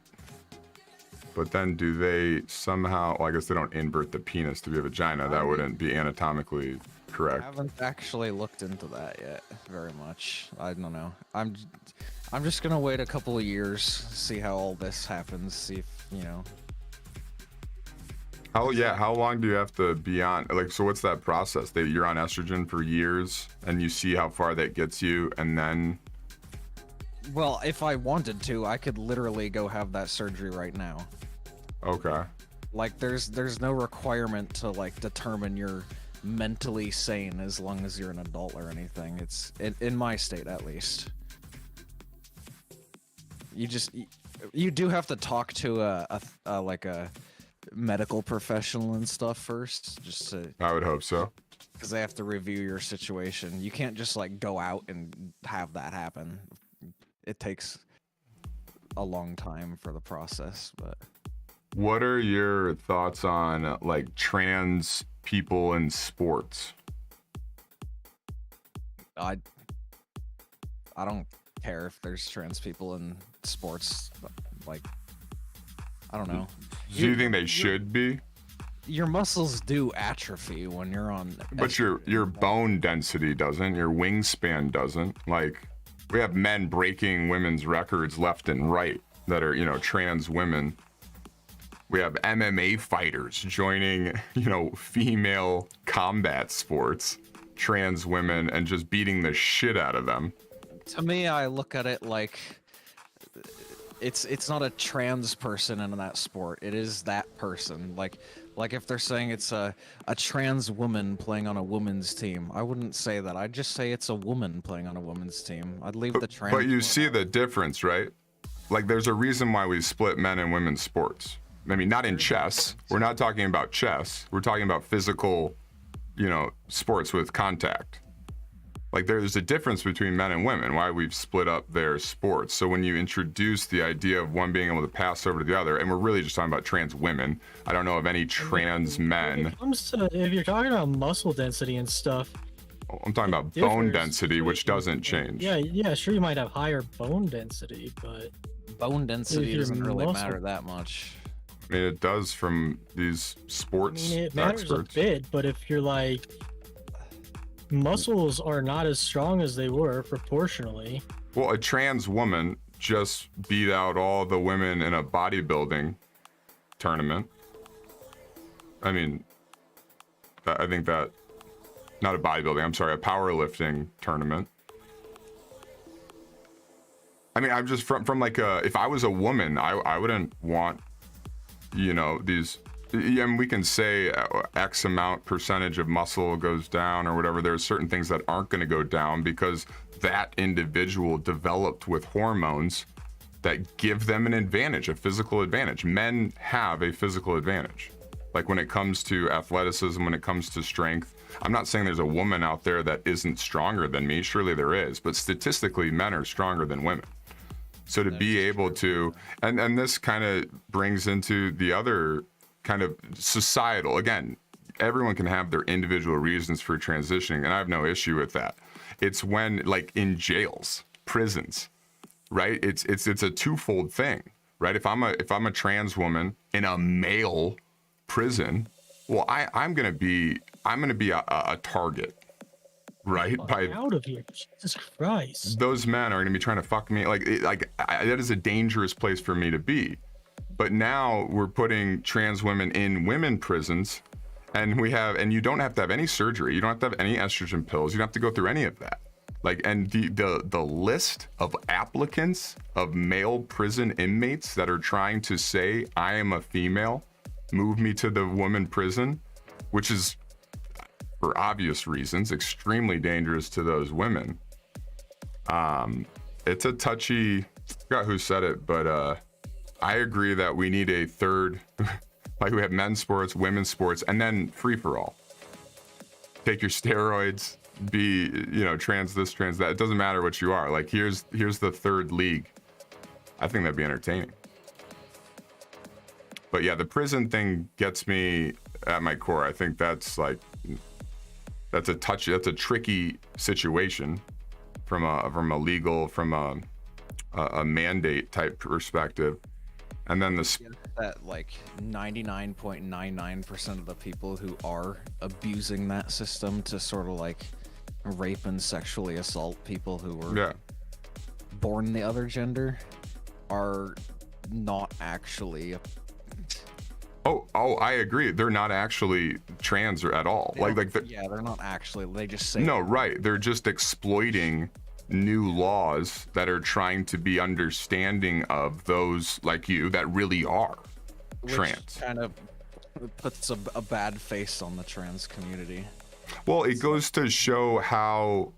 But then do they somehow, well, I guess they don't invert the penis to be a vagina. That wouldn't be anatomically correct. I haven't actually looked into that yet very much. I don't know. I'm just gonna wait a couple of years, see how all this happens, see if, you know. How long do you have to be on, like, so what's that process? You're on estrogen for years and you see how far that gets you, and then... Well, if I wanted to, I could literally go have that surgery right now. Okay. Like, there's no requirement to, like, determine you're mentally sane as long as you're an adult or anything. It's, in my state at least. You do have to talk to a medical professional and stuff first, just to... I would hope so. Because they have to review your situation. You can't just like go out and have that happen. It takes a long time for the process, but... What are your thoughts on like trans people in sports? I don't care if there's trans people in sports. Like, I don't know. Do you think they should be? Your muscles do atrophy when you're on. But your bone density doesn't. Your wingspan doesn't. Like, we have men breaking women's records left and right that are, you know, trans women. We have MMA fighters joining, you know, female combat sports, trans women, and just beating the shit out of them. To me, I look at it like it's not a trans person in that sport. It is that person. Like if they're saying it's a trans woman playing on a women's team, I wouldn't say that. I'd just say it's a woman playing on a women's team. I'd leave the trans. But you see the difference, right? Like, there's a reason why we split men and women's sports. I mean, not in chess. We're not talking about chess. We're talking about physical, you know, sports with contact. Like, there's a difference between men and women, why we've split up their sports. So when you introduce the idea of one being able to pass over to the other, and we're really just talking about trans women, I don't know of any trans men. When it comes to, if you're talking about muscle density and stuff, I'm talking about bone density, which doesn't change. Yeah, sure, you might have higher bone density, but bone density doesn't really matter that much. I mean, it does from these sports it matters experts. a bit, but if you're like, muscles are not as strong as they were proportionally. Well, a trans woman just beat out all the women in a bodybuilding tournament. I mean, I think that, not a bodybuilding, I'm sorry, a powerlifting tournament. I mean, I'm just from like if I was a woman, I wouldn't want, you know, these, and we can say X amount percentage of muscle goes down or whatever. There's certain things that aren't going to go down because that individual developed with hormones that give them an advantage, a physical advantage. Men have a physical advantage. Like when it comes to athleticism, when it comes to strength. I'm not saying there's a woman out there that isn't stronger than me. Surely there is, but statistically, men are stronger than women. So to be able to, and this kind of brings into the other kind of societal, again, everyone can have their individual reasons for transitioning, and I have no issue with that. It's when, like in jails, prisons, right? It's a twofold thing, right? If I'm a trans woman in a male prison, well, I'm gonna be a target, right? Out of here, Jesus Christ! Those men are gonna be trying to fuck me. That is a dangerous place for me to be. But now we're putting trans women in women prisons, and you don't have to have any surgery. You don't have to have any estrogen pills. You don't have to go through any of that. Like, and the list of applicants of male prison inmates that are trying to say, I am a female, move me to the woman prison, which is, for obvious reasons, extremely dangerous to those women. It's a touchy, I forgot who said it, but I agree that we need a third, like we have men's sports, women's sports, and then free for all. Take your steroids, be, you know, trans this, trans that. It doesn't matter what you are. Like here's the third league. I think that'd be entertaining. But yeah, the prison thing gets me at my core. I think that's a tricky situation from a legal, from a mandate type perspective. And then that like 99.99% of the people who are abusing that system to sort of like rape and sexually assault people who were born the other gender are not actually Oh, I agree. They're not actually trans or at all. They're not actually. They just say no, right? They're just exploiting new laws that are trying to be understanding of those like you that really are trans. Kind of puts a bad face on the trans community. Well, it goes to show how,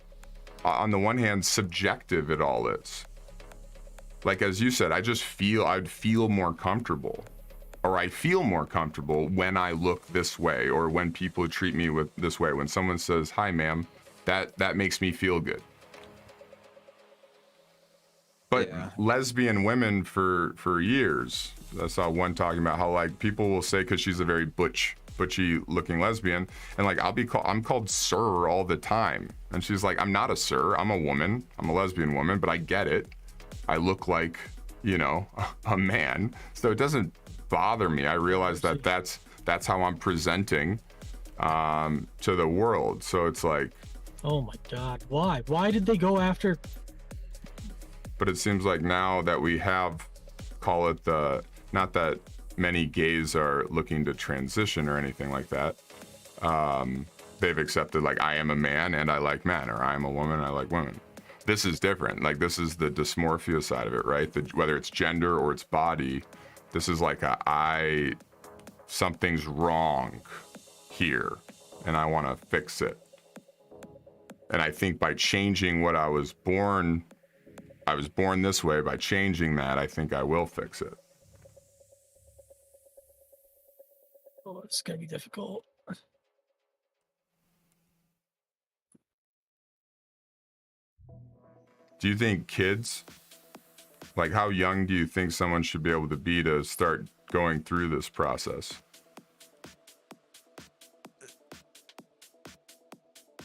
on the one hand, subjective it all is. Like as you said, I'd feel more comfortable. Or I feel more comfortable when I look this way, or when people treat me this way. When someone says, "Hi, ma'am," that makes me feel good. But lesbian women for years, I saw one talking about how like people will say, because she's a very butchy looking lesbian, and like I'm called sir all the time, and she's like, I'm not a sir, I'm a woman, I'm a lesbian woman, but I get it. I look like you know, a man. So it doesn't bother me. I realize that that's how I'm presenting to the world. So it's like, oh my god, why did they go after? But it seems like now that we have, call it not that many gays are looking to transition or anything like that. They've accepted, like, I am a man and I like men, or I am a woman and I like women. This is different. Like, this is the dysmorphia side of it, right? Whether it's gender or it's body, this is like something's wrong here and I want to fix it. And I think by changing what I was born this way. By changing that, I think I will fix it. Oh, it's gonna be difficult. Do you think kids, like, how young do you think someone should be able to be to start going through this process?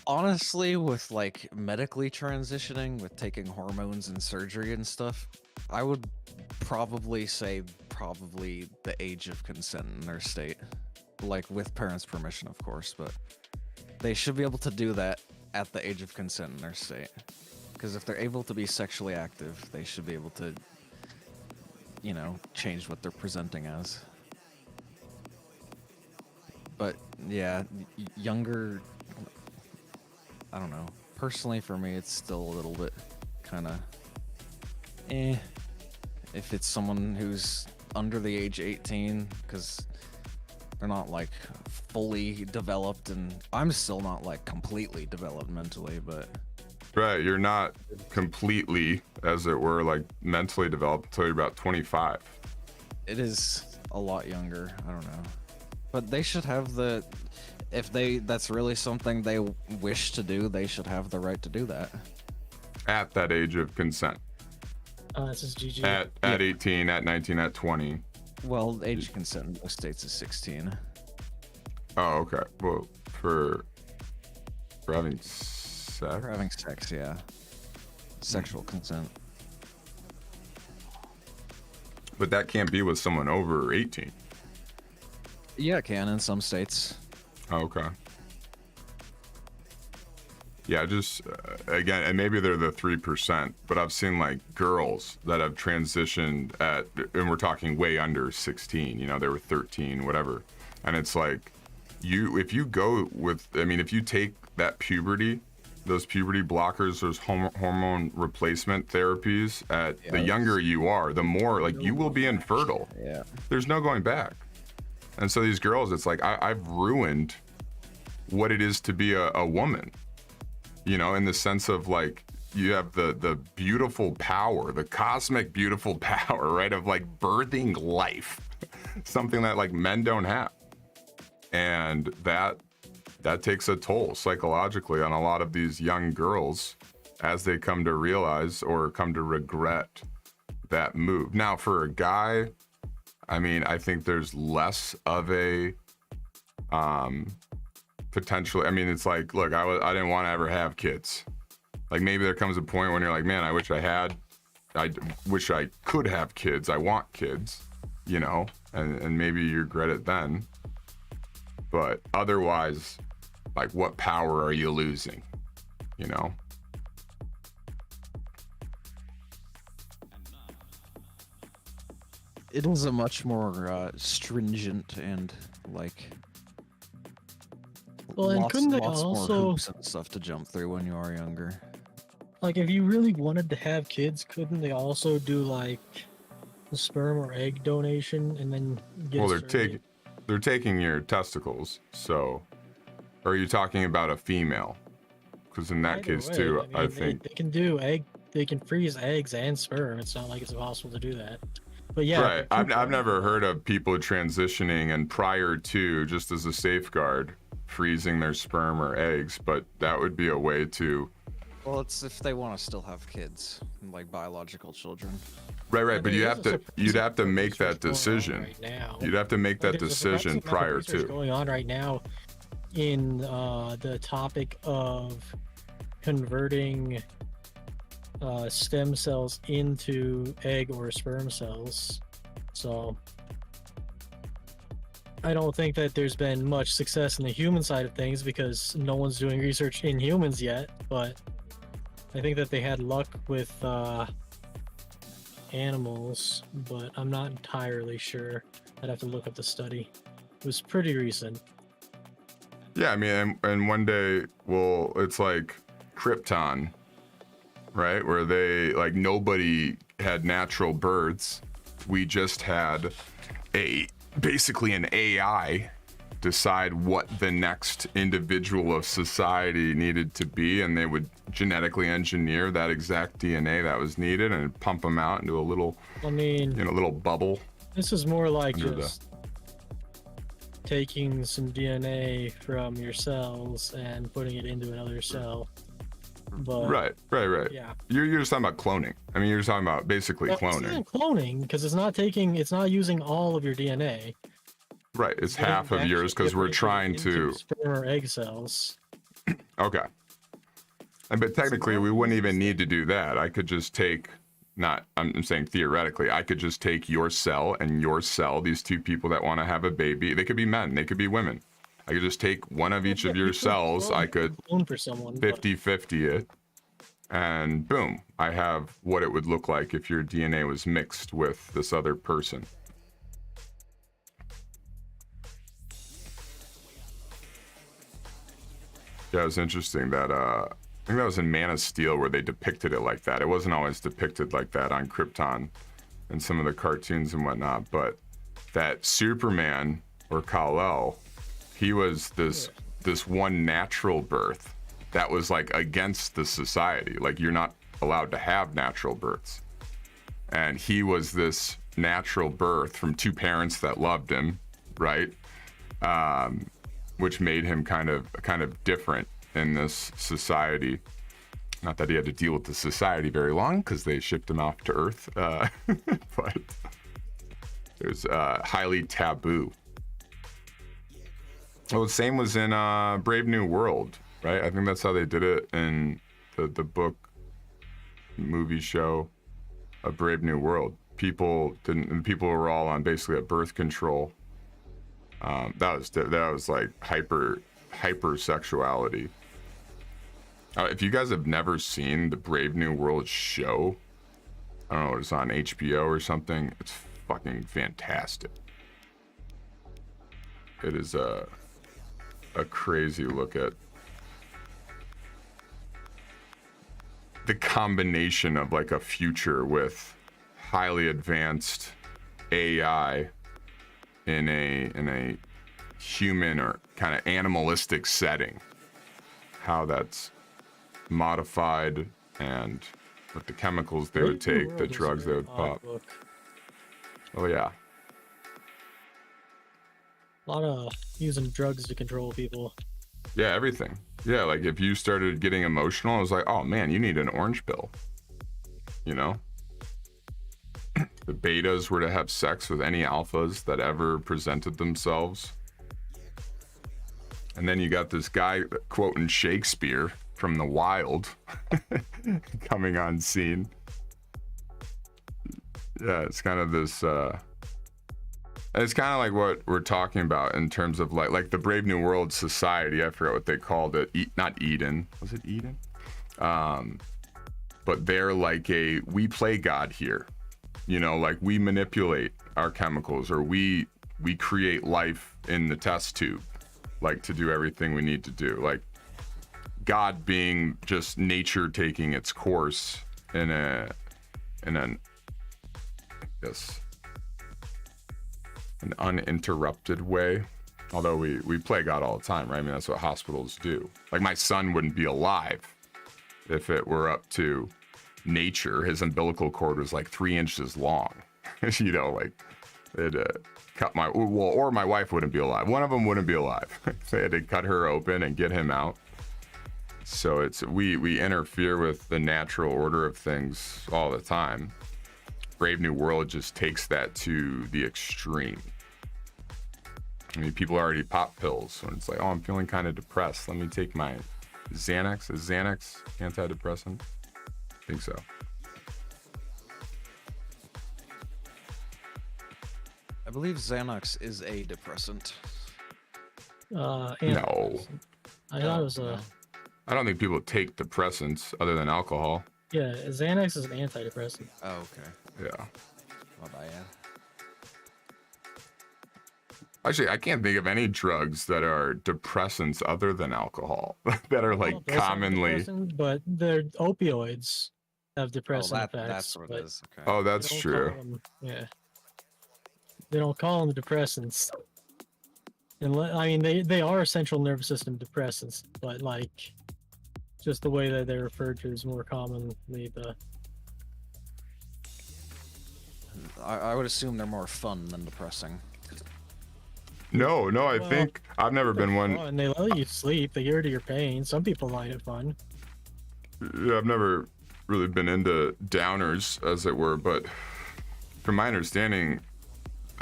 Honestly, with like medically transitioning, with taking hormones and surgery and stuff, I would probably say the age of consent in their state. Like, with parents' permission, of course, but they should be able to do that at the age of consent in their state. Because if they're able to be sexually active, they should be able to, you know, change what they're presenting as. But yeah, younger, I don't know. Personally, for me, it's still a little bit kind of if it's someone who's under the age 18, because they're not like fully developed, and I'm still not like completely developed mentally, but right, you're not completely, as it were, like mentally developed until you're about 25. It is a lot younger. I don't know, but they should have if that's really something they wish to do, they should have the right to do that at that age of consent. This is GG. At 18, at 19, at 20. Well, age of consent in most states is 16. Oh, okay. Well, for having sex? For having sex, yeah. Sexual consent. But that can't be with someone over 18. Yeah, it can in some states. Oh, okay. Yeah, just again, and maybe they're the 3%, but I've seen like girls that have transitioned and we're talking way under 16, you know, they were 13, whatever. And it's like, if you go with, I mean, if you take that puberty, those puberty blockers, those hormone replacement therapies, the younger you are, the more like you will be infertile. Yeah. There's no going back. And so these girls, it's like, I've ruined what it is to be a woman, you know, in the sense of like, you have the beautiful power, the cosmic beautiful power, right? Of like birthing life, something that like men don't have. And that takes a toll psychologically on a lot of these young girls as they come to realize or come to regret that move. Now, for a guy, I mean, I think there's less of a potentially, I mean, it's like, look, I didn't want to ever have kids. Like, maybe there comes a point when you're like, man, I wish I could have kids. I want kids, you know, and maybe you regret it then. But otherwise, like, what power are you losing, you know? It is a much more stringent and like well, and couldn't they lots more also hoops and stuff to jump through when you are younger. Like, if you really wanted to have kids, couldn't they also do like the sperm or egg donation and then get? Well, they're taking your testicles. So, or are you talking about a female? Because in that case too, I think they can do egg. They can freeze eggs and sperm. It's not like it's impossible to do that. But yeah, right. I've never heard of people transitioning and prior to, just as a safeguard, freezing their sperm or eggs, but that would be a way to. Well, it's if they want to still have kids, like biological children. Right. But you'd have to make that decision. You'd have to make that decision prior to. Going on right now in the topic of converting stem cells into egg or sperm cells. So I don't think that there's been much success in the human side of things because no one's doing research in humans yet, but I think that they had luck with animals, but I'm not entirely sure. I'd have to look up the study. It was pretty recent. Yeah, I mean, and one day, well, it's like Krypton, right? Where they, like, nobody had natural births. We just had basically an AI decide what the next individual of society needed to be, and they would genetically engineer that exact DNA that was needed and pump them out into a little, I mean, little bubble. This is more like just taking some DNA from your cells and putting it into another cell. But right. Yeah. You're just talking about cloning. I mean, you're just talking about basically cloning. It's not cloning because it's not using all of your DNA. Right, it's half of yours because we're trying to sperm or egg cells. Okay. But technically, we wouldn't even need to do that. I could just take, I'm saying theoretically, I could just take your cell and your cell, these two people that want to have a baby. They could be men, they could be women. I could just take one of each of your cells. I could clone for someone 50-50 it, and boom, I have what it would look like if your DNA was mixed with this other person. Yeah, it was interesting that I think that was in Man of Steel where they depicted it like that. It wasn't always depicted like that on Krypton and some of the cartoons and whatnot, but that Superman or Kal-El, he was this one natural birth that was like against the society. Like, you're not allowed to have natural births. And he was this natural birth from two parents that loved him, right? Which made him kind of different in this society. Not that he had to deal with the society very long, because they shipped him off to Earth, but it was highly taboo. Well, the same was in Brave New World, right? I think that's how they did it in the book, movie show of Brave New World. People were all on basically a birth control. That was like hypersexuality. If you guys have never seen the Brave New World show, I don't know, it's on HBO or something. It's fucking fantastic. It is a crazy look at the combination of like a future with highly advanced AI in a human or kind of animalistic setting, how that's modified and with the chemicals they would take, the drugs they would pop. Oh yeah. A lot of using drugs to control people. Yeah, everything. Yeah, like if you started getting emotional, I was like, oh man, you need an orange pill. You know? The betas were to have sex with any alphas that ever presented themselves. And then you got this guy quoting Shakespeare from the wild coming on scene. Yeah, it's kind of this it's kind of like what we're talking about in terms of like the Brave New World society. I forgot what they called it. Not Eden. Was it Eden? But they're like we play God here. You know, like we manipulate our chemicals, or we create life in the test tube, like to do everything we need to do. Like God being just nature taking its course in an uninterrupted way. Although we play God all the time, right? I mean, that's what hospitals do. Like my son wouldn't be alive if it were up to nature. His umbilical cord was like 3 inches long. You know, like it cut or my wife wouldn't be alive. One of them wouldn't be alive. They had to cut her open and get him out. So it's we interfere with the natural order of things all the time. Brave New World just takes that to the extreme. I mean, people already pop pills when it's like, oh, I'm feeling kind of depressed. Let me take my Xanax. Is Xanax antidepressant? think so. I believe Xanax is a depressant. No. I thought it was a. I don't think people take depressants other than alcohol. Yeah, Xanax is an antidepressant. Oh, okay. Yeah. My bad. Actually, I can't think of any drugs that are depressants other than alcohol that are like commonly. But they're opioids have depressant effects. That's what it is. Okay. Oh, that's true. Yeah. They don't call them depressants. I mean, they are central nervous system depressants, but like, just the way that they're referred to is more commonly the. I would assume they're more fun than depressing. No, I think I've never been one. And they let you sleep. They get rid of your pain. Some people find it fun. Yeah, I've never really been into downers, as it were, but from my understanding,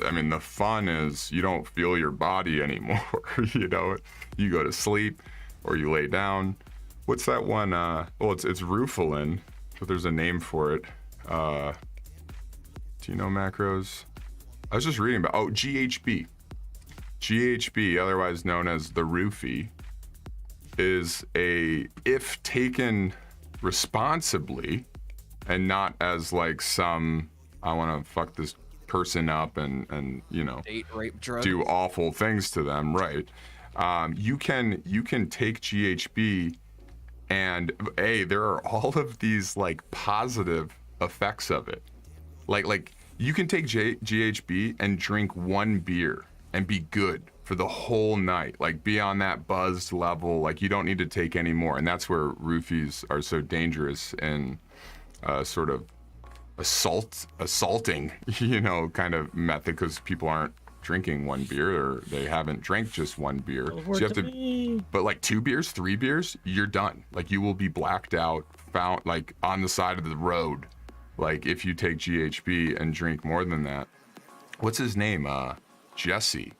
I mean, the fun is you don't feel your body anymore. You know, you go to sleep or you lay down. What's that one? Well, it's Rufalin, but there's a name for it. Do you know macros? I was just reading about, GHB. GHB, otherwise known as the roofie, is if taken responsibly and not as like some, I want to fuck this person up and you know, date rape drug, do awful things to them, right? You can take GHB and there are all of these like positive effects of it. Like you can take GHB and drink one beer and be good for the whole night, like be on that buzzed level, like you don't need to take any more. And that's where roofies are so dangerous and sort of assaulting, you know, kind of method, because people aren't drinking one beer or they haven't drank just one beer. So you have to, but like 2 beers, 3 beers, you're done. Like you will be blacked out, found like on the side of the road. Like if you take GHB and drink more than that. What's his name? Jesse.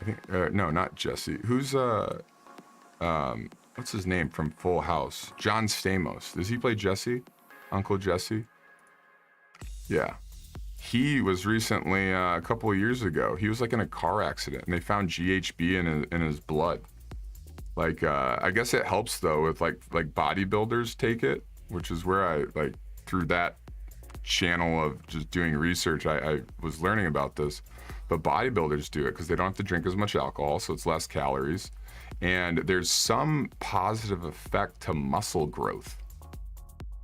I think no, not Jesse. Who's what's his name from Full House? John Stamos. Does he play Jesse? Uncle Jesse? Yeah. He was recently a couple of years ago. He was like in a car accident and they found GHB in his blood. Like I guess it helps though with like bodybuilders take it, which is where I like through that channel of just doing research I was learning about this. But bodybuilders do it because they don't have to drink as much alcohol, so it's less calories. And there's some positive effect to muscle growth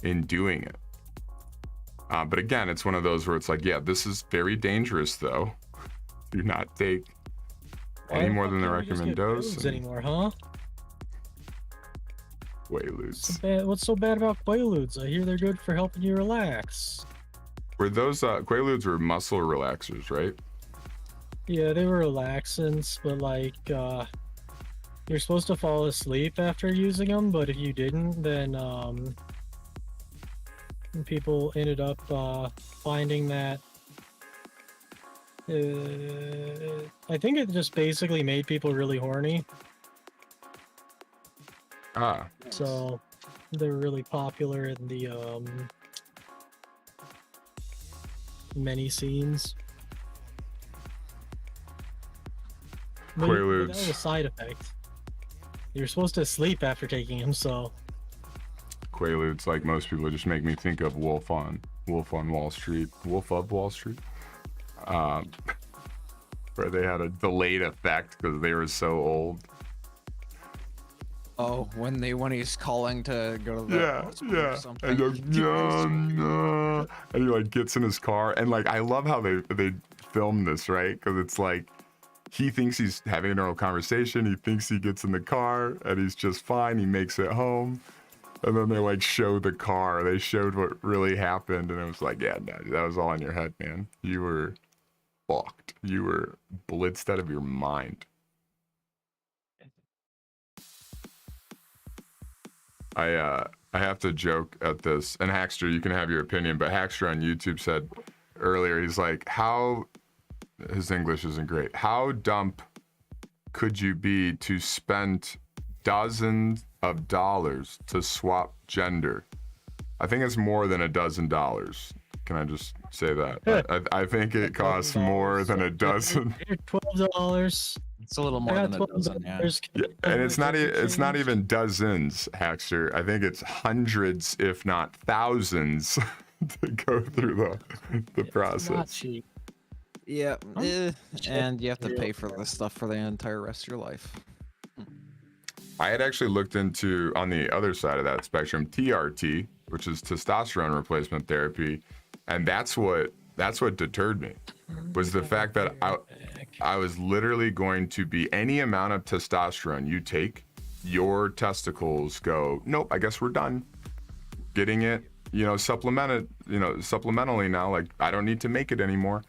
in doing it. But again, it's one of those where it's like, yeah, this is very dangerous though. Do not take any more than the recommended dose. Anymore, huh? Quaaludes. What's so bad about Quaaludes? I hear they're good for helping you relax. Were those Quaaludes were muscle relaxers, right? Yeah, they were relaxants, but like you're supposed to fall asleep after using them, but if you didn't, then people ended up finding that I think it just basically made people really horny. So they're really popular in the many scenes. Quaaludes. That was a side effect. You're supposed to sleep after taking them, so. Quaaludes, like most people, just make me think of Wolf on Wall Street, Wolf of Wall Street, where they had a delayed effect because they were so old. Oh, when he's calling to go to the hospital or something. And goes, no, and he like gets in his car, and like I love how they film this, right? Because it's like he thinks he's having a normal conversation. He thinks he gets in the car and he's just fine. He makes it home. And then they like show the car. They showed what really happened. And it was like, yeah, no, that was all in your head, man. You were fucked. You were blitzed out of your mind. I have to joke at this. And Hackster, you can have your opinion. But Hackster on YouTube said earlier, he's like, his English isn't great. How dumb could you be to spend dozens of dollars to swap gender? I think it's more than $12. Can I just say that? I think it costs more than a dozen. $12. It's a little more than a dozen, yeah. Yeah, and it's not even dozens, Hackster. I think it's hundreds, if not thousands, to go through the process. Not cheap. Yeah, and you have to pay for this stuff for the entire rest of your life. I had actually looked into, on the other side of that spectrum, TRT, which is testosterone replacement therapy, and that's what deterred me, was the fact that I was literally going to be, any amount of testosterone you take, your testicles go, nope, I guess we're done getting it, supplementally now, like I don't need to make it anymore.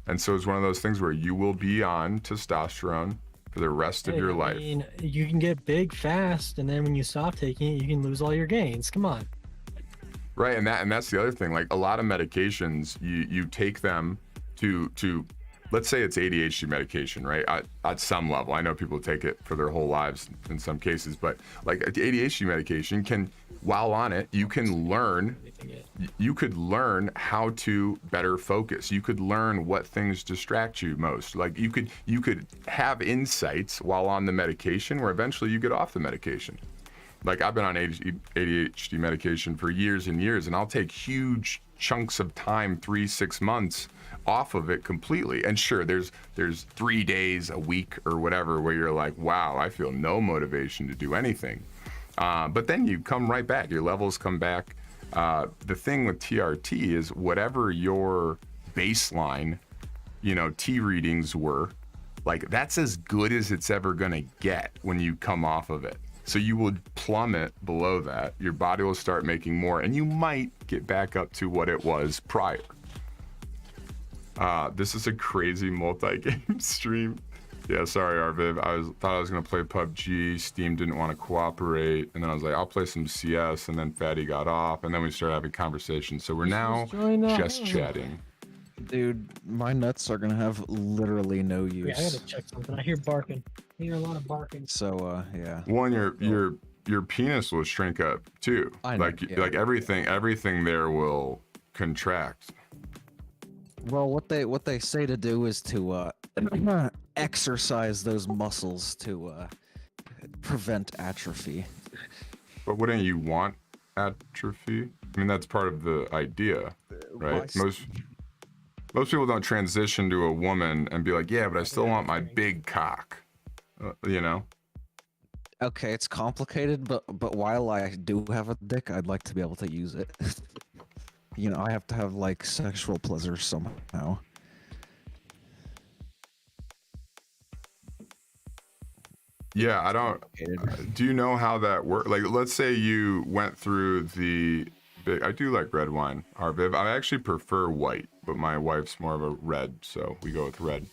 And so it's one of those things where you will be on testosterone for the rest of your life. I mean, you can get big fast, and then when you stop taking it, you can lose all your gains. Come on. Right, and that's the other thing. Like a lot of medications, you take them to let's say it's ADHD medication, right? At some level, I know people take it for their whole lives in some cases, but like ADHD medication can, while on it, you could learn how to better focus. You could learn what things distract you most. Like you could have insights while on the medication, where eventually you get off the medication. Like I've been on ADHD medication for years and years, and I'll take huge chunks of time, 3-6 months off of it completely. And sure, there's 3 days a week or whatever where you're like, wow, I feel no motivation to do anything. But then you come right back, your levels come back. The thing with TRT is whatever your baseline, T readings were, like that's as good as it's ever gonna get when you come off of it. So you will plummet below that. Your body will start making more, and you might get back up to what it was prior. This is a crazy multi-game stream. Yeah, sorry, Arviv. Thought I was gonna play PUBG. Steam didn't want to cooperate, and then I was like, I'll play some CS. And then Fatty got off, and then we started having conversations. So we're now just chatting. Dude, my nuts are gonna have literally no use. Wait, I gotta check something. I hear barking. I hear a lot of barking. So, yeah. One, your penis will shrink up too. I know, like everything there will contract. Well, what they say to do is to exercise those muscles to prevent atrophy. But wouldn't you want atrophy? I mean, that's part of the idea, right? Most people don't transition to a woman and be like, yeah, but I still want my big cock, Okay, it's complicated, but while I do have a dick, I'd like to be able to use it. I have to have like sexual pleasure somehow. Yeah, I don't. Do you know how that works? Like, let's say you went through I do like red wine, Arviv. I actually prefer white, but my wife's more of a red, so we go with red.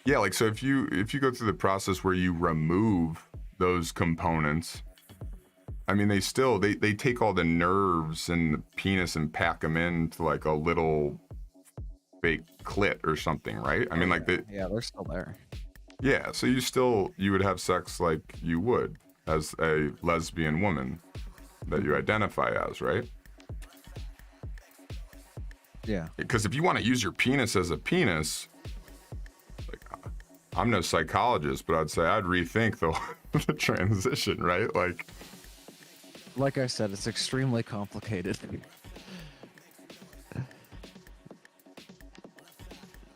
Yeah, like so if you go through the process where you remove those components, I mean they take all the nerves in the penis and pack them into like a little fake clit or something, right? I mean yeah, they're still there. Yeah, so you would have sex like you would as a lesbian woman that you identify as, right? Yeah. Because if you want to use your penis as a penis, like I'm no psychologist, but I'd say I'd rethink the transition, right? Like I said, it's extremely complicated.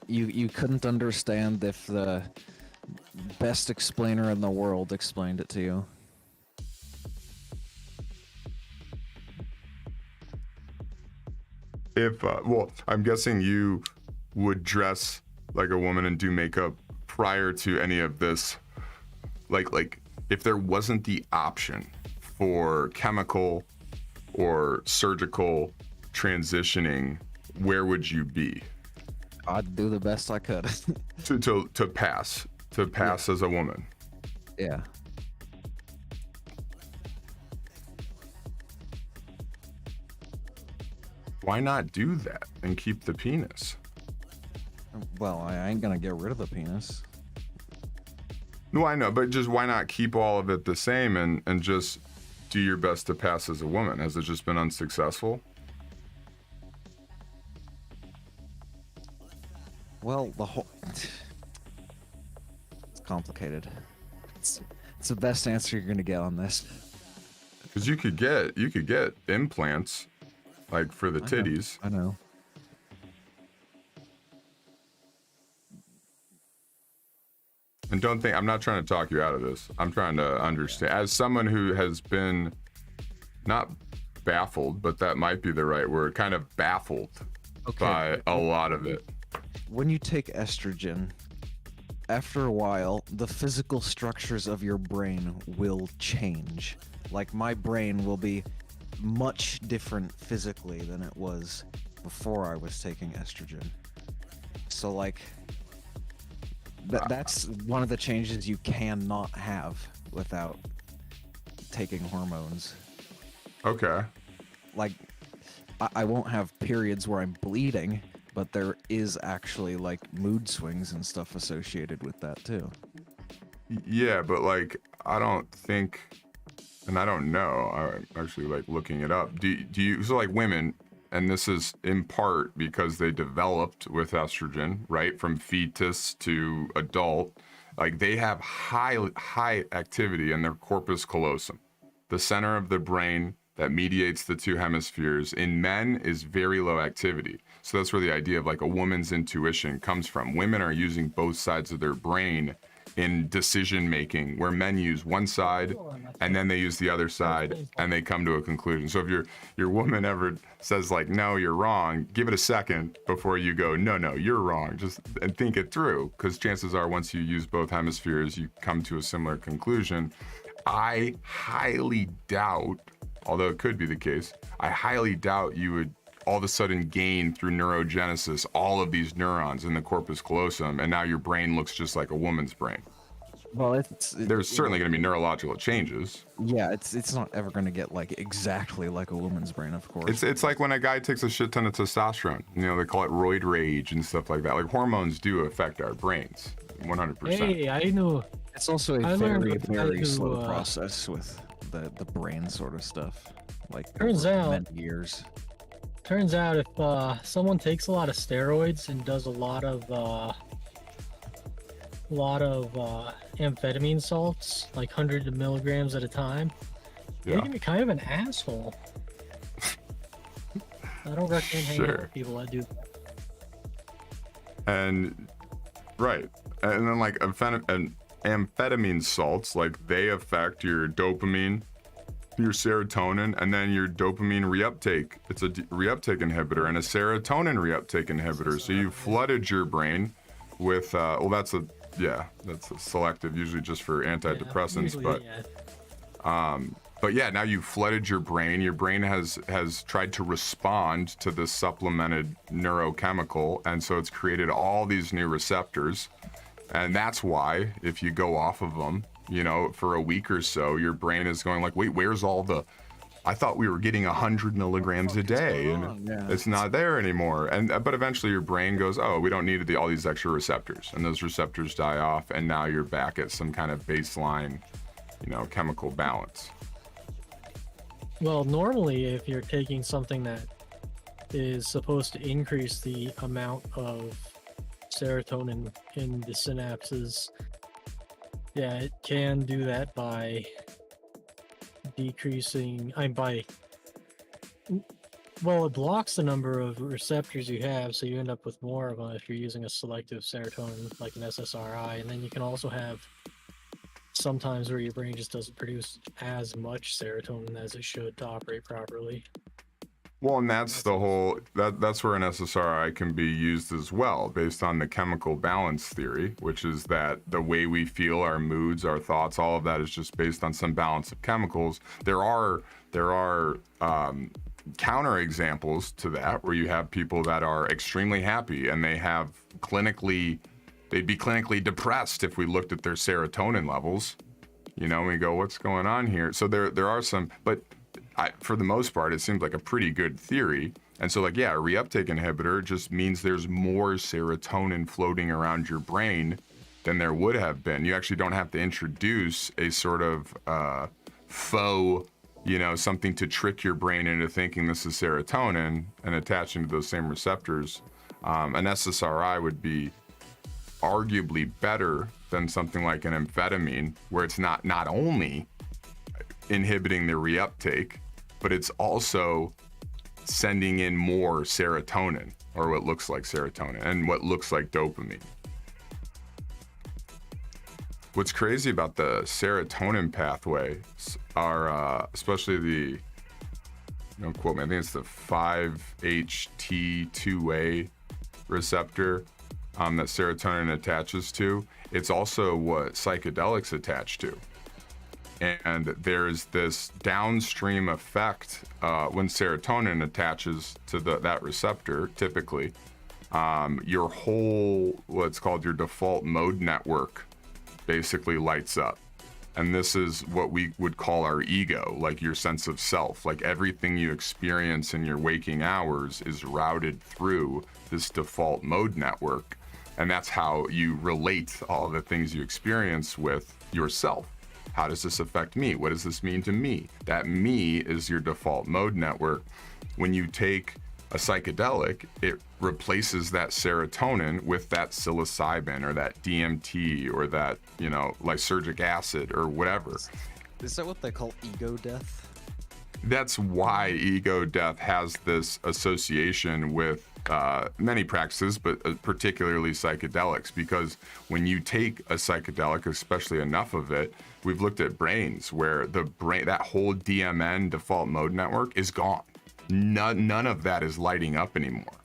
You couldn't understand if the best explainer in the world explained it to you. Well, I'm guessing you would dress like a woman and do makeup prior to any of this. Like if there wasn't the option for chemical or surgical transitioning, where would you be? I'd do the best I could. to pass as a woman. Yeah. Why not do that and keep the penis? Well, I ain't gonna get rid of the penis. No, I know, but just why not keep all of it the same and just do your best to pass as a woman? Has it just been unsuccessful? Well, the whole it's complicated. It's the best answer you're gonna get on this. Because you could get implants, like for the titties. I know. And don't think I'm not trying to talk you out of this. I'm trying to understand. As someone who has been not baffled, but that might be the right word, kind of baffled by a lot of it. When you take estrogen, after a while, the physical structures of your brain will change. Like my brain will be much different physically than it was before I was taking estrogen. So like that's one of the changes you cannot have without taking hormones. Okay. Like I won't have periods where I'm bleeding, but there is actually like mood swings and stuff associated with that too. Yeah, but like I don't think, and I don't know, I'm actually like looking it up. Do you, so like women, and this is in part because they developed with estrogen, right? From fetus to adult, like they have high activity in their corpus callosum, the center of the brain that mediates the two hemispheres. In men is very low activity. So that's where the idea of like a woman's intuition comes from. Women are using both sides of their brain in decision making, where men use one side and then they use the other side and they come to a conclusion. So if your woman ever says like, no, you're wrong, give it a second before you go, no, you're wrong. Just and think it through, because chances are once you use both hemispheres, you come to a similar conclusion. I highly doubt, although it could be the case, I highly doubt you would all of a sudden gain through neurogenesis all of these neurons in the corpus callosum, and now your brain looks just like a woman's brain. Well, there's certainly going to be neurological changes. Yeah, it's not ever going to get like exactly like a woman's brain, of course. It's like when a guy takes a shit ton of testosterone. You know, they call it roid rage and stuff like that. Like hormones do affect our brains, 100%. Hey, I know. It's also a very slow process with the brain sort of stuff. Like turns out many years. Turns out if someone takes a lot of steroids and does a lot of amphetamine salts, like hundreds of milligrams at a time, they can be kind of an asshole. I don't recommend hanging out with people that do that. And right, and then like amphetamine salts, like they affect your dopamine, your serotonin, and then your dopamine reuptake. It's a reuptake inhibitor and a serotonin reuptake inhibitor. So you flooded your brain with well, that's a selective, usually just for antidepressants, but yeah, now you've flooded your brain. Your brain has tried to respond to this supplemented neurochemical, and so it's created all these new receptors. And that's why if you go off of them, you know, for a week or so, your brain is going like, wait, where's all the, I thought we were getting 100 milligrams a day, and it's not there anymore. But eventually your brain goes, oh, we don't need all these extra receptors, and those receptors die off, and now you're back at some kind of baseline, you know, chemical balance. Well, normally if you're taking something that is supposed to increase the amount of serotonin in the synapses, yeah, it can do that by decreasing, well, it blocks the number of receptors you have, so you end up with more of them if you're using a selective serotonin, like an SSRI, and then you can also have sometimes where your brain just doesn't produce as much serotonin as it should to operate properly. Well, and that's the whole, that's where an SSRI can be used as well, based on the chemical balance theory, which is that the way we feel, our moods, our thoughts, all of that is just based on some balance of chemicals. There are counter examples to that, where you have people that are extremely happy and they'd be clinically depressed if we looked at their serotonin levels. You know, we go, what's going on here? So there are some, but for the most part, it seems like a pretty good theory. And so like, yeah, a reuptake inhibitor just means there's more serotonin floating around your brain than there would have been. You actually don't have to introduce a sort of faux you know, something to trick your brain into thinking this is serotonin and attaching to those same receptors, an SSRI would be arguably better than something like an amphetamine, where it's not only inhibiting the reuptake, but it's also sending in more serotonin, or what looks like serotonin and what looks like dopamine. What's crazy about the serotonin pathway are, especially the, don't quote me, I think it's the 5-HT2A receptor that serotonin attaches to. It's also what psychedelics attach to. And there's this downstream effect when serotonin attaches to that receptor, typically. Your whole, what's called your default mode network, basically lights up. And this is what we would call our ego, like your sense of self. Like everything you experience in your waking hours is routed through this default mode network. And that's how you relate all the things you experience with yourself. How does this affect me? What does this mean to me? That me is your default mode network. When you take a psychedelic, it replaces that serotonin with that psilocybin or that DMT or that, you know, lysergic acid or whatever. Is that what they call ego death? That's why ego death has this association with many practices, but particularly psychedelics, because when you take a psychedelic, especially enough of it, we've looked at brains where the brain, that whole DMN default mode network is gone. None of that is lighting up anymore.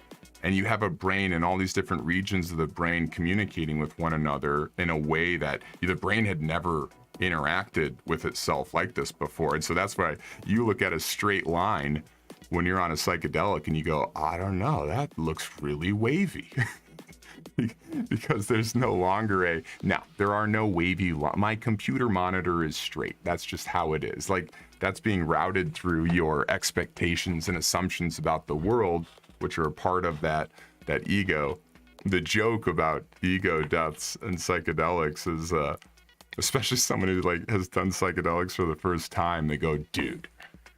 And you have a brain and all these different regions of the brain communicating with one another in a way that the brain had never interacted with itself like this before. And so that's why you look at a straight line when you're on a psychedelic and you go, I don't know, that looks really wavy. Because there's no longer there are no wavy my computer monitor is straight. That's just how it is. Like, that's being routed through your expectations and assumptions about the world, which are a part of that ego. The joke about ego deaths and psychedelics is, especially someone who like has done psychedelics for the first time, they go, dude,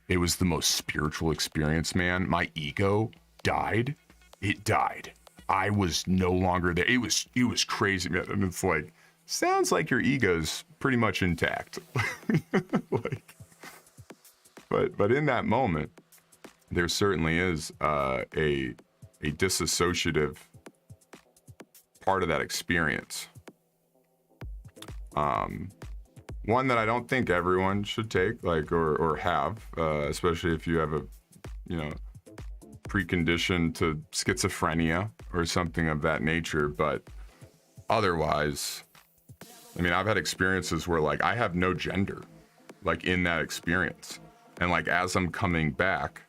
it was the most spiritual experience, man. My ego died. It died. I was no longer there. It was crazy, man. And it's like, sounds like your ego's pretty much intact. Like, but in that moment, there certainly is a dissociative part of that experience. One that I don't think everyone should take, like, or have, especially if you have a, you know, precondition to schizophrenia or something of that nature. But otherwise, I mean, I've had experiences where like I have no gender, like in that experience. And like, as I'm coming back,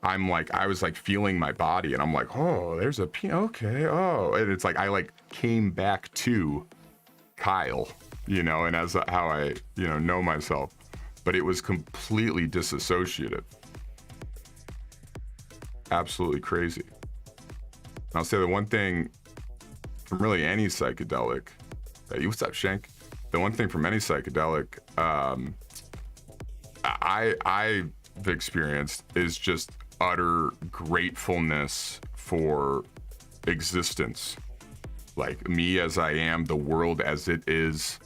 I'm like, I was like feeling my body and I'm like, oh, there's a okay, oh. And it's like, I like came back to Kyle, you know, and as how I, you know myself, but it was completely disassociative. Absolutely crazy. I'll say the one thing from really any psychedelic, what's up, Shank? The one thing from any psychedelic I've experienced is just utter gratefulness for existence. Like, me as I am, the world as it is.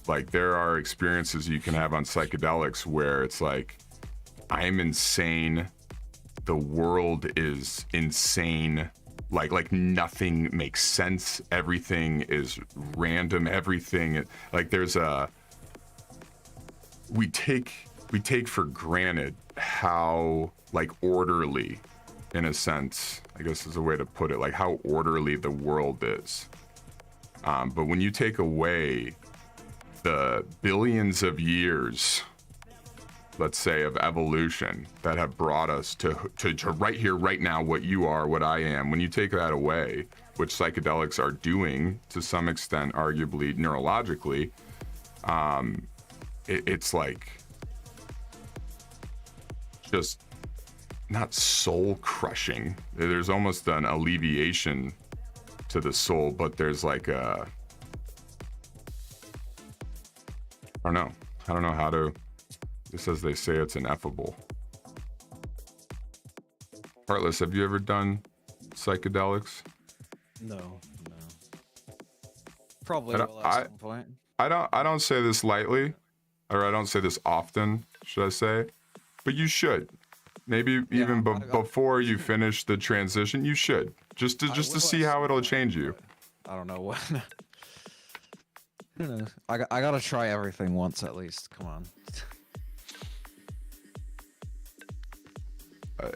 Like, there are experiences you can have on psychedelics where it's like, I'm insane. The world is insane. Like nothing makes sense. Everything is random. Everything, like, there's we take for granted how like orderly, in a sense, I guess is a way to put it, like how orderly the world is. But when you take away the billions of years, let's say, of evolution that have brought us to right here, right now, what you are, what I am, when you take that away, which psychedelics are doing to some extent, arguably neurologically, it's like just not soul crushing. There's almost an alleviation to the soul, but there's like a, I don't know how to Just as they say, it's ineffable. Heartless, have you ever done psychedelics? No. Probably will at some point. I don't say this lightly, or I don't say this often, should I say? But you should. Maybe even before you finish the transition, you should. Just to see how it'll change you. I don't know what. Who knows? I gotta try everything once at least. Come on.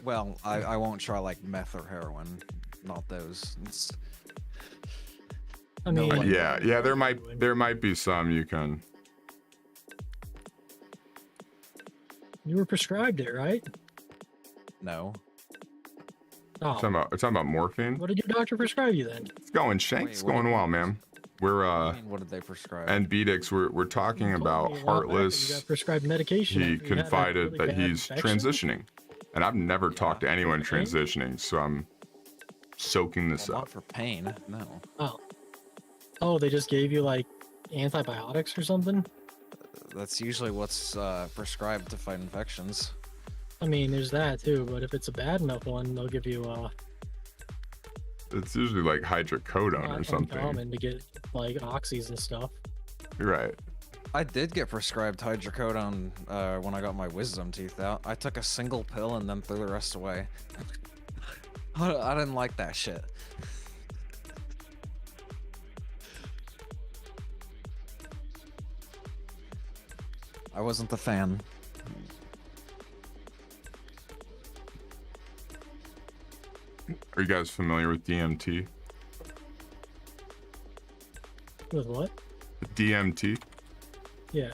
Well, I won't try like meth or heroin. Not those. I mean, yeah, there might be some you can. You were prescribed it, right? No. Oh. Talking about morphine. What did your doctor prescribe you then? It's going It's going well, man. We're what did they prescribe? And BDX, we're talking about Heartless. You got prescribed medication. He confided that he's transitioning, and I've never talked to anyone transitioning, so I'm soaking this up. Not for pain, no. Oh, they just gave you like antibiotics or something? That's usually what's prescribed to fight infections. I mean, there's that too, but if it's a bad enough one, they'll give you it's usually like hydrocodone or something. Common to get like oxys and stuff. Right. I did get prescribed hydrocodone when I got my wisdom teeth out. I took a single pill and then threw the rest away. I didn't like that shit. I wasn't the fan. Are you guys familiar with DMT? With what? DMT? Yeah.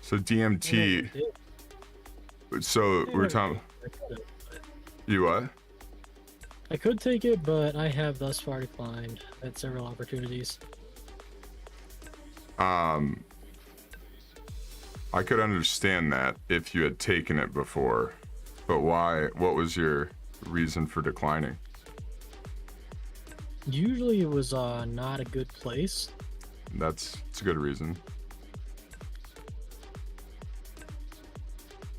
So DMT. So we're talking. You what? I could take it, but I have thus far declined at several opportunities. I could understand that if you had taken it before, but why? What was your reason for declining? Usually it was not a good place. It's a good reason.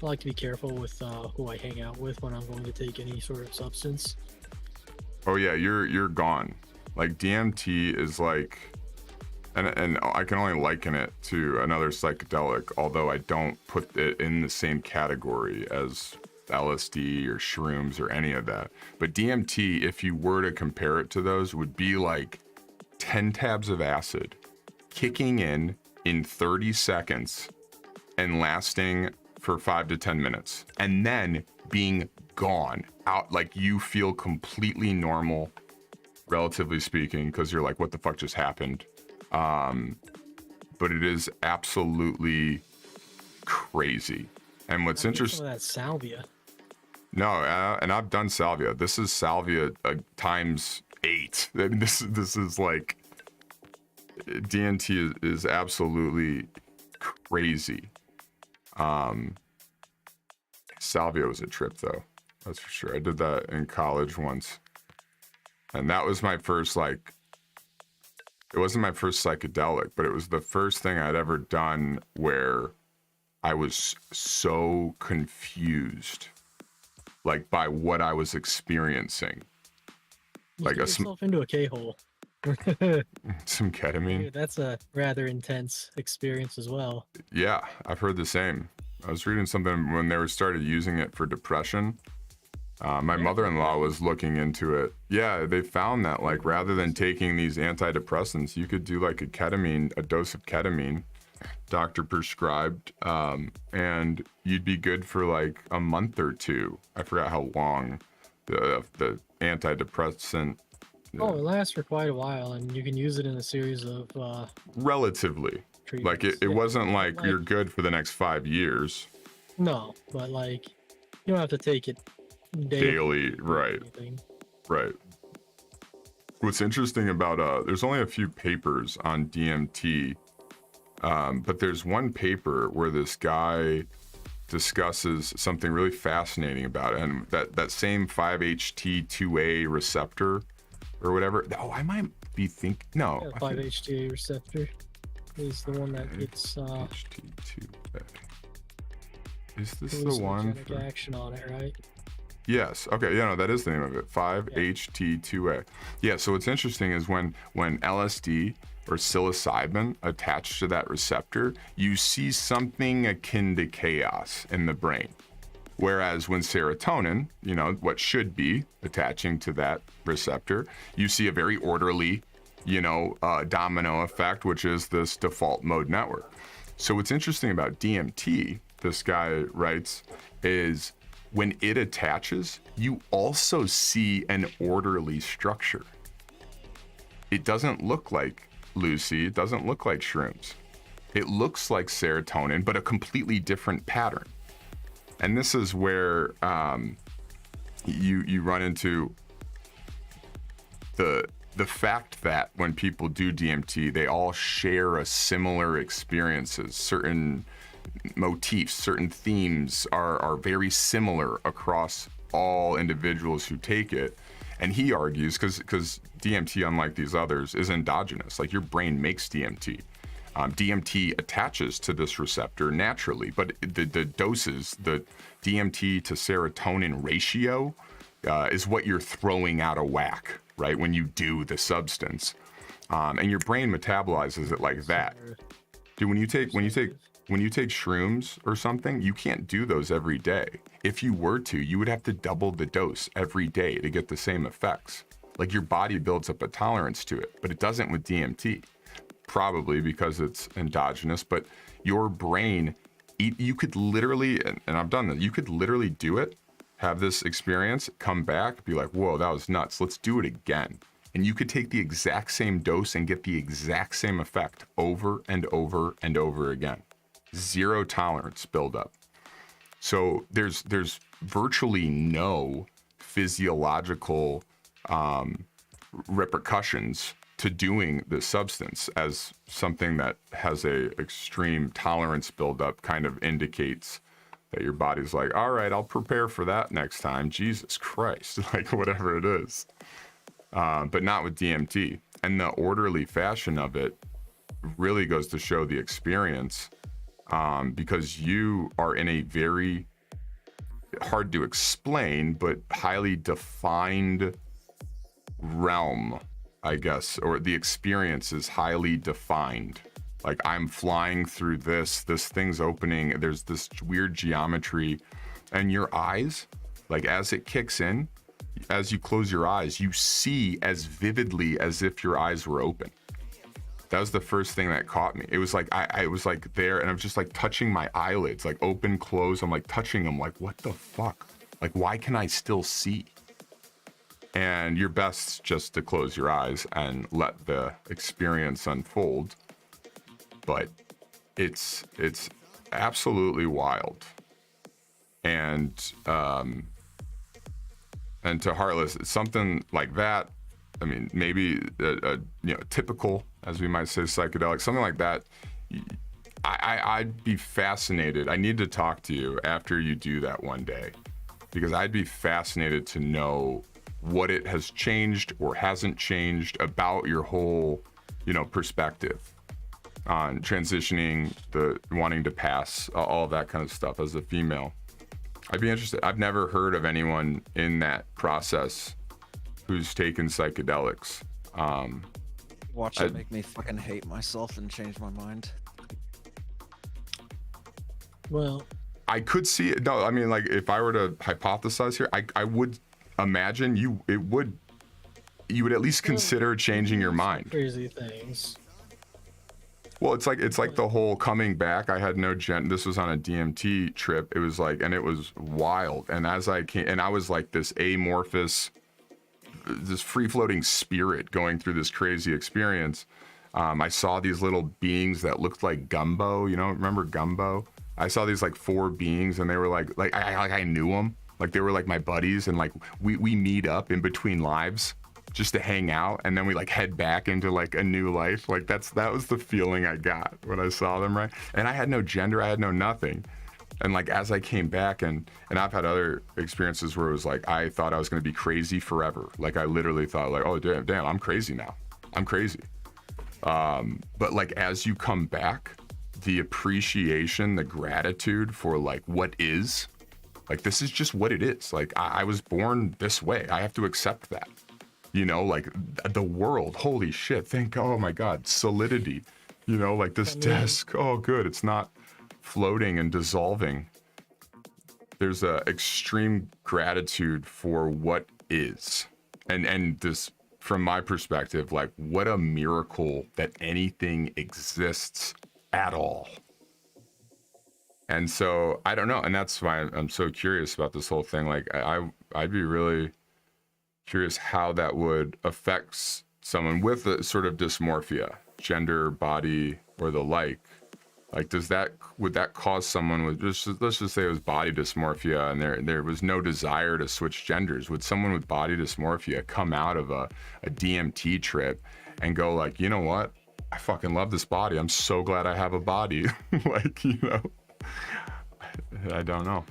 I like to be careful with who I hang out with when I'm going to take any sort of substance. Oh yeah, you're gone. Like DMT is like, and I can only liken it to another psychedelic, although I don't put it in the same category as LSD or shrooms or any of that. But DMT, if you were to compare it to those, would be like 10 tabs of acid kicking in 30 seconds and lasting for 5 to 10 minutes and then being gone out. Like you feel completely normal, relatively speaking, because you're like, what the fuck just happened? But it is absolutely crazy. And what's interesting, some of that salvia. No, and I've done salvia. This is salvia times 8. This is like DMT is absolutely crazy. Salvia was a trip though, that's for sure. I did that in college once, and that was my first it wasn't my first psychedelic, but it was the first thing I'd ever done where I was so confused, like by what I was experiencing. You like get yourself into a K-hole. Some ketamine. Dude, that's a rather intense experience as well. Yeah, I've heard the same. I was reading something when they started using it for depression. My mother-in-law was looking into it. Yeah, they found that like rather than taking these antidepressants, you could do like a dose of ketamine, doctor prescribed, and you'd be good for like a month or two. I forgot how long the antidepressant. Oh, it lasts for quite a while, and you can use it in a series of relatively. Like it wasn't like you're good for the next 5 years. No, but like you don't have to take it daily, right? Right. What's interesting about there's only a few papers on DMT, but there's one paper where this guy discusses something really fascinating about it, and that same 5-HT2A receptor or whatever. Oh, I might be thinking no. Yeah, 5-HTA receptor is the one that gets HT2A. Is this the Hallucinogenic one? For... action on it, right? Yes. Okay. Yeah. No, that is the name of it. 5-HT2A. Yeah. So what's interesting is when LSD or psilocybin attached to that receptor, you see something akin to chaos in the brain. Whereas when serotonin, you know, what should be attaching to that receptor, you see a very orderly, you know, domino effect, which is this default mode network. So what's interesting about DMT, this guy writes, is when it attaches, you also see an orderly structure. It doesn't look like Lucy, it doesn't look like shrooms. It looks like serotonin, but a completely different pattern. And this is where you run into the fact that when people do DMT, they all share a similar experiences. Certain motifs, certain themes are very similar across all individuals who take it. And he argues, because DMT, unlike these others, is endogenous. Like your brain makes DMT. DMT attaches to this receptor naturally, but the doses, the DMT to serotonin ratio is what you're throwing out of whack, right? When you do the substance, and your brain metabolizes it like that. Dude, when you take shrooms or something, you can't do those every day. If you were to, you would have to double the dose every day to get the same effects. Like your body builds up a tolerance to it, but it doesn't with DMT. Probably because it's endogenous, but your brain, you could literally, and I've done that, you could literally do it, have this experience, come back, be like, whoa, that was nuts, let's do it again. And you could take the exact same dose and get the exact same effect over and over and over again. Zero tolerance buildup. So there's virtually no physiological repercussions to doing this substance, as something that has a extreme tolerance buildup kind of indicates that your body's like, all right, I'll prepare for that next time. Jesus Christ, like whatever it is. But not with DMT. And the orderly fashion of it really goes to show the experience, because you are in a very hard to explain, but highly defined realm, I guess, or the experience is highly defined. Like I'm flying through this thing's opening, there's this weird geometry, and your eyes, like as it kicks in, as you close your eyes, you see as vividly as if your eyes were open. That was the first thing that caught me. It was like, I was like there and I was just like touching my eyelids, like open, close. I'm like touching them, like, what the fuck? Like, why can I still see? And your best just to close your eyes and let the experience unfold. But it's absolutely wild. And to Heartless, something like that, I mean, maybe a typical, as we might say, psychedelic, something like that. I'd be fascinated. I need to talk to you after you do that one day, because I'd be fascinated to know what it has changed or hasn't changed about your whole, perspective on transitioning, the wanting to pass, all of that kind of stuff as a female. I'd be interested. I've never heard of anyone in that process who's taken psychedelics. Watch it make me fucking hate myself and change my mind. Well, I could see it. No, I mean, like, if I were to hypothesize here, I would imagine you would at least consider changing your mind. Crazy things. Well, it's like the whole coming back. I had no this was on a DMT trip. It was like, and it was wild. And as I came, and I was like this amorphous, this free-floating spirit going through this crazy experience. I saw these little beings that looked like Gumbo. Remember Gumbo? I saw these like 4 beings, and they were like I knew them. Like they were like my buddies, and like we meet up in between lives just to hang out, and then we like head back into like a new life. Like that was the feeling I got when I saw them, right? And I had no gender, I had no nothing. And like as I came back, and I've had other experiences where it was like I thought I was gonna be crazy forever. Like I literally thought like, oh damn, I'm crazy now. I'm crazy. But like as you come back, the appreciation, the gratitude for like what is. Like, this is just what it is. Like, I was born this way. I have to accept that. You know, like the world, holy shit, oh my God, solidity. You know, like this desk, oh good, it's not floating and dissolving. There's a extreme gratitude for what is. And this, from my perspective, like what a miracle that anything exists at all. And so I don't know, and that's why I'm so curious about this whole thing. Like I'd be really curious how that would affect someone with a sort of dysmorphia, gender, body, or the like. Like, would that cause someone with let's just say it was body dysmorphia and there was no desire to switch genders? Would someone with body dysmorphia come out of a DMT trip and go like, you know what? I fucking love this body. I'm so glad I have a body. Like, you know. I don't know.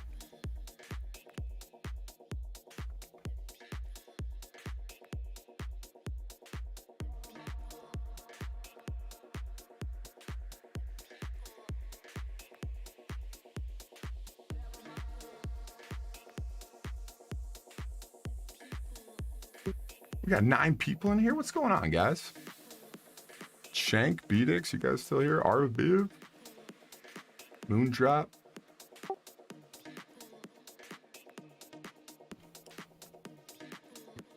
We got 9 people in here. What's going on, guys? Shank, Beedix, you guys still here? Arviv, Moondrop.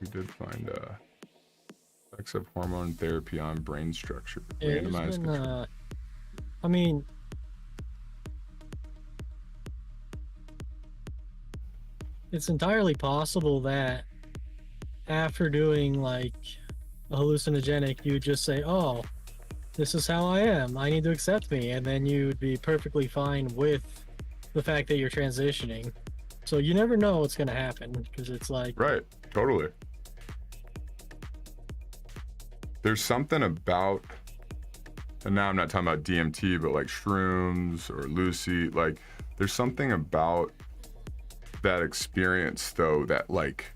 We did find effects of hormone therapy on brain structure. Randomized control. I mean, it's entirely possible that after doing like a hallucinogenic, you would just say, oh, this is how I am, I need to accept me, and then you'd be perfectly fine with the fact that you're transitioning. So you never know what's going to happen, because it's like... Right, totally. There's something about, and now I'm not talking about DMT, but like shrooms or Lucy, like there's something about that experience though that like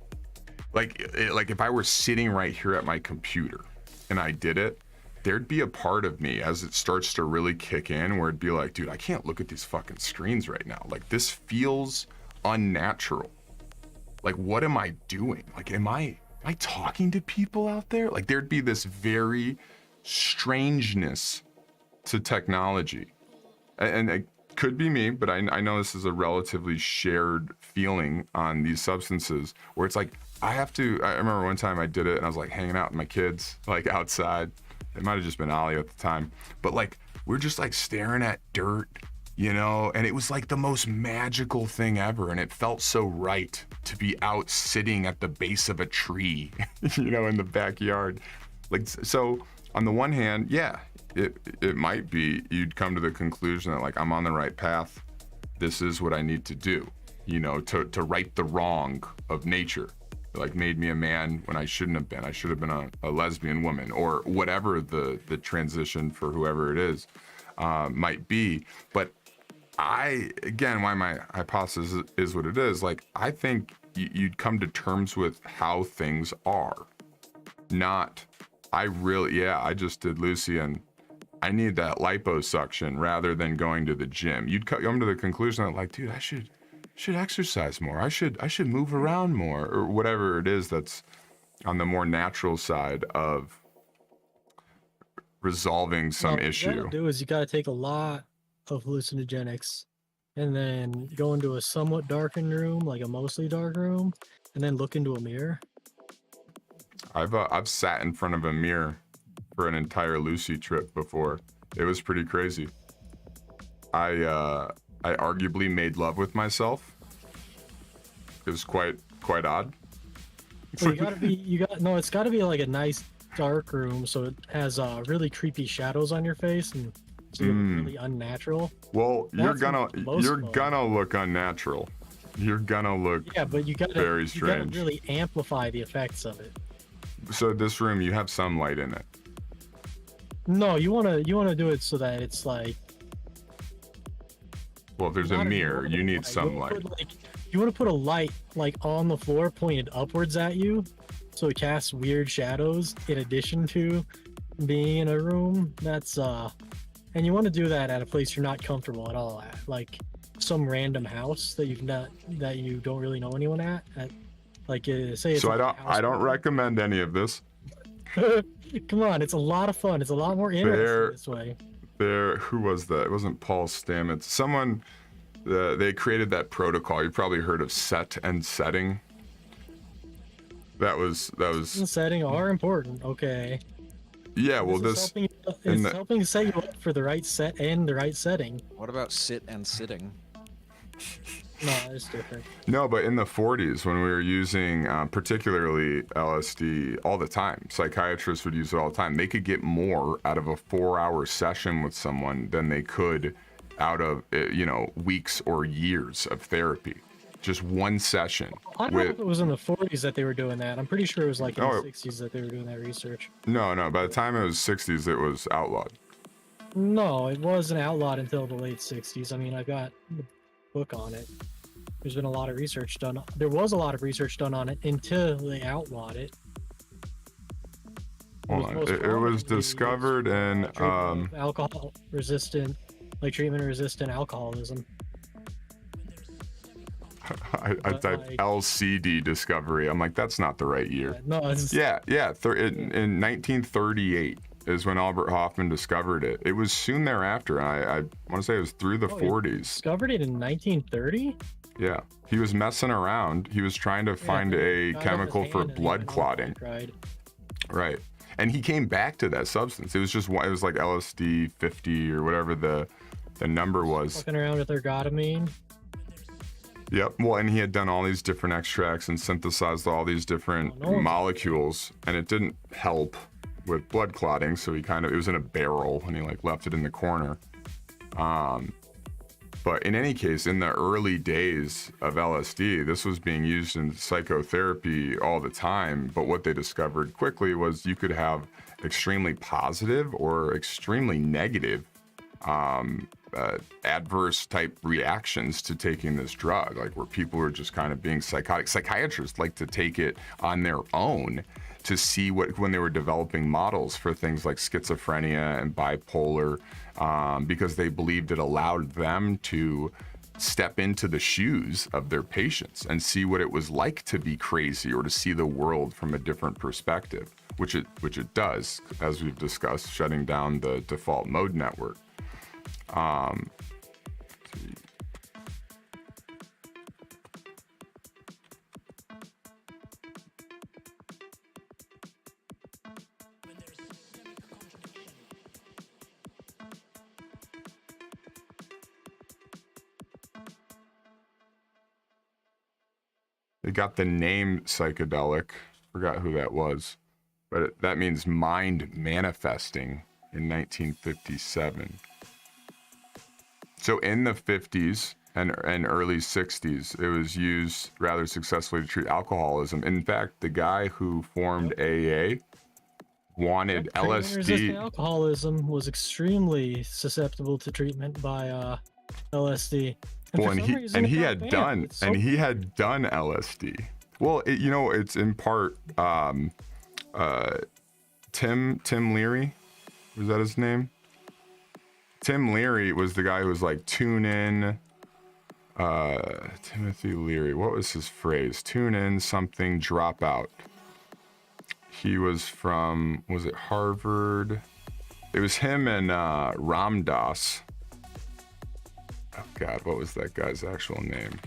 if I were sitting right here at my computer and I did it, there'd be a part of me as it starts to really kick in where it'd be like, dude, I can't look at these fucking screens right now. Like, this feels unnatural. Like, what am I doing? Like, am I talking to people out there? Like, there'd be this very strangeness to technology. And it could be me, but I know this is a relatively shared feeling on these substances where it's like, I remember one time I did it and I was like hanging out with my kids, like outside. It might have just been Ollie at the time, but like, we're just like staring at dirt, you know, and it was like the most magical thing ever. And it felt so right to be out sitting at the base of a tree, you know, in the backyard. Like, so on the one hand, yeah, it might be, you'd come to the conclusion that like, I'm on the right path. This is what I need to do, you know, to right the wrong of nature. Like, made me a man when I shouldn't have been. I should have been a lesbian woman, or whatever the transition for whoever it is might be. But again, why my hypothesis is what it is, like, I think you'd come to terms with how things are. Not, I just did Lucy and I need that liposuction rather than going to the gym. You'd come to the conclusion that like, dude, I should exercise more. I should move around more, or whatever it is that's on the more natural side of resolving some issue. What you gotta do is you gotta take a lot of hallucinogenics and then go into a somewhat darkened room, like a mostly dark room, and then look into a mirror. I've sat in front of a mirror for an entire Lucy trip before. It was pretty crazy. I arguably made love with myself. It was quite odd. Well, it's gotta be like a nice dark room, so it has really creepy shadows on your face, and so you look really unnatural. Well, you're gonna look unnatural. You're gonna look but you gotta very strange. You gotta really amplify the effects of it. So this room, you have some light in it. No, you wanna do it so that it's like. Well, if there's a mirror, you need some light. You want to put a light like on the floor pointed upwards at you, so it casts weird shadows in addition to being in a room that's And you want to do that at a place you're not comfortable at all at, like some random house that you don't really know anyone at like say it's So like I don't recommend any of this. Come on, it's a lot of fun. It's a lot more interesting this way. Who was that? It wasn't Paul Stamets. Someone, they created that protocol. You probably heard of set and setting. That was. Setting are important. Okay. Yeah, well, it's helping set you up for the right set and the right setting. What about sit and sitting? No, it's different. No, but in the 40s, when we were using particularly LSD all the time, psychiatrists would use it all the time. They could get more out of a 4-hour session with someone than they could out of weeks or years of therapy. Just one session. I don't know if it was in the 40s that they were doing that. I'm pretty sure it was like in the 60s that they were doing that research. No. By the time it was 60s, it was outlawed. No, it wasn't outlawed until the late 60s. I mean, I got the book on it. There's been a lot of research done. There was a lot of research done on it until they outlawed it. Hold on. It was discovered in alcohol resistant, like treatment resistant alcoholism. I typed LCD discovery. I'm like, that's not the right year. No, it's in 1938 is when Albert Hofmann discovered it. It was soon thereafter. I want to say it was through the 40s. Discovered it in 1930? Yeah, he was messing around. He was trying to find a chemical for blood clotting. Right, and he came back to that substance. It was like LSD 50 or whatever the number was. Fucking around with ergotamine. Yep. Well, and he had done all these different extracts and synthesized all these different molecules, and it didn't help with blood clotting. So it was in a barrel, and he left it in the corner. But in any case, in the early days of LSD, this was being used in psychotherapy all the time. But what they discovered quickly was you could have extremely positive or extremely negative adverse type reactions to taking this drug, like where people are just kind of being psychotic. Psychiatrists like to take it on their own to see when they were developing models for things like schizophrenia and bipolar, because they believed it allowed them to step into the shoes of their patients and see what it was like to be crazy or to see the world from a different perspective, which it does, as we've discussed, shutting down the default mode network. They got the name psychedelic, forgot who that was, but that means mind manifesting in 1957. So in the 50s and early 60s, it was used rather successfully to treat alcoholism. In fact, the guy who formed AA wanted LSD. Treatment-resistant alcoholism was extremely susceptible to treatment by LSD. And he had done LSD. Well, it's in part Tim Leary, was that his name? Tim Leary was the guy who was like, tune in, Timothy Leary, what was his phrase? Tune in something, drop out. He was from, was it Harvard? It was him and Ram Dass. Oh God, what was that guy's actual name?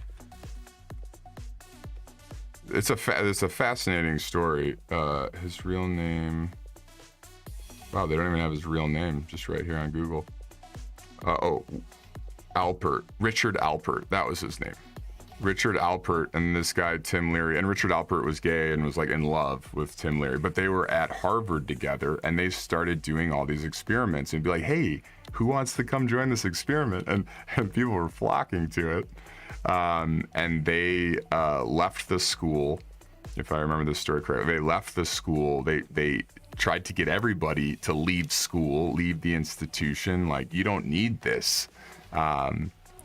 It's a fascinating story. His real name, wow, they don't even have his real name, just right here on Google. Alpert, Richard Alpert, that was his name. Richard Alpert and this guy, Tim Leary. And Richard Alpert was gay and was like in love with Tim Leary, but they were at Harvard together and they started doing all these experiments and be like, hey, who wants to come join this experiment? And people were flocking to it. And they left the school, if I remember the story correctly. They left the school. They tried to get everybody to leave school, leave the institution. Like, you don't need this.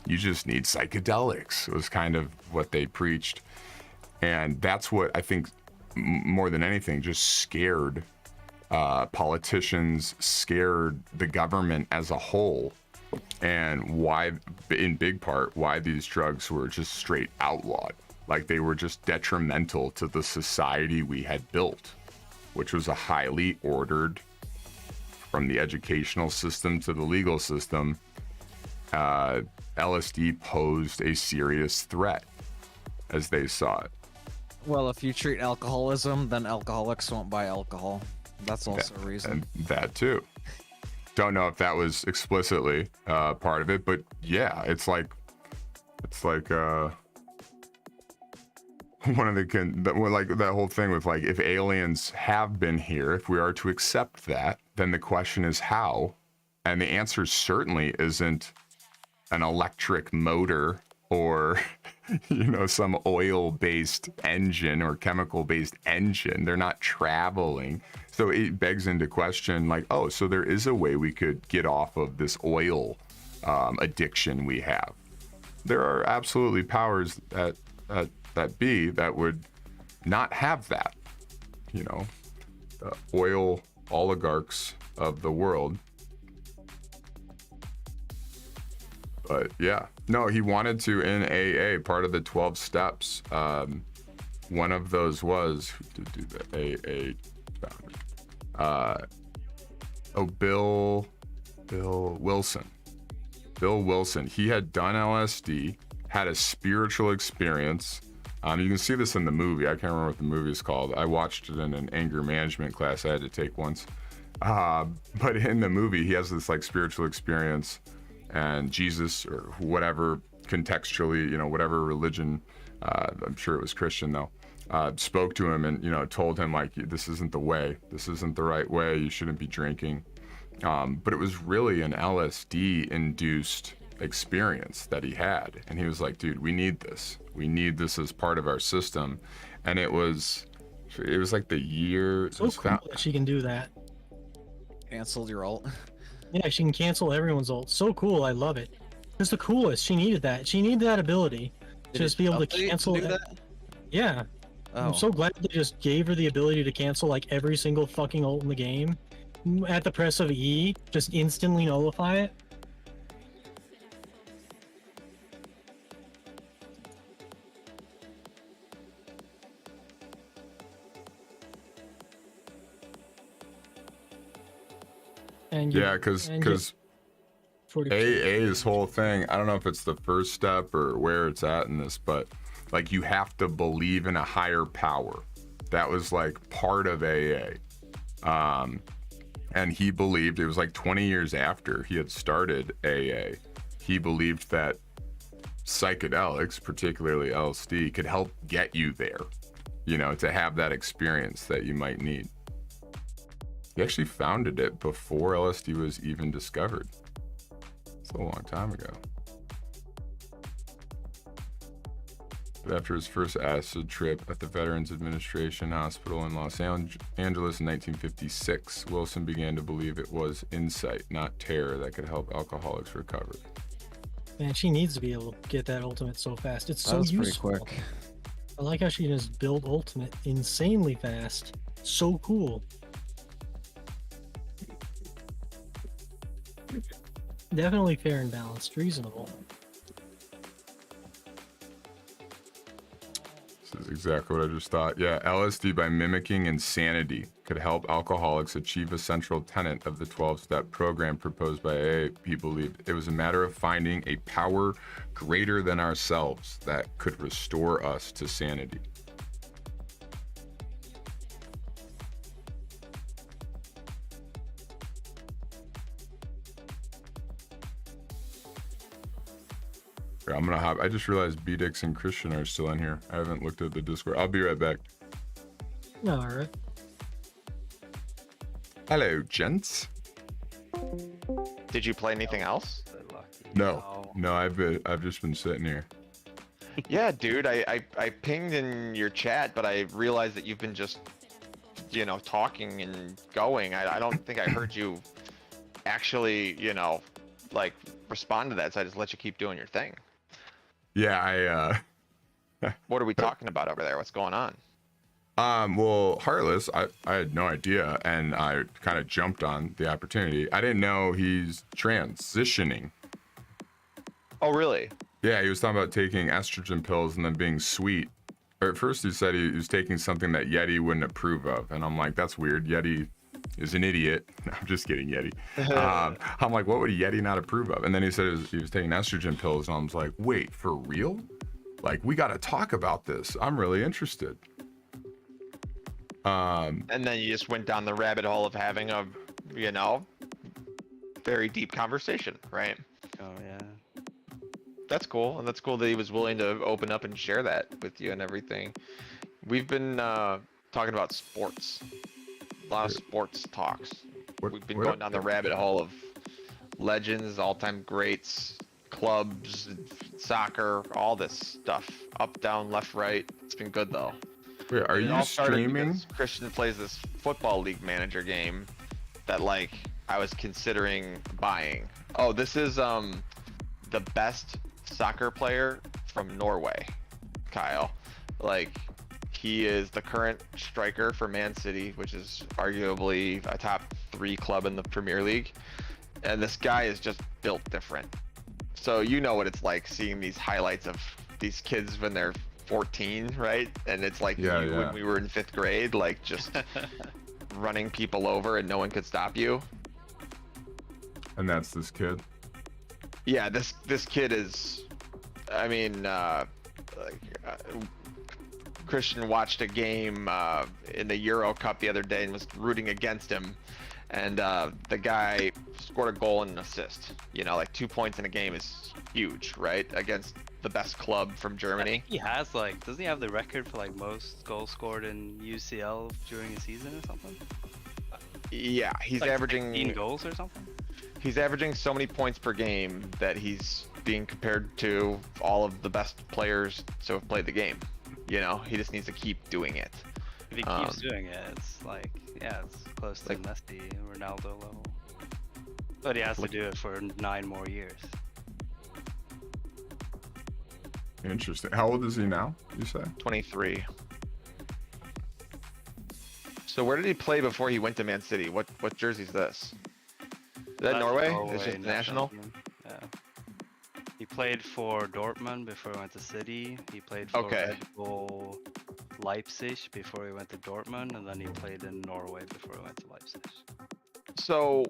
You just need psychedelics. It was kind of what they preached. And that's what I think, more than anything, just scared politicians scared the government as a whole, and why, in big part, why these drugs were just straight outlawed. Like, they were just detrimental to the society we had built, which was a highly ordered, from the educational system to the legal system. LSD posed a serious threat as they saw it. Well, if you treat alcoholism, then alcoholics won't buy alcohol. That's also a reason. And that too. Don't know if that was explicitly part of it, but yeah, it's like one of that whole thing with, like, if aliens have been here, if we are to accept that, then the question is how, and the answer certainly isn't an electric motor or some oil-based engine or chemical-based engine. They're not traveling. So it begs into question, like, oh, so there is a way we could get off of this oil addiction we have. There are absolutely powers that be that would not have that. The oil oligarchs of the world. But yeah, no, he wanted to in AA, part of the 12 steps. One of those was, who did do the AA founder? Bill Wilson. Bill Wilson. He had done LSD, had a spiritual experience. You can see this in the movie. I can't remember what the movie is called. I watched it in an anger management class I had to take once. But in the movie, he has this like spiritual experience, and Jesus or whatever, contextually, whatever religion, I'm sure it was Christian though, spoke to him and, told him like, this isn't the way, this isn't the right way, you shouldn't be drinking. But it was really an LSD induced experience that he had. And he was like, dude, we need this. We need this as part of our system. And it was like the year. So cool that she can do that. Canceled your ult. Yeah, she can cancel everyone's ult. So cool, I love it. It's the coolest. She needed that. She needed that ability to just be able to cancel that. Yeah. Oh. I'm so glad they just gave her the ability to cancel like every single fucking ult in the game. At the press of E, just instantly nullify it. And yeah, because AA's whole thing, I don't know if it's the first step or where it's at in this, but like you have to believe in a higher power. That was like part of AA. And he believed, it was like 20 years after he had started AA, he believed that psychedelics, particularly LSD, could help get you there, to have that experience that you might need. He actually founded it before LSD was even discovered. It's a long time ago. But after his first acid trip at the Veterans Administration Hospital in Los Angeles in 1956, Wilson began to believe it was insight, not terror, that could help alcoholics recover. Man, she needs to be able to get that ultimate so fast. It's so useful. Pretty quick. I like how she can just build ultimate insanely fast. So cool. Definitely fair and balanced, reasonable. This is exactly what I just thought. Yeah, LSD, by mimicking insanity, could help alcoholics achieve a central tenet of the 12-step program proposed by AA. He believed it was a matter of finding a power greater than ourselves that could restore us to sanity. I'm gonna hop. I just realized BDix and Christian are still in here. I haven't looked at the Discord. I'll be right back. All right. Hello, gents. Did you play anything else? No, I've just been sitting here. Yeah, dude. I pinged in your chat, but I realized that you've been just, talking and going. I don't think I heard you actually, like respond to that. So I just let you keep doing your thing. Yeah, What are we talking about over there? What's going on? Well, Heartless, I had no idea, and I kind of jumped on the opportunity. I didn't know he's transitioning. Oh, really? Yeah, he was talking about taking estrogen pills and then being sweet. Or at first he said he was taking something that Yeti wouldn't approve of, and I'm like, that's weird. Yeti is an idiot. No, I'm just kidding, Yeti. I'm like, what would a Yeti not approve of? And then he said he was taking estrogen pills, and I was like, wait, for real? Like, we got to talk about this. I'm really interested. And then you just went down the rabbit hole of having a, you know, very deep conversation, right? Oh yeah. That's cool, and that's cool that he was willing to open up and share that with you and everything. We've been talking about sports, a lot of sports talks. We've been going down the rabbit hole of legends, all-time greats, clubs, soccer, all this stuff. Up, down, left, right. It's been good though. Wait, are you streaming? Christian plays this football league manager game that like I was considering buying. Oh, this is the best soccer player from Norway, Kyle. Like, he is the current striker for Man City, which is arguably a top 3 club in the Premier League. And this guy is just built different. So you know what it's like seeing these highlights of these kids when they're 14, right? And it's like when we were in 5th grade, like just running people over and no one could stop you. And that's this kid. Yeah, this kid is, I mean, Christian watched a game in the Euro Cup the other day and was rooting against him, and the guy scored a goal and an assist. You know, like 2 points in a game is huge, right? Against the best club from Germany. He has like, doesn't he have the record for like most goals scored in UCL during a season or something? Yeah, he's like averaging 16 goals or something. He's averaging so many points per game that he's being compared to all of the best players to have played the game. You know, he just needs to keep doing it. If he keeps doing it, it's like, yeah, it's close to Messi, Ronaldo level. But he has to do it for 9 more years. Interesting. How old is he now, you say? 23. So where did he play before he went to Man City? What jersey's this? Is that Norway? It's just national? Yeah. He played for Dortmund before he went to City. He played for Red Bull Leipzig before he went to Dortmund, and then he played in Norway before he went to Leipzig. So,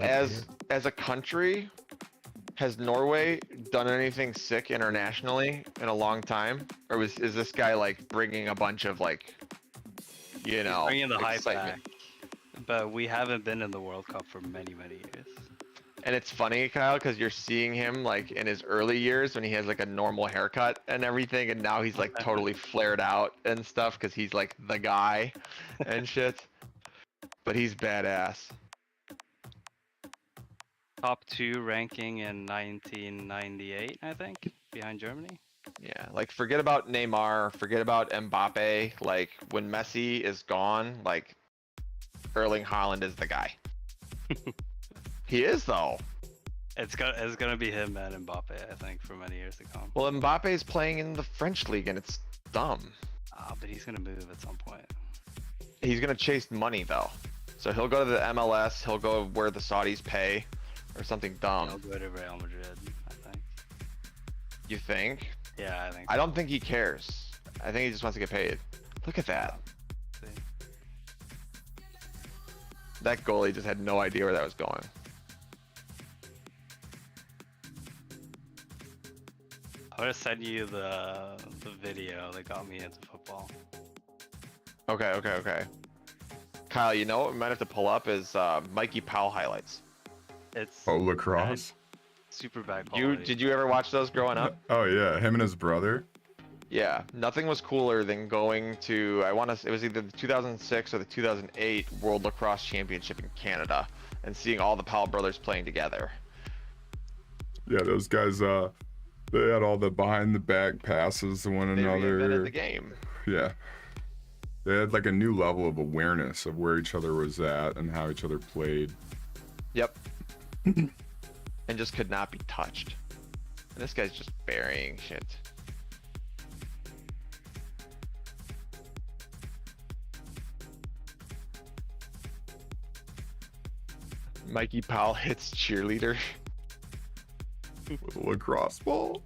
as a country, has Norway done anything sick internationally in a long time, or is this guy like bringing a bunch of like, you know, bringing the hype excitement back? But we haven't been in the World Cup for many years. And it's funny, Kyle, because you're seeing him like in his early years when he has like a normal haircut and everything, and now he's like totally flared out and stuff because he's like the guy and shit. But he's badass. Top 2 ranking in 1998, I think, behind Germany. Yeah, like forget about Neymar, forget about Mbappe. Like when Messi is gone, like Erling Haaland is the guy. He is though. It's gonna be him and Mbappe, I think, for many years to come. Well, Mbappe's playing in the French league and it's dumb. But he's gonna move at some point. He's gonna chase money though, so he'll go to the MLS. He'll go where the Saudis pay, or something dumb. He'll go to Real Madrid, I think. You think? Yeah, I think. I don't think he cares. I think he just wants to get paid. Look at that. That goalie just had no idea where that was going. I'm gonna send you the video that got me into football. Okay. Kyle, you know what we might have to pull up is Mikey Powell highlights. It's lacrosse. Super bad quality. Did you ever watch those growing up? Oh yeah, him and his brother. Yeah, nothing was cooler than going to, it was either the 2006 or the 2008 World Lacrosse Championship in Canada and seeing all the Powell brothers playing together. Yeah, those guys, they had all the behind the back passes to one another. They reinvented the game. Yeah. They had like a new level of awareness of where each other was at and how each other played. Yep. And just could not be touched. And this guy's just burying shit. Mikey Powell hits cheerleader with a lacrosse ball.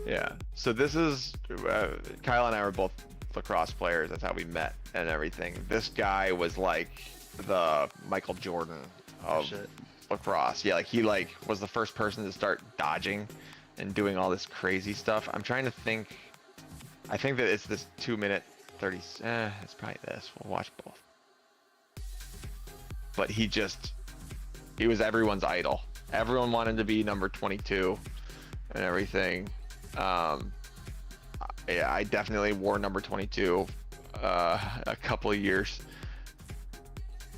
Yeah. So this is Kyle and I were both lacrosse players. That's how we met and everything. This guy was like the Michael Jordan of lacrosse. Yeah, like he was the first person to start dodging and doing all this crazy stuff. I'm trying to think. I think that it's this 2-minute 30. It's probably this. We'll watch both. But he was everyone's idol. Everyone wanted to be number 22 and everything. Yeah, I definitely wore number 22 a couple of years.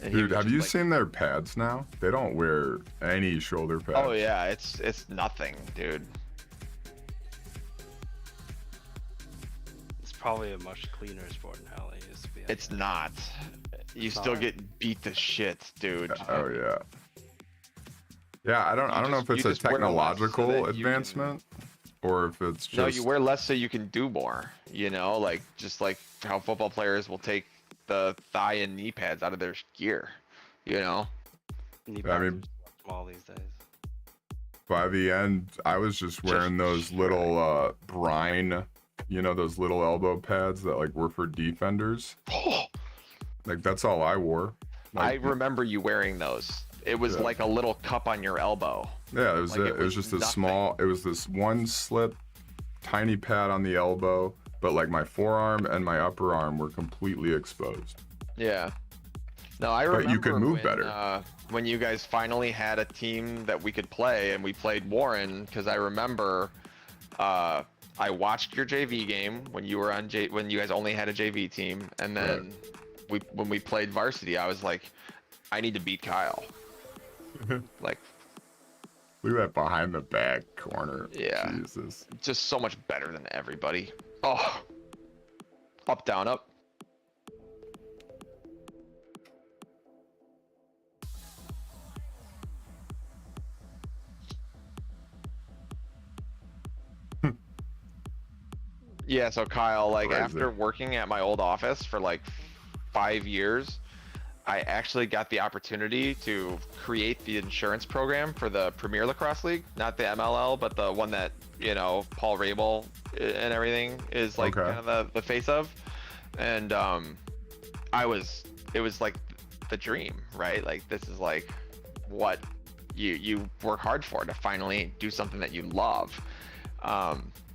And dude, have you seen their pads now? They don't wear any shoulder pads. Oh yeah, it's nothing, dude. It's probably a much cleaner sport now than it used to be. It's not. You still get beat to shit, dude. Oh yeah. Yeah, I don't know if it's a technological advancement or if it's just. No, you wear less so you can do more. You know, like just like how football players will take the thigh and knee pads out of their gear. You know. Knee pads are small these days. By the end, I was just wearing those little brine, you know, those little elbow pads that like were for defenders. Like that's all I wore. I remember you wearing those. It was like a little cup on your elbow. Yeah, it was it was just a small. It was this one slip, tiny pad on the elbow, but like my forearm and my upper arm were completely exposed. Yeah. No, I remember. But you could move better. When you guys finally had a team that we could play, and we played Warren, because I remember, I watched your JV game when you were on when you guys only had a JV team, and then when we played varsity, I was like, I need to beat Kyle. Like, look at that behind the back corner. Yeah. Jesus. Just so much better than everybody. Oh. Up, down, up. Yeah, so Kyle, like after working at my old office for like 5 years, I actually got the opportunity to create the insurance program for the Premier Lacrosse League, not the MLL, but the one that, you know, Paul Rabel and everything is like kind of the face of. And it was like the dream, right? Like this is like what you work hard for, to finally do something that you love.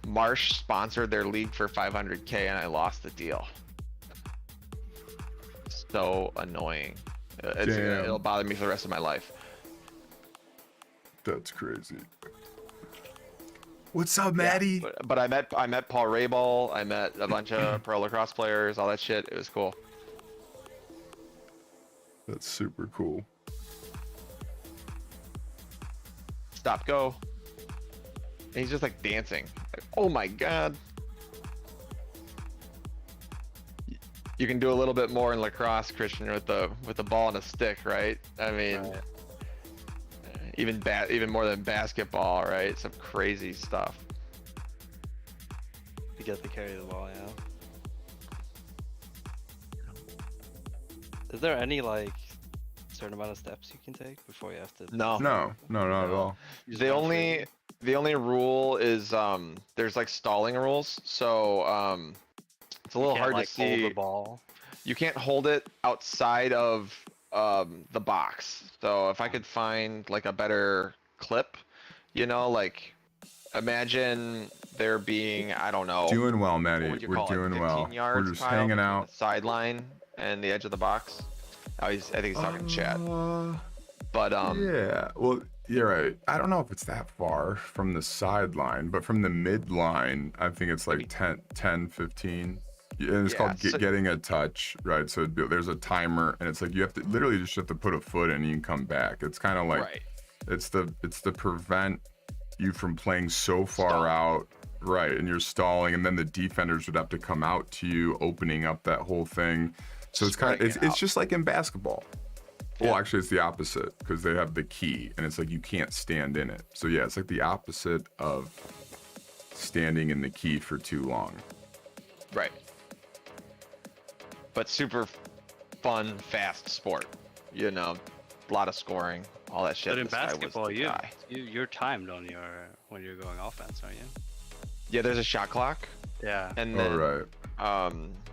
Marsh sponsored their league for $500K and I lost the deal. So annoying. It'll bother me for the rest of my life. That's crazy. What's up, Maddie? Yeah, but I met Paul Rabel. I met a bunch of pro lacrosse players. All that shit. It was cool. That's super cool. Stop, go. And he's just like dancing. Like, oh my god. You can do a little bit more in lacrosse, Christian, with the ball and a stick, right? I mean, even more than basketball, right? Some crazy stuff. You get to carry the ball, yeah. Is there any like certain amount of steps you can take before you have to? No, not at all. The only rule is there's like stalling rules, so it's a little hard to see. Hold the ball. You can't hold it outside of the box. So if I could find like a better clip, you know, like imagine there being, I don't know. Doing well, Maddie. We're doing well. We're just hanging out. Sideline and the edge of the box. Oh, I think he's talking chat. But yeah, well, you're right. I don't know if it's that far from the sideline, but from the midline, I think it's like 10, 15. And it's called getting a touch, right? So there's a timer, and it's like you have to literally just have to put a foot in and you can come back. It's kind of like it's to prevent you from playing so far out, right? And you're stalling, and then the defenders would have to come out to you, opening up that whole thing. So it's kind of it's just like in basketball. Well, actually, it's the opposite because they have the key, and it's like you can't stand in it. So yeah, it's like the opposite of standing in the key for too long. Right. But super fun, fast sport. You know, lot of scoring, all that shit. But in This guy was basketball, the guy. you're timed on your when you're going offense, aren't you? Yeah, there's a shot clock. Yeah. And then,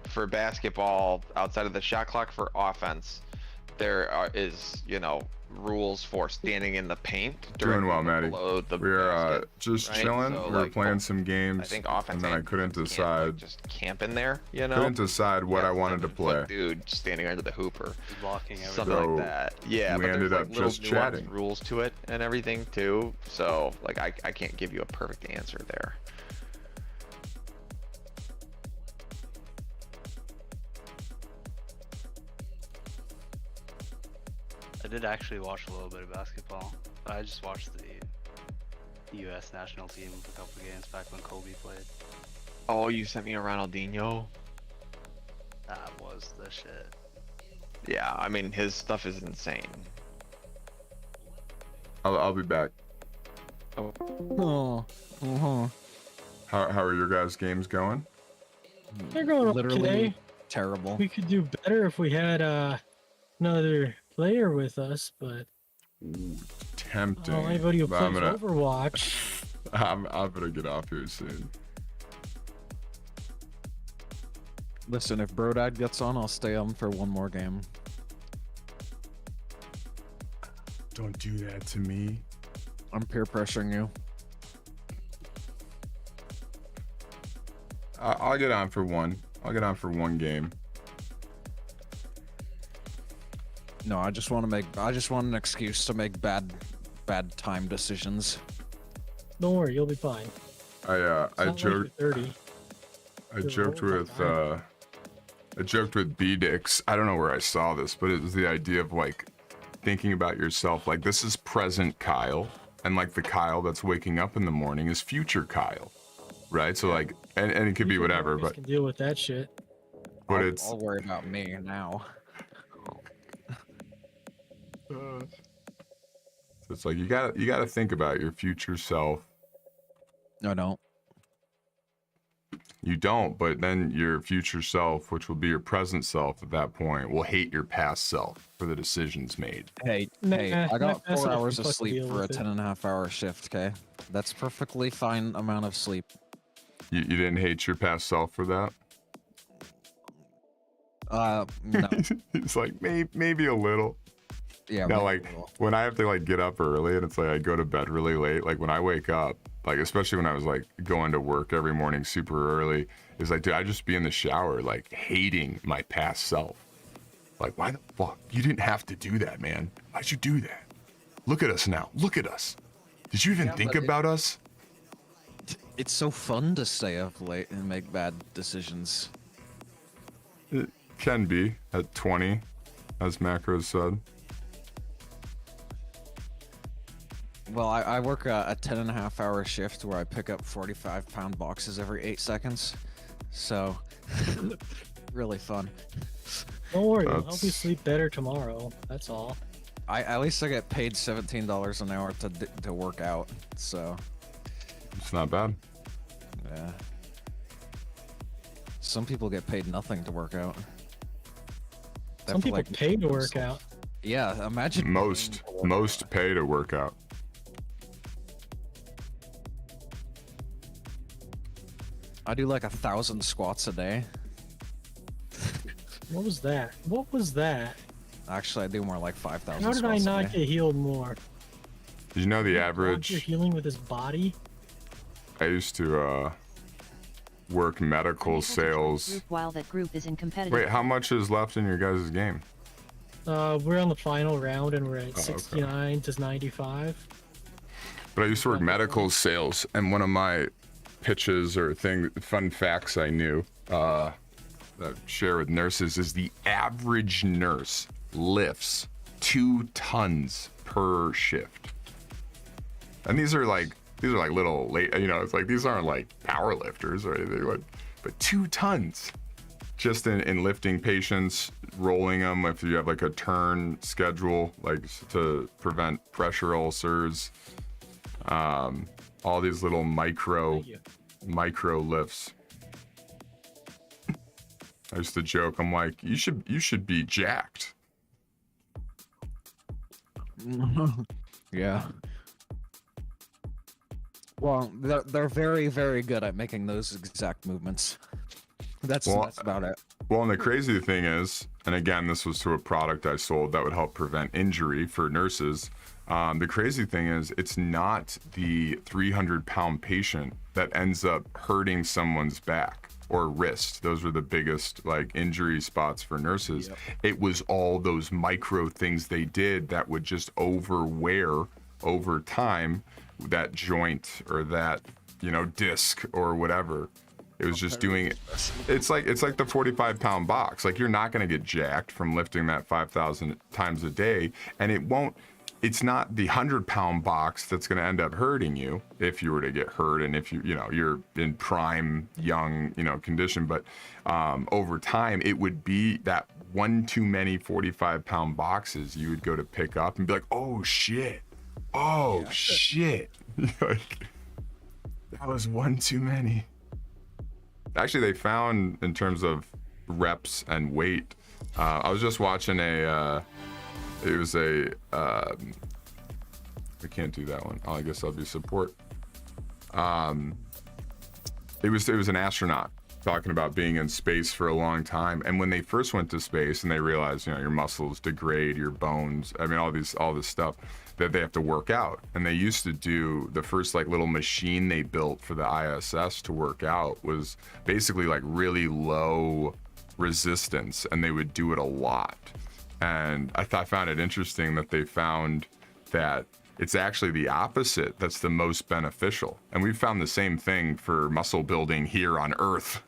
for basketball, outside of the shot clock for offense, is rules for standing in the paint. Doing well, Maddie. Below the We're basket, just right? chilling. So, We were like, playing some games, I think offense and then I and couldn't defense can't, decide. like, just camp in there, Couldn't decide what I wanted to play. Dude, standing under the hooper, blocking everything. something So, like that. Yeah, we but ended there's, up like, little just nuanced chatting. rules to it and everything too. So like I can't give you a perfect answer there. I did actually watch a little bit of basketball. I just watched the U.S. national team a couple games back when Kobe played. Oh, you sent me a Ronaldinho. That was the shit. Yeah, I mean his stuff is insane. I'll be back. Oh. How are your guys' games going? They're going Literally okay. terrible. We could do better if we had another player with us, but Tempting. anybody who But plays Overwatch. I'm gonna get off here soon. Listen, if Brodad gets on, I'll stay on for one more game. Don't do that to me. I'm peer pressuring you. I'll get on for one. I'll get on for one game. No, I just want an excuse to make bad time decisions. Don't worry, you'll be fine. I It's not like you're joked. 30. I joked with B-Dix. I don't know where I saw this, but it was the idea of like thinking about yourself. Like this is present Kyle, and like the Kyle that's waking up in the morning is future Kyle, right? So like, and it could be whatever, You guys but can deal with that shit. I'll worry about me now. So it's like you gotta think about your future self. No, don't. You don't, but then your future self, which will be your present self at that point, will hate your past self for the decisions made. Hey, Nah, I got that's 4 not hours fucking of sleep deal for a with it. 10.5-hour shift, okay? That's perfectly fine amount of sleep. You didn't hate your past self for that? No. It's like maybe a little. Yeah. Now, maybe like a little. when I have to like get up early and it's like I go to bed really late. Like when I wake up, like especially when I was like going to work every morning super early, it's like, dude, I just be in the shower like hating my past self. Like, why the fuck? You didn't have to do that, man. Why'd you do that? Look at us now. Look at us. Did you even think about us? It's so fun to stay up late and make bad decisions. It can be at 20, as Macros said. Well, I work a 10.5-hour shift where I pick up 45-pound boxes every 8 seconds. So, really fun. Don't worry, I'll help you sleep better tomorrow. That's all. At least I get paid $17 an hour to work out. So, It's not bad. yeah. Some people get paid nothing to work out. Some people pay to work out. Yeah, imagine Most pay to work out. I do like 1,000 squats a day. What was that? What was that? Actually, I do more like 5,000 How did I squats a not day. get healed more? Did you know the You're average? healing with his body? I used to work medical sales. Group while that group is in competitive. Wait, how much is left in your guys' game? We're on the final round and we're at okay. 69 to 95. But I used to work medical sales, and one of my pitches or fun facts I knew that I share with nurses is the average nurse lifts 2 tons per shift. And these are like little late, it's like these aren't like power lifters or anything, but 2 tons just in lifting patients, rolling them if you have like a turn schedule, like to prevent pressure ulcers, all these little micro lifts. I used to joke, I'm like, you should be jacked. Yeah. Well, they're very, very good at making those exact movements. That's about it. Well, and the crazy thing is, and again, this was to a product I sold that would help prevent injury for nurses. The crazy thing is, it's not the 300-pound patient that ends up hurting someone's back or wrist. Those were the biggest like injury spots for nurses. Yep. It was all those micro things they did that would just overwear over time that joint or that, you know, disc or whatever. It was just doing it. It's like the 45-pound box. Like, you're not going to get jacked from lifting that 5,000 times a day, and it won't. It's not the 100-pound box that's going to end up hurting you if you were to get hurt and if you're in prime young condition. But over time, it would be that one too many 45-pound boxes you would go to pick up and be like, oh shit, shit, like, that was one too many. Actually, they found, in terms of reps and weight, I was just watching I can't do that one. Oh, I guess I'll do support. It was an astronaut talking about being in space for a long time, and when they first went to space and they realized, your muscles degrade, your bones, I mean, all this stuff that they have to work out. And they used to do, the first like little machine they built for the ISS to work out was basically like really low resistance, and they would do it a lot. And I found it interesting that they found that it's actually the opposite that's the most beneficial. And we've found the same thing for muscle building here on Earth.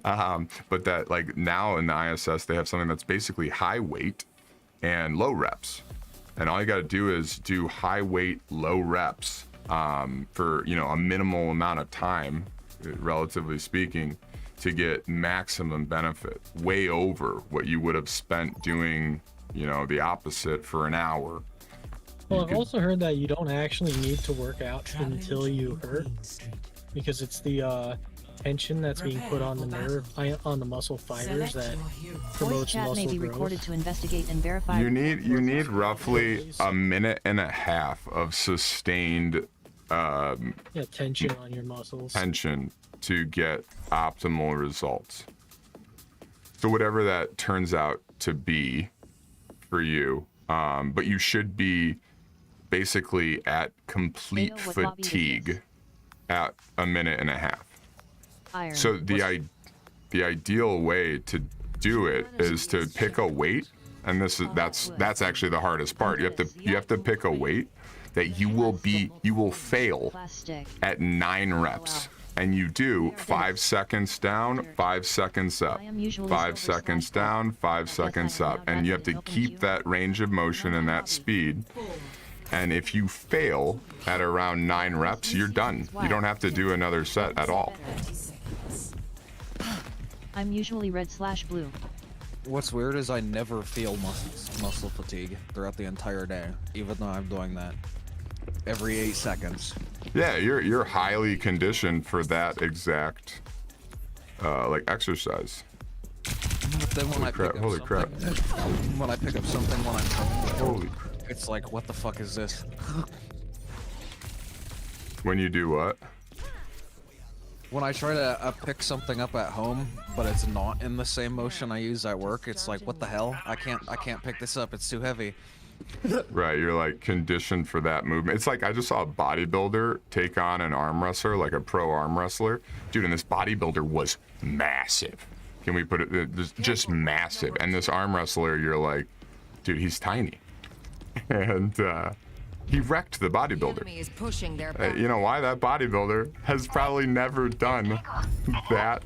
But that, like, now in the ISS, they have something that's basically high weight and low reps. And all you got to do is do high weight, low reps for, a minimal amount of time, relatively speaking, to get maximum benefit, way over what you would have spent doing, the opposite for an hour. Well, I've also heard that you don't actually need to work out until you hurt, because it's the tension that's being put on the nerve, on the muscle fibers that promotes muscle growth. May be recorded to investigate and verify. You need roughly a minute and a half of sustained tension on your muscles. Tension to get optimal results. So whatever that turns out to be for you, but you should be basically at complete fatigue at a minute and a half. So the ideal way to do it is to pick a weight, and that's actually the hardest part. You have to pick a weight that you will fail at 9 reps. And you do 5 seconds down, 5 seconds up, 5 seconds down, 5 seconds up. And you have to keep that range of motion and that speed. And if you fail at around 9 reps, you're done. You don't have to do another set at all. I'm usually red/blue. What's weird is I never feel muscle fatigue throughout the entire day, even though I'm doing that every 8 seconds. Yeah, you're highly conditioned for that exact exercise. But then when Holy crap. When I pick up something when I'm home, holy crap. It's like, what the fuck is this? When you do what? When I try to pick something up at home, but it's not in the same motion I use at work, it's like, what the hell? I can't pick this up. It's too heavy. Right, you're like conditioned for that movement. It's like I just saw a bodybuilder take on an arm wrestler, like a pro arm wrestler. Dude, and this bodybuilder was massive. Can we put it, just massive. And this arm wrestler, you're like, dude, he's tiny. And he wrecked the bodybuilder. You know why? That bodybuilder has probably never done that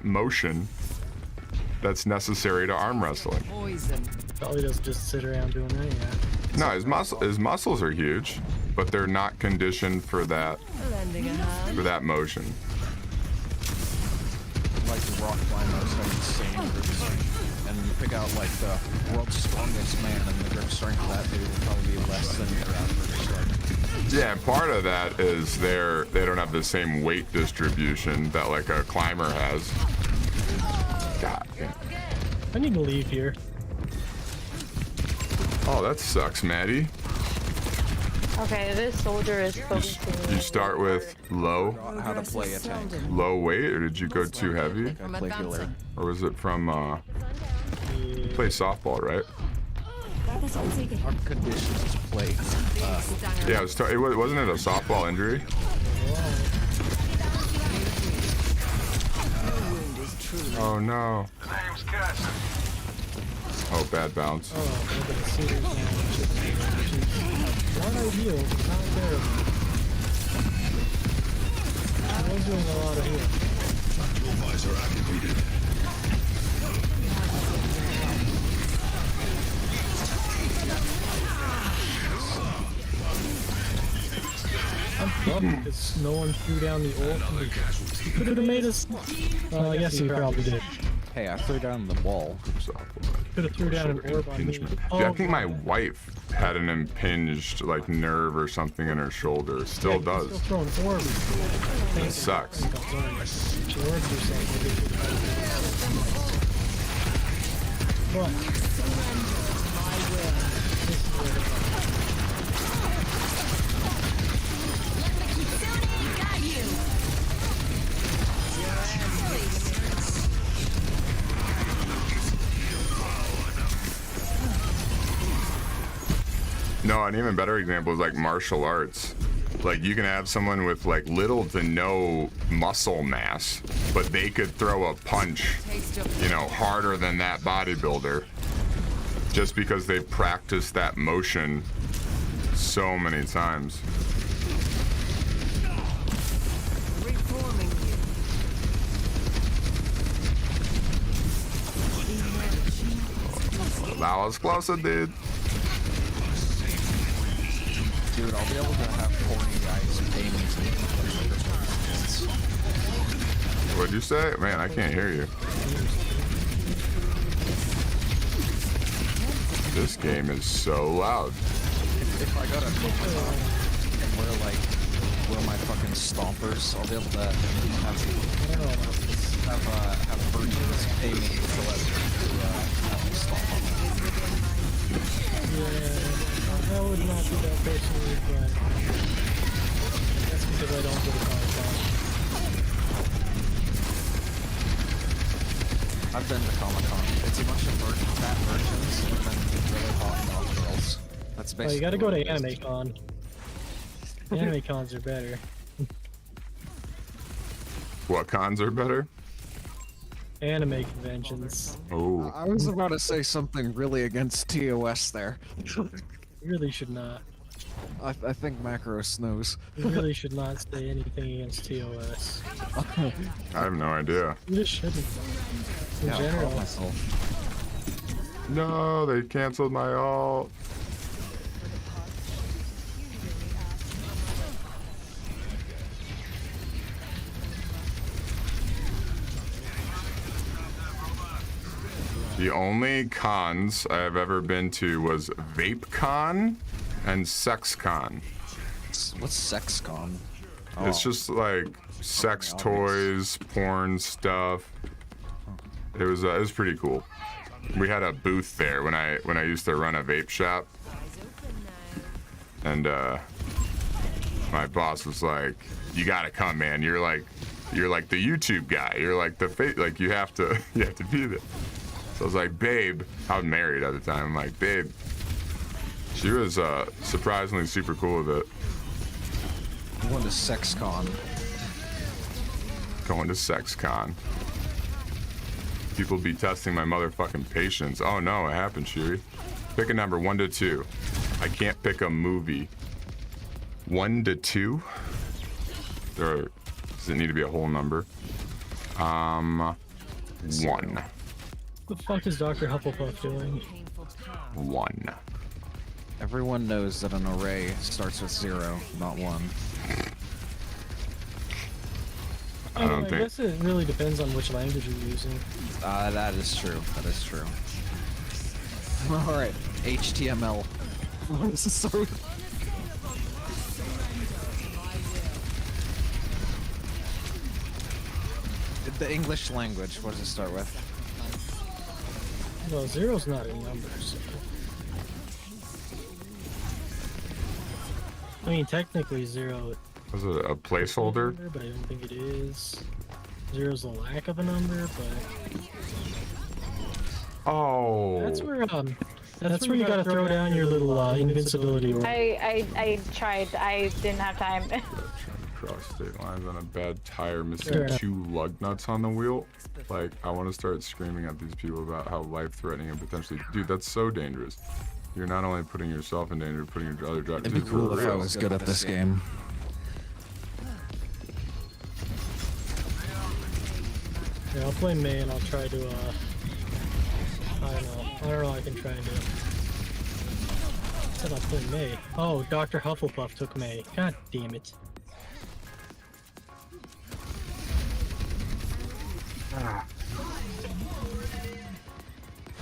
motion that's necessary to arm wrestling. Probably doesn't just sit around doing that, yeah. No, his muscles are huge, but they're not conditioned for that motion. Like the rock climbers have insane grip strength, and you pick out like the world's strongest man, and the grip strength of that dude will probably be less than your average strength. Yeah, and part of that is they don't have the same weight distribution that like a climber has. God damn. I need to leave here. Oh, that sucks, Maddie. Okay, this soldier is focusing. You start with low. How to play a tank. Low weight, or did you go too heavy? I play healer. Or was it from you play softball, right? Our conditions to play. Yeah, wasn't it a softball injury? Oh no. Oh, bad bounce. Oh, I'm gonna see this now. Not ideal, not terrible. I was doing a lot of healing. Visor activated. I'm bummed because no one threw down the ult. He could have made us. I guess he probably did. Hey, I threw down the wall. Could have threw down an orb on me. Yeah, I think my wife had an impinged like nerve or something in her shoulder. Still does. Still throwing orbs. It sucks. No, an even better example is like martial arts. Like you can have someone with like little to no muscle mass, but they could throw a punch, you know, harder than that bodybuilder just because they practiced that motion so many times. That was closer, dude. Dude, I'll be able to have horny guys pay me to. What'd you say? Man, I can't hear you. This game is so loud. If I go to Copenhagen and wear my fucking stompers, I'll be able to have virgins pay me to let have me stomp on them. Yeah. I would not do that personally, but that's because I don't go to Comic-Con. I've been to Comic-Con. It's a bunch of fat virgins and then really hot dog girls. That's basically. Oh, you gotta go to AnimeCon. AnimeCons are better. What cons are better? Anime conventions. Oh. I was about to say something really against TOS there. You really should not. I think Macros knows. You really should not say anything against TOS. I have no idea. You just shouldn't. In general. No, they canceled my ult. The only cons I've ever been to was VapeCon and SexCon. What's SexCon? It's just like sex toys, porn stuff. It was pretty cool. We had a booth there when I used to run a vape shop, and my boss was like, "You gotta come, man. You're like the YouTube guy. You're like like you have to be there." So I was like, "Babe," I was married at the time. I'm like, "Babe." She was surprisingly super cool with it. Going to SexCon. Going to SexCon. People be testing my motherfucking patience. Oh no, it happened, Shiri. Pick a number 1 to 2. I can't pick a movie. 1 to 2? Does it need to be a whole number? 1. What the fuck is Dr. Hufflepuff doing? 1. Everyone knows that an array starts with 0, not 1. I don't think. I guess it really depends on which language you're using. That is true. That is true. All right, HTML. What is this story? The English language. What does it start with? Well, 0's not in numbers. I mean, technically 0 Was it a placeholder? but I don't think it is. 0's a lack of a number, but oh, that's where you gotta throw down your little invincibility. I tried. I didn't have time. Cross state lines on a bad tire, missing 2 lug nuts on the wheel. Like, I want to start screaming at these people about how life-threatening and potentially, dude, that's so dangerous. You're not only putting yourself in danger, you're putting your other drivers. It'd be cool if I was good at this game. Yeah, I'll play May and I'll try to I don't know what I can try and do. I said I'll play May. Oh, Dr. Hufflepuff took May. God damn it.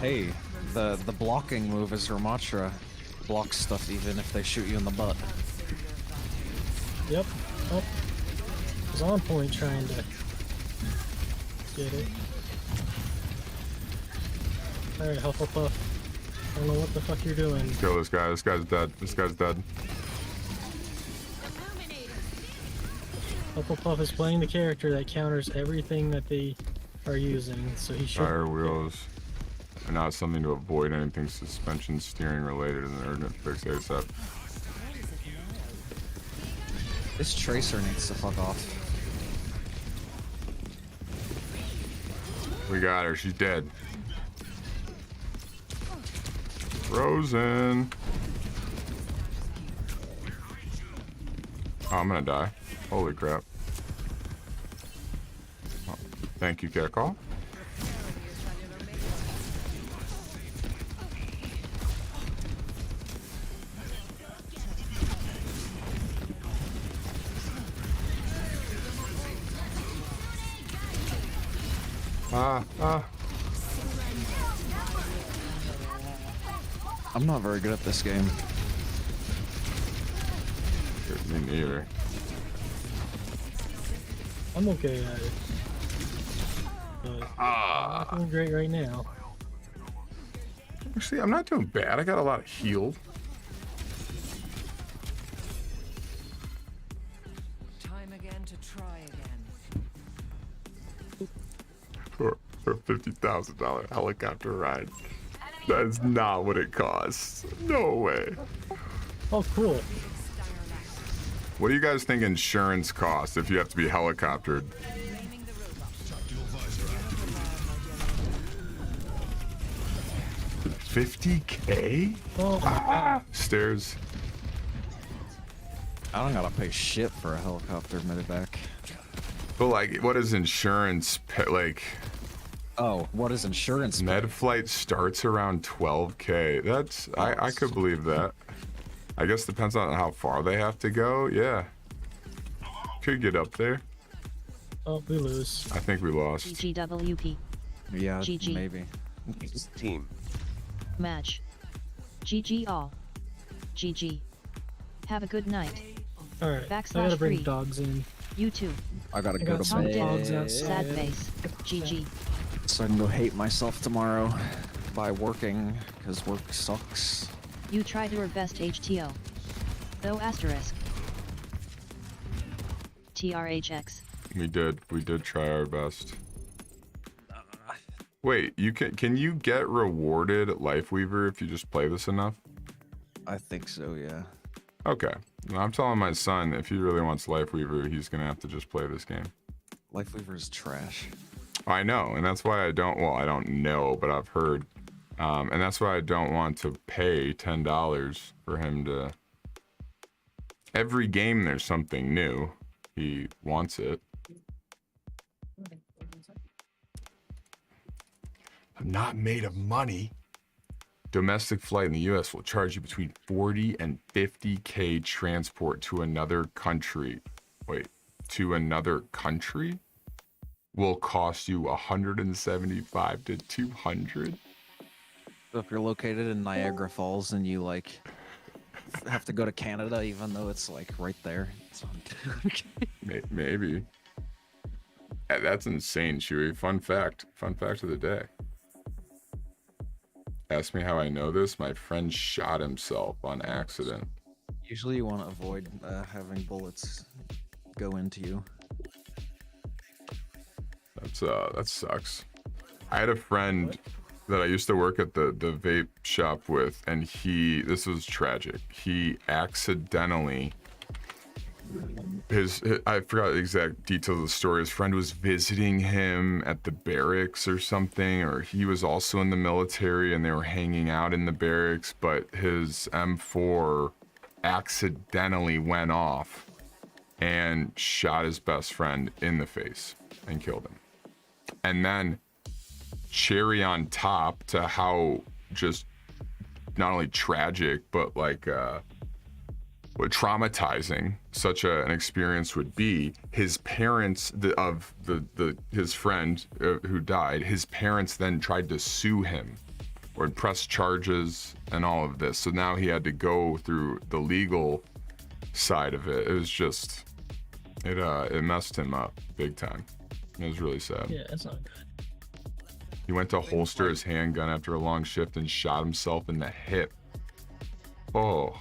Hey, the blocking move is Ramatra. Blocks stuff even if they shoot you in the butt. Yep. Oh. I was on point trying to get it. Alright, Hufflepuff. I don't know what the fuck you're doing. Kill this guy. This guy's dead. This guy's dead. Hufflepuff is playing the character that counters everything that they are using, so he should. Tire wheels are not something to avoid. Anything suspension, steering related, and they're gonna fix ASAP. This Tracer needs to fuck off. We got her. She's dead. Frozen. Oh, I'm gonna die. Holy crap. Oh, thank you, Catcall. I'm not very good at this game. Me neither. I'm okay at it. But I'm not doing great right now. Actually, I'm not doing bad. I got a lot of heal. Time again to try again. For a $50,000 helicopter ride. That is not what it costs. No way. Oh, cool. What do you guys think insurance costs if you have to be helicoptered? $50K? Oh. Stairs. I don't gotta pay shit for a helicopter medevac. But like, what is insurance pay, like? Oh, what is insurance? Med flight starts around 12K. That's I could believe that. I guess depends on how far they have to go. Yeah, could get up there. Oh, we lose. I think we lost. GGWP. Yeah, GG. maybe. Team. Match. GG all. GG. Have a good night. Alright, I / gotta bring free. dogs in. You too. I gotta I go got to some bed. dogs outside. Sad face. GG. So I can go hate myself tomorrow by working, because work sucks. You tried your best HTO. Though asterisk. TRHX. We did try our best. Wait, you can you get rewarded Lifeweaver if you just play this enough? I think so, yeah. Okay. Well, I'm telling my son if he really wants Lifeweaver, he's gonna have to just play this game. Lifeweaver is trash. I know, and that's why I don't know, but I've heard. And that's why I don't want to pay $10 for him to... Every game there's something new. He wants it. I'm not made of money. Domestic flight in the US will charge you between 40 and 50K transport to another country. Wait, to another country? Will cost you 175 to 200. So if you're located in Niagara Falls and you like have to go to Canada, even though it's like right there. It's Maybe. That's insane, Chewy. Fun fact of the day. Ask me how I know this. My friend shot himself on accident. Usually you want to avoid having bullets go into you. That sucks. I had a friend that I used to work at the vape shop with, and this was tragic. He accidentally, I forgot the exact details of the story. His friend was visiting him at the barracks or something, or he was also in the military and they were hanging out in the barracks, but his M4 accidentally went off and shot his best friend in the face and killed him. And then cherry on top to how just not only tragic but like what traumatizing such an experience would be, his parents his friend who died, his parents then tried to sue him or press charges and all of this, so now he had to go through the legal side of it. It was just it messed him up big time. It was really sad. Yeah, it's not good. He went to holster his handgun after a long shift and shot himself in the hip. Oh.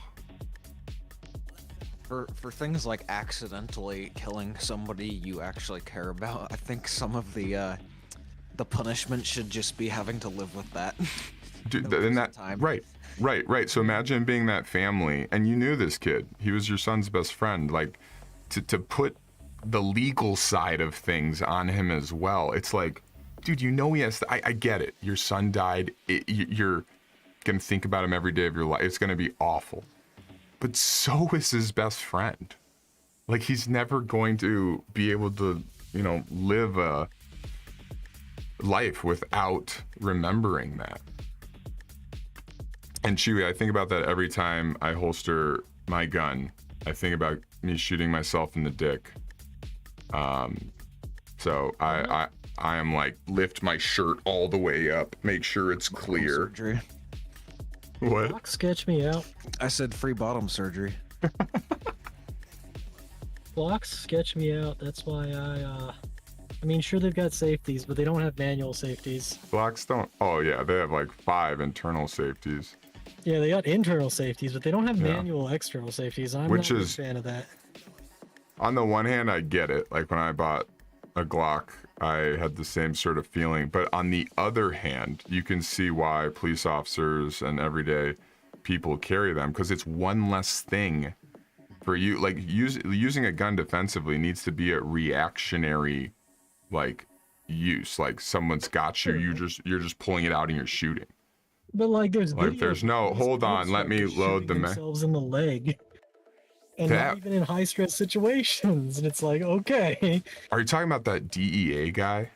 For things like accidentally killing somebody you actually care about, I think some of the punishment should just be having to live with that. Dude, in that time. Right. So imagine being that family, and you knew this kid. He was your son's best friend. Like, to put the legal side of things on him as well. It's like, dude, you know he has. I get it. Your son died. You're gonna think about him every day of your life. It's gonna be awful. But so is his best friend. Like, he's never going to be able to, live a life without remembering that. And Chewy, I think about that every time I holster my gun. I think about me shooting myself in the dick. So I am like, lift my shirt all the way up, make sure it's clear. Surgery. What? Block sketch me out. I said free bottom surgery. Blocks sketch me out. That's why I mean, sure, they've got safeties, but they don't have manual safeties. Blocks don't. Oh yeah, they have like 5 internal safeties. Yeah, they got internal safeties, but they don't have manual external safeties. I'm not a fan of that. On the one hand, I get it. Like when I bought a Glock, I had the same sort of feeling. But on the other hand, you can see why police officers and everyday people carry them, because it's one less thing for you. Like using a gun defensively needs to be a reactionary, like, use. Like someone's got you, you're just pulling it out and you're shooting. But like there's no hold on, let me load the themselves in the leg. And not even in high stress situations. And it's like, okay. Are you talking about that DEA guy?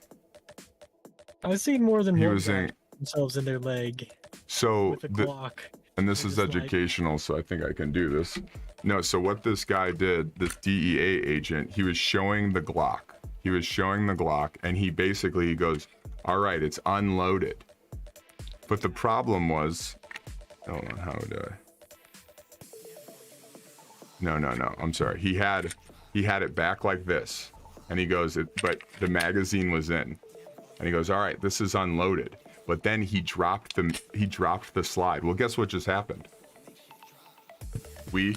I've seen more than one was guy themselves in their leg. So with a Glock. And this is educational, so I think I can do this. No, so what this guy did, this DEA agent, he was showing the Glock. And he basically goes, all right, it's unloaded. But the problem was, hold on, how would I? No, I'm sorry. He had it back like this, and he goes, but the magazine was in, and he goes, all right, this is unloaded. But then he dropped the slide. Well, guess what just happened? We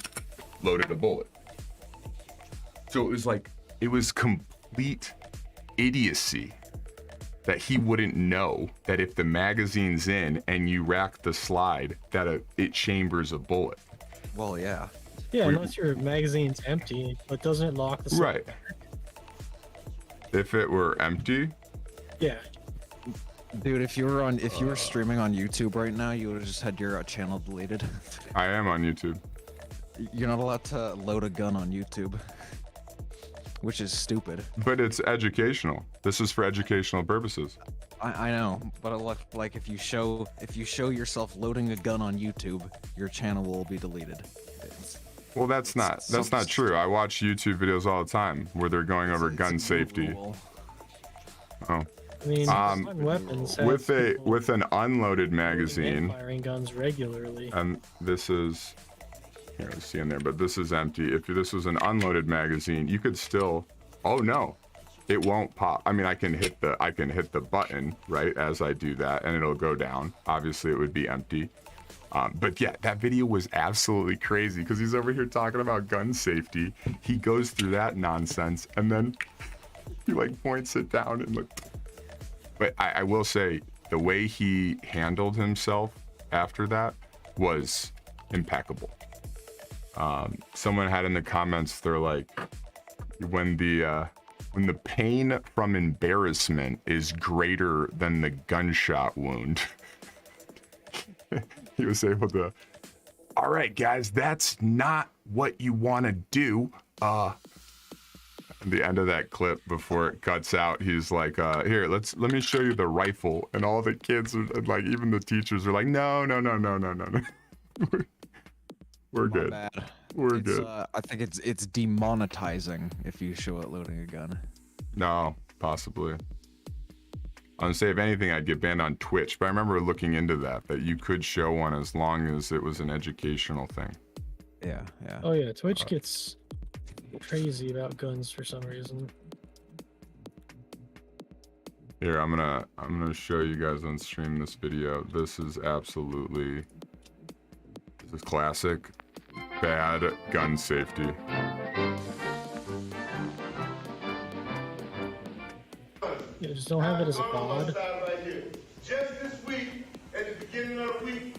loaded a bullet. So it was complete idiocy that he wouldn't know that if the magazine's in and you rack the slide, that it chambers a bullet. Well, yeah. Yeah, unless your magazine's empty, but doesn't it lock the slide? Right. If it were empty? Yeah. Dude, if you were streaming on YouTube right now, you would have just had your channel deleted. I am on YouTube. You're not allowed to load a gun on YouTube, which is stupid. But it's educational. This is for educational purposes. I know, but like if you show yourself loading a gun on YouTube, your channel will be deleted. Well, that's not true. I watch YouTube videos all the time where they're going over gun safety. Oh. I mean, weapons with an unloaded magazine. Firing guns regularly. And this is, here, let's see in there, but this is empty. If this was an unloaded magazine, you could still. Oh no, it won't pop. I mean, I can hit the button right as I do that, and it'll go down. Obviously, it would be empty. But yeah, that video was absolutely crazy because he's over here talking about gun safety. He goes through that nonsense and then he like points it down and look. But I will say the way he handled himself after that was impeccable. Someone had in the comments, they're like, when the pain from embarrassment is greater than the gunshot wound, he was able to, all right, guys, that's not what you want to do. At the end of that clip, before it cuts out, he's like, here, let me show you the rifle. And all the kids are like, even the teachers are like, no. We're good. Bad. We're It's, good. I think it's demonetizing if you show it loading a gun. No, possibly. I'm gonna say, if anything, I'd get banned on Twitch, but I remember looking into that you could show one as long as it was an educational thing. Yeah. Oh yeah, Twitch gets crazy about guns for some reason. Here, I'm gonna show you guys on stream this video. This is classic bad gun safety. Yeah, just don't have it as a bod. Just this week, at the beginning of the week,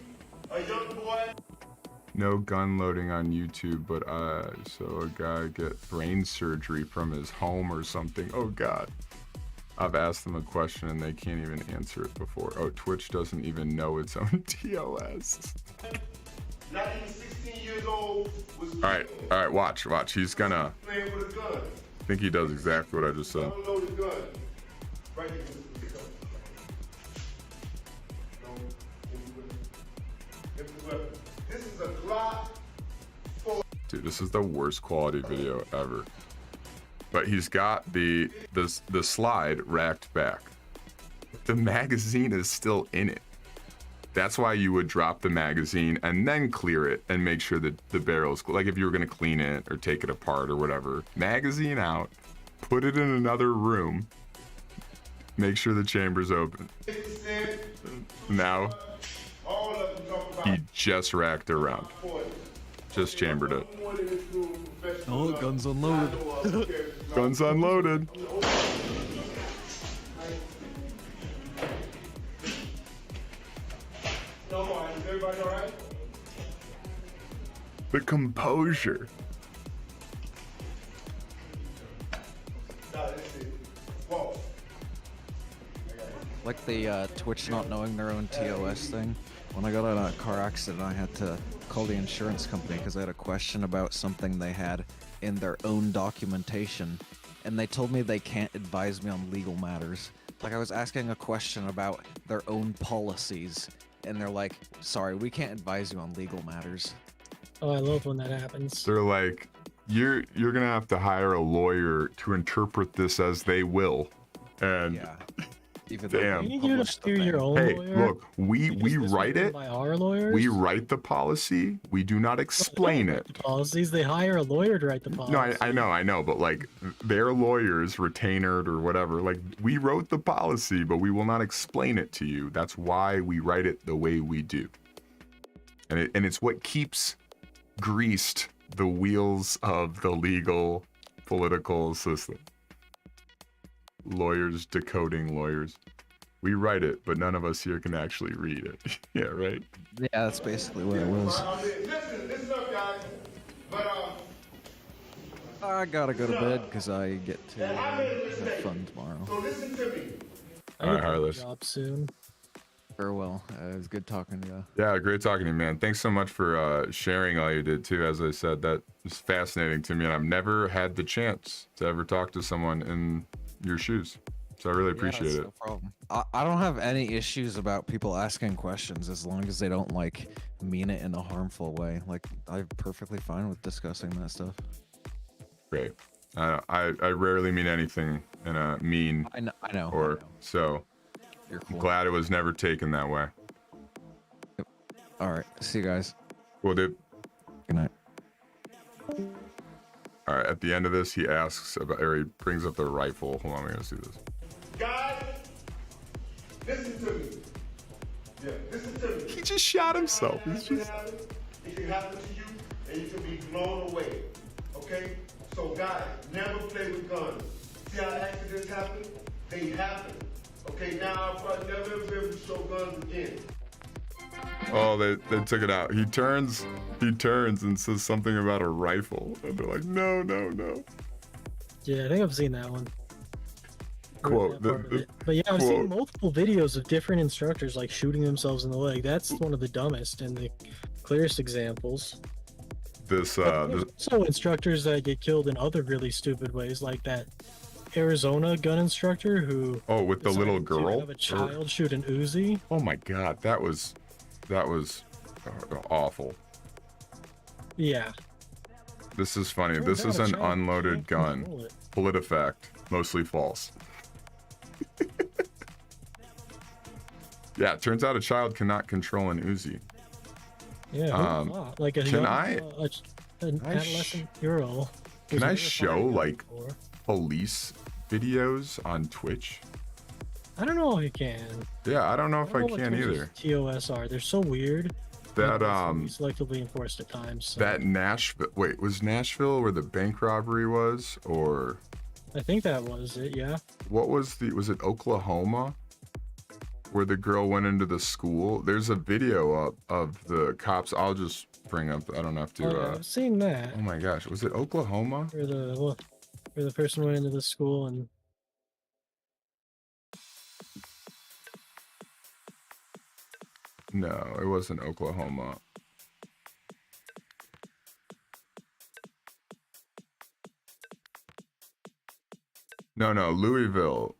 a young boy. No gun loading on YouTube, but so a guy get brain surgery from his home or something. Oh God. I've asked them a question and they can't even answer it before. Oh, Twitch doesn't even know its own TOS. Not even 16 years old. All right, watch. He's gonna. Playing with a gun. I think he does exactly what I just said. Unloaded gun. Right here. This is a Glock. Dude, this is the worst quality video ever. But he's got the slide racked back. The magazine is still in it. That's why you would drop the magazine and then clear it and make sure that the barrel's, like if you were gonna clean it or take it apart or whatever, magazine out, put it in another room, make sure the chamber's open. Now, he just racked around. Just chambered it. Oh, guns unloaded. Guns unloaded. Everybody all right? The composure. Like the Twitch not knowing their own TOS thing. When I got in a car accident, I had to call the insurance company because I had a question about something they had in their own documentation, and they told me they can't advise me on legal matters. Like I was asking a question about their own policies, and they're like, sorry, we can't advise you on legal matters. Oh, I love when that happens. They're like, you're gonna have to hire a lawyer to interpret this as they will. And yeah. Even damn. You need to do your own Hey, lawyer. look, we write it. By our lawyers. We write the policy. We do not explain it. Policies. They hire a lawyer to write the policy. No, I know, but like their lawyers, retainered or whatever, like we wrote the policy, but we will not explain it to you. That's why we write it the way we do. And it's what keeps greased the wheels of the legal political system. Lawyers decoding lawyers. We write it, but none of us here can actually read it. Yeah, right? Yeah, that's basically what it was. Listen up, guys. But I gotta go to bed because I get to have fun tomorrow. so listen to me. All right, Harless. Job soon. Farewell. It was good talking to you. Yeah, great talking to you, man. Thanks so much for sharing all you did too. As I said, that was fascinating to me, and I've never had the chance to ever talk to someone in your shoes. So I really appreciate it. No problem. I don't have any issues about people asking questions as long as they don't like mean it in a harmful way. Like I'm perfectly fine with discussing that stuff. Great. I rarely mean anything in a mean I know. or so. You're cool. I'm glad it was never taken that way. Yep. All right. See you guys. Cool, dude. Good night. All right. At the end of this, he asks about, or he brings up the rifle. Hold on, I'm gonna see this. Guys, listen to me. Yeah, listen to me. He just shot himself. He's just... It can happen to you, and you can be blown away. Okay? So guys, never play with guns. See how accidents happen? They happen. Okay, now I'll probably never ever be able to show guns again. Oh, they took it out. He turns and says something about a rifle. And they're like, no, no, no. Yeah, I think I've seen that one. Quote. But yeah, I've seen multiple videos of different instructors like shooting themselves in the leg. That's one of the dumbest and the clearest examples. This also instructors that get killed in other really stupid ways, like that Arizona gun instructor who with the little girl have a child shoot an Uzi. Oh my god, that was awful. Yeah. This is funny. This is an unloaded gun. PolitiFact, mostly false. Yeah, it turns out a child cannot control an Uzi. Yeah, like an adolescent girl. Can I show like police videos on Twitch? I don't know if you can. Yeah, I don't know if I can either. TOS are. They're so weird. That selectively enforced at times. So. That Nashville. Wait, was Nashville where the bank robbery was, or? I think that was it. Yeah. What was was it Oklahoma? Where the girl went into the school. There's a video up of the cops. I'll just bring up. I don't have to. I've seen that. Oh my gosh, was it Oklahoma? Where the person went into the school and. No, it wasn't Oklahoma. No, Louisville,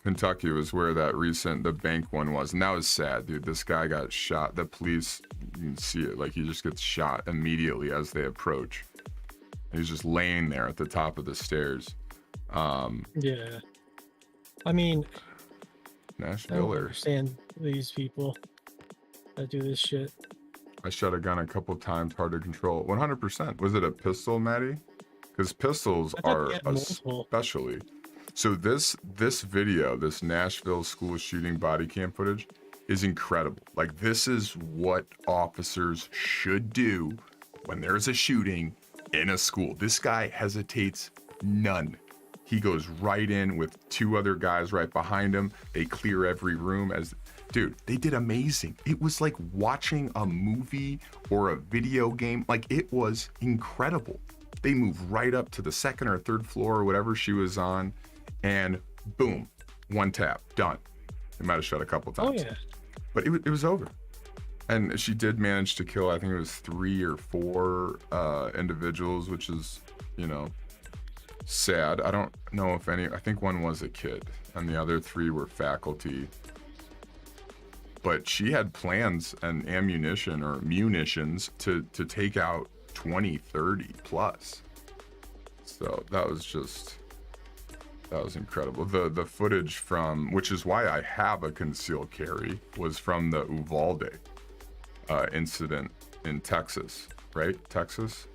Kentucky was where the bank one was, and that was sad, dude. This guy got shot. The police, you can see it, like he just gets shot immediately as they approach. He's just laying there at the top of the stairs. Yeah, I mean, Nashville. I don't understand these people that do this shit. I shot a gun a couple times, hard to control. 100%. Was it a pistol, Maddie? Because pistols are especially. So this video, this Nashville school shooting body cam footage is incredible. Like, this is what officers should do when there's a shooting in a school. This guy hesitates none. He goes right in with two other guys right behind him. They clear every room. Dude, they did amazing. It was like watching a movie or a video game. Like, it was incredible. They moved right up to the second or third floor or whatever she was on, and boom, one tap, done. They might have shot a couple times. Oh yeah. But it was over. And she did manage to kill, I think it was 3 or 4 individuals, which is, sad. I don't know if I think one was a kid and the other 3 were faculty. But she had plans and ammunition or munitions to take out 20, 30 plus. So that was incredible. The footage from, which is why I have a concealed carry, was from the Uvalde incident in Texas, right? Texas?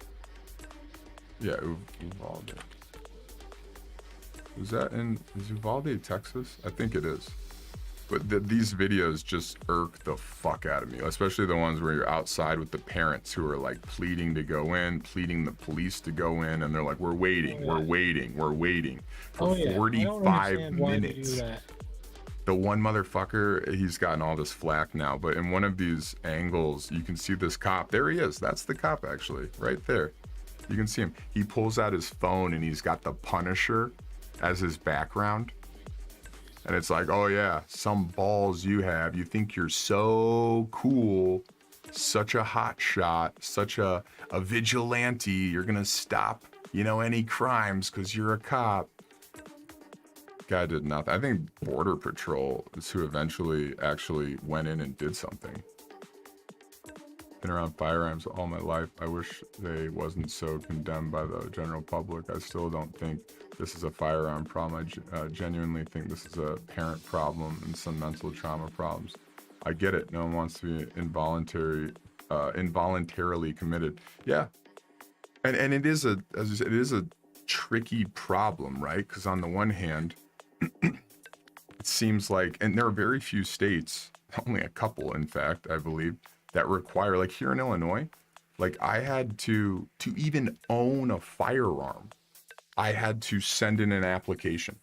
Yeah, Uvalde. Is Uvalde, Texas? I think it is. But these videos just irk the fuck out of me, especially the ones where you're outside with the parents who are like pleading to go in, pleading the police to go in, and they're like, we're waiting for 45 minutes. The one motherfucker, he's gotten all this flack now, but in one of these angles, you can see this cop. There he is. That's the cop, actually, right there. You can see him. He pulls out his phone and he's got the Punisher as his background. And it's like, oh yeah, some balls you have. You think you're so cool, such a hot shot, such a vigilante. You're gonna stop, any crimes because you're a cop. Guy did nothing. I think Border Patrol is who eventually actually went in and did something. Been around firearms all my life. I wish they wasn't so condemned by the general public. I still don't think this is a firearm problem. I genuinely think this is a parent problem and some mental trauma problems. I get it. No one wants to be involuntarily committed. Yeah, and it is as you said, it is a tricky problem, right? Because on the one hand, it seems like, and there are very few states only a couple, in fact, I believe, that require, like here in Illinois, like I had to even own a firearm, I had to send in an application.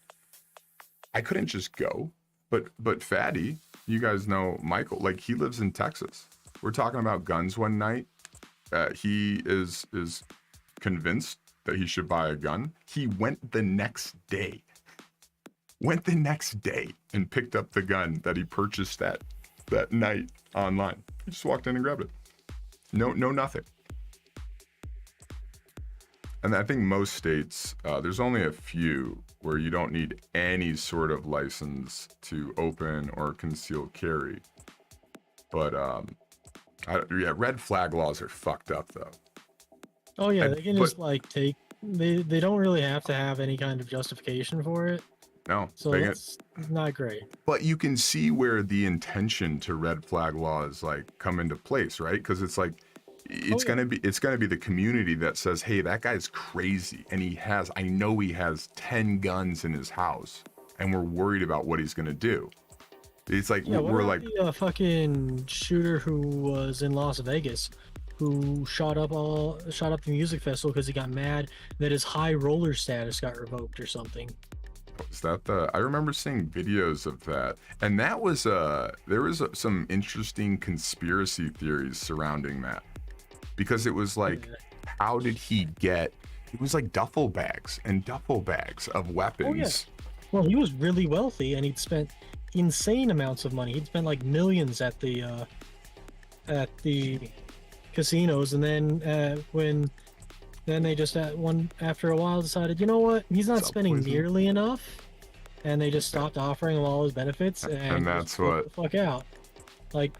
I couldn't just go. But Fatty, you guys know Michael, like he lives in Texas. We're talking about guns one night. He is convinced that he should buy a gun. He went the next day. And picked up the gun that he purchased that night online. He just walked in and grabbed it. No, nothing. And I think most states, there's only a few where you don't need any sort of license to open or conceal carry. But yeah, red flag laws are fucked up though. Oh yeah, they can just like take. They don't really have to have any kind of justification for it. No, so it's not great. But you can see where the intention to red flag laws like come into place, right? Because it's like it's gonna be the community that says, hey, that guy's crazy, and I know he has 10 guns in his house, and we're worried about what he's gonna do. It's like we're like the fucking shooter who was in Las Vegas, who shot up the music festival because he got mad that his high roller status got revoked or something. Is that I remember seeing videos of that, and that was there was some interesting conspiracy theories surrounding that, because it was like, how did he get? It was like duffel bags of weapons. Oh, yeah. Well, he was really wealthy, and he'd spent insane amounts of money. He'd spent like millions at the casinos, and then then they just after a while decided, you know what, he's not spending nearly enough, and they just stopped offering him all his benefits, and that's what the fuck out. Like,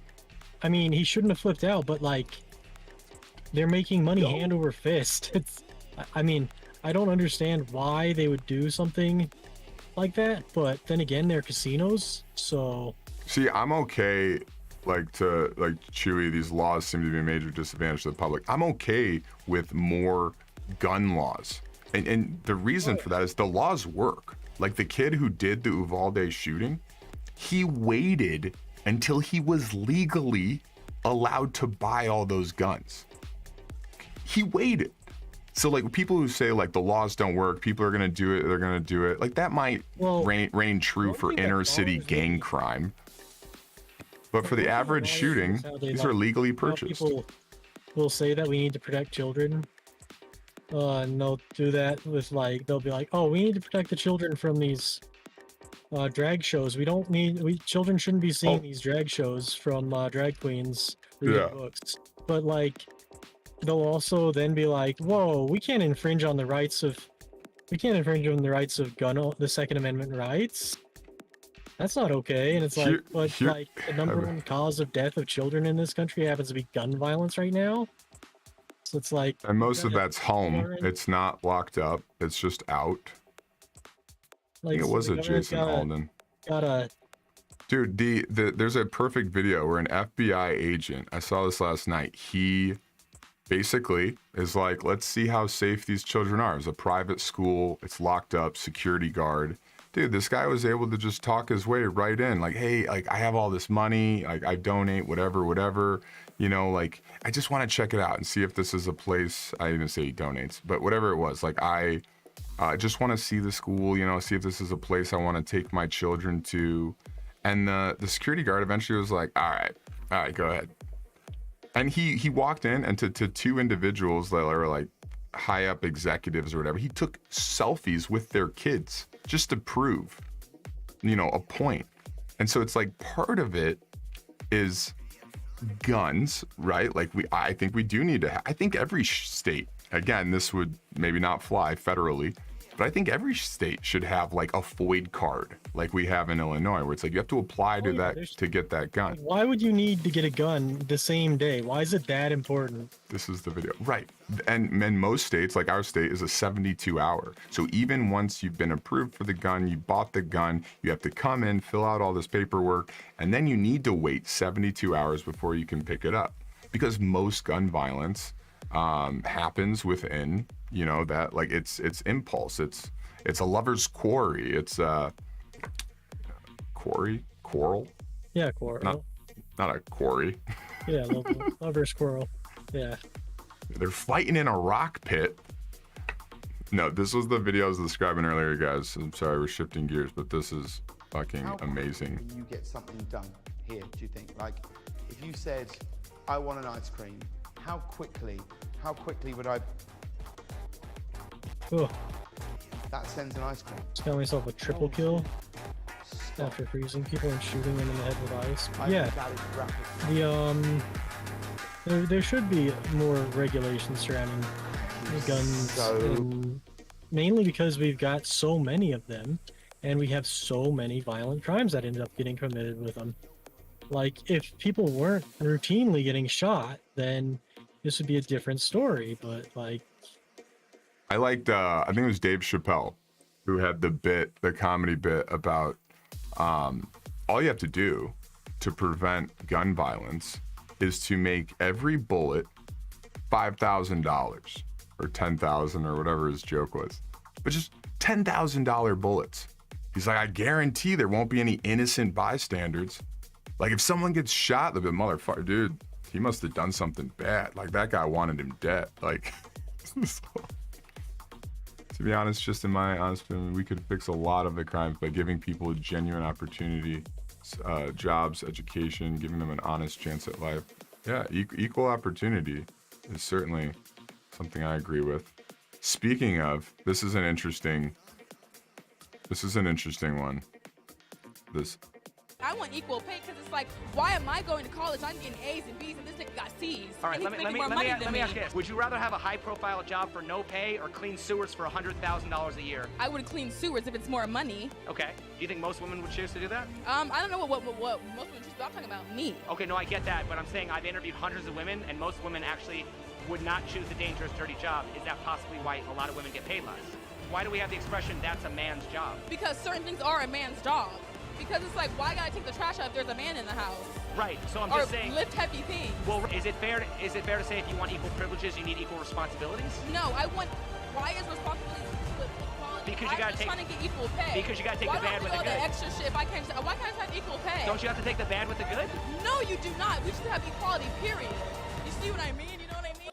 I mean, he shouldn't have flipped out, but like, they're making money hand over fist. I mean, I don't understand why they would do something like that, but then again, they're casinos, so. See, I'm okay. Like Chewy, these laws seem to be a major disadvantage to the public. I'm okay with more gun laws, and the reason for that is the laws work. Like the kid who did the Uvalde shooting, he waited until he was legally allowed to buy all those guns. He waited. So like people who say like the laws don't work, people are gonna do it, they're gonna do it. Like that might reign true for inner city gang crime. But for the average shooting, these are legally purchased. People will say that we need to protect children. And they'll do that with like, they'll be like, oh, we need to protect the children from these drag shows. Children shouldn't be seeing these drag shows from drag queens reading books. But like, they'll also then be like, whoa, we can't infringe on the rights of the Second Amendment rights. That's not okay. And it's like, like the number one cause of death of children in this country happens to be gun violence right now. So it's like, and most of that's home. It's not locked up. It's just out. Like, I think it was a Jason Alden. Dude, there's a perfect video where an FBI agent, I saw this last night, he basically is like, let's see how safe these children are. It's a private school, it's locked up, security guard. Dude, this guy was able to just talk his way right in. Like, hey, like I have all this money, like I donate, whatever, you know, like I just want to check it out and see if this is a place. I didn't say he donates, but whatever it was, like I just want to see the school, you know, see if this is a place I want to take my children to. And the security guard eventually was like, all right, go ahead. And he walked in, and to two individuals that are like high up executives or whatever, he took selfies with their kids just to prove, you know, a point. And so it's like part of it is guns, right? Like I think we do need to I think every state, again, this would maybe not fly federally, but I think every state should have like a FOID card like we have in Illinois, where it's like you have to apply to that to get that gun. Why would you need to get a gun the same day? Why is it that important? This is the video, right? And most states, like our state, is a 72-hour. So even once you've been approved for the gun, you bought the gun, you have to come in, fill out all this paperwork, and then you need to wait 72 hours before you can pick it up, because most gun violence happens within, you know, that like it's impulse, it's a lover's quarry, it's quarrel. Yeah, quarrel. not a quarry. Yeah, lover squirrel. Yeah. They're fighting in a rock pit. No, this was the video I was describing earlier, guys. I'm sorry, we're shifting gears, but this is fucking amazing. Can you get something done here, do you think? Like, if you said, I want an ice cream, how quickly would I... Oh. That sends an ice cream. Just got myself a triple kill after freezing people and shooting them in the head with ice. Yeah. There should be more regulations surrounding guns, and mainly because we've got so many of them, and we have so many violent crimes that end up getting committed with them. Like, if people weren't routinely getting shot, then this would be a different story, but like... I liked, I think it was Dave Chappelle who had the comedy bit about all you have to do to prevent gun violence is to make every bullet $5,000 or $10,000 or whatever his joke was, but just $10,000 bullets. He's like, I guarantee there won't be any innocent bystanders. Like, if someone gets shot, they'll be, motherfucker, dude, he must have done something bad. Like, that guy wanted him dead. Like, to be honest, just in my honest opinion, we could fix a lot of the crimes by giving people a genuine opportunity, jobs, education, giving them an honest chance at life. Yeah, equal opportunity is certainly something I agree with. Speaking of, this is an interesting one. I want equal pay because it's like, why am I going to college? I'm getting A's and B's and this nigga got C's. All right, and let me ask you this. Would you rather have a high-profile job for no pay or clean sewers for $100,000 a year? I would clean sewers if it's more money. Okay. Do you think most women would choose to do that? I don't know what most women choose, but I'm talking about me. Okay, no, I get that, but I'm saying I've interviewed hundreds of women, and most women actually would not choose the dangerous, dirty job. Is that possibly why a lot of women get paid less? Why do we have the expression, that's a man's job? Because certain things are a man's job. Because it's like, why gotta take the trash out if there's a man in the house? Right, so I'm just saying... Or lift heavy things. Well, is it fair to say if you want equal privileges, you need equal responsibilities? No, why is responsibility split equality? Because you gotta take... I'm trying to get equal pay. Because you gotta take the bad with the good. Why do all the extra shit if I can't... Why can't I have equal pay? Don't you have to take the bad with the good? No, you do not. We should have equality, period. You see what I mean? You know what I mean?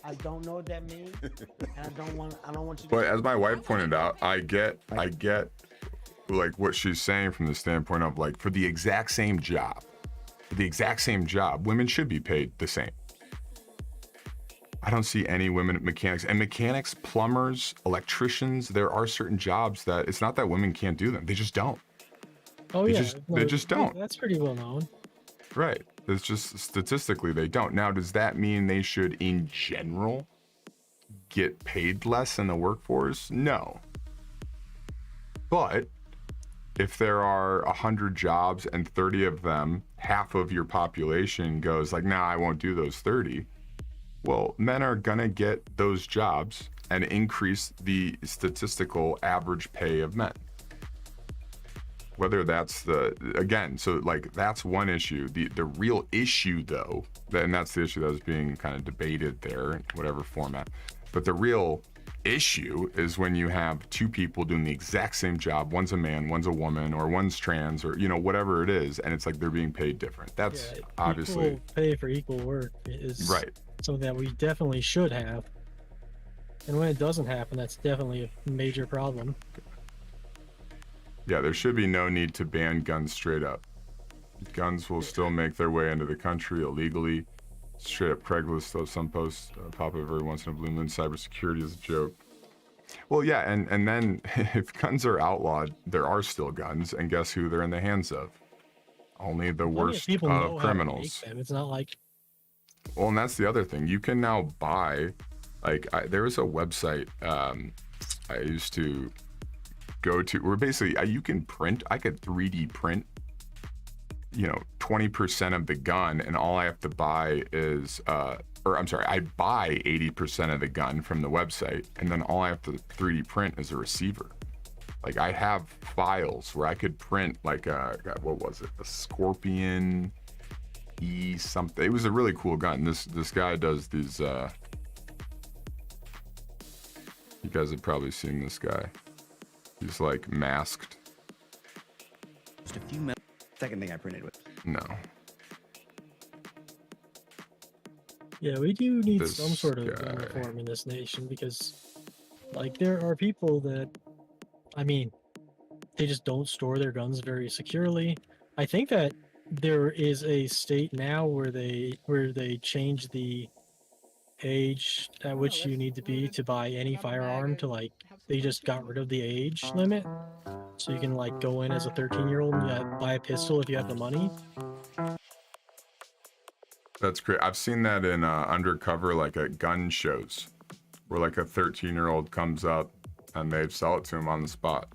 I don't know what that means, and I don't want you to... But as my wife pointed out, I get like what she's saying from the standpoint of, like, for the exact same job, women should be paid the same. I don't see any women mechanics, plumbers, electricians. There are certain jobs that it's not that women can't do them. They just don't. Oh, they yeah. They just don't. That's pretty well known. Right. It's just statistically they don't. Now, does that mean they should, in general, get paid less in the workforce? No. But if there are 100 jobs and 30 of them, half of your population goes like, nah, I won't do those 30. Well, men are gonna get those jobs and increase the statistical average pay of men. Whether that's so like that's one issue. The real issue though, and that's the issue that was being kind of debated there in whatever format, but the real issue is when you have two people doing the exact same job. One's a man, one's a woman, or one's trans, or whatever it is, and it's like they're being paid different. That's obviously equal pay for equal work is right. Something that we definitely should have. And when it doesn't happen, that's definitely a major problem. Yeah, there should be no need to ban guns straight up. Guns will still make their way into the country illegally. Straight up Craigslist, though some posts pop up every once in a blue moon. Cybersecurity is a joke. Well, yeah, and then if guns are outlawed, there are still guns, and guess who they're in the hands of? Only the worst of criminals. It's not like... Well, and that's the other thing. You can now buy, like, there was a website I used to go to where basically you can print. I could 3D print 20% of the gun, and all I have to buy is I buy 80% of the gun from the website, and then all I have to 3D print is a receiver. Like, I have files where I could print like a Scorpion E something. It was a really cool gun. This guy does these you guys have probably seen this guy. He's like masked. Just a few minutes. Second thing I printed with. No. Yeah, we do need This some sort of gun guy. reform in this nation because, like, there are people that, I mean, they just don't store their guns very securely. I think that there is a state now where they change the age at which you need to be to buy any firearm to, like, they just got rid of the age limit. So you can, like, go in as a 13-year-old and buy a pistol if you have the money. That's great. I've seen that in undercover, like at gun shows, where like a 13-year-old comes up and they sell it to him on the spot.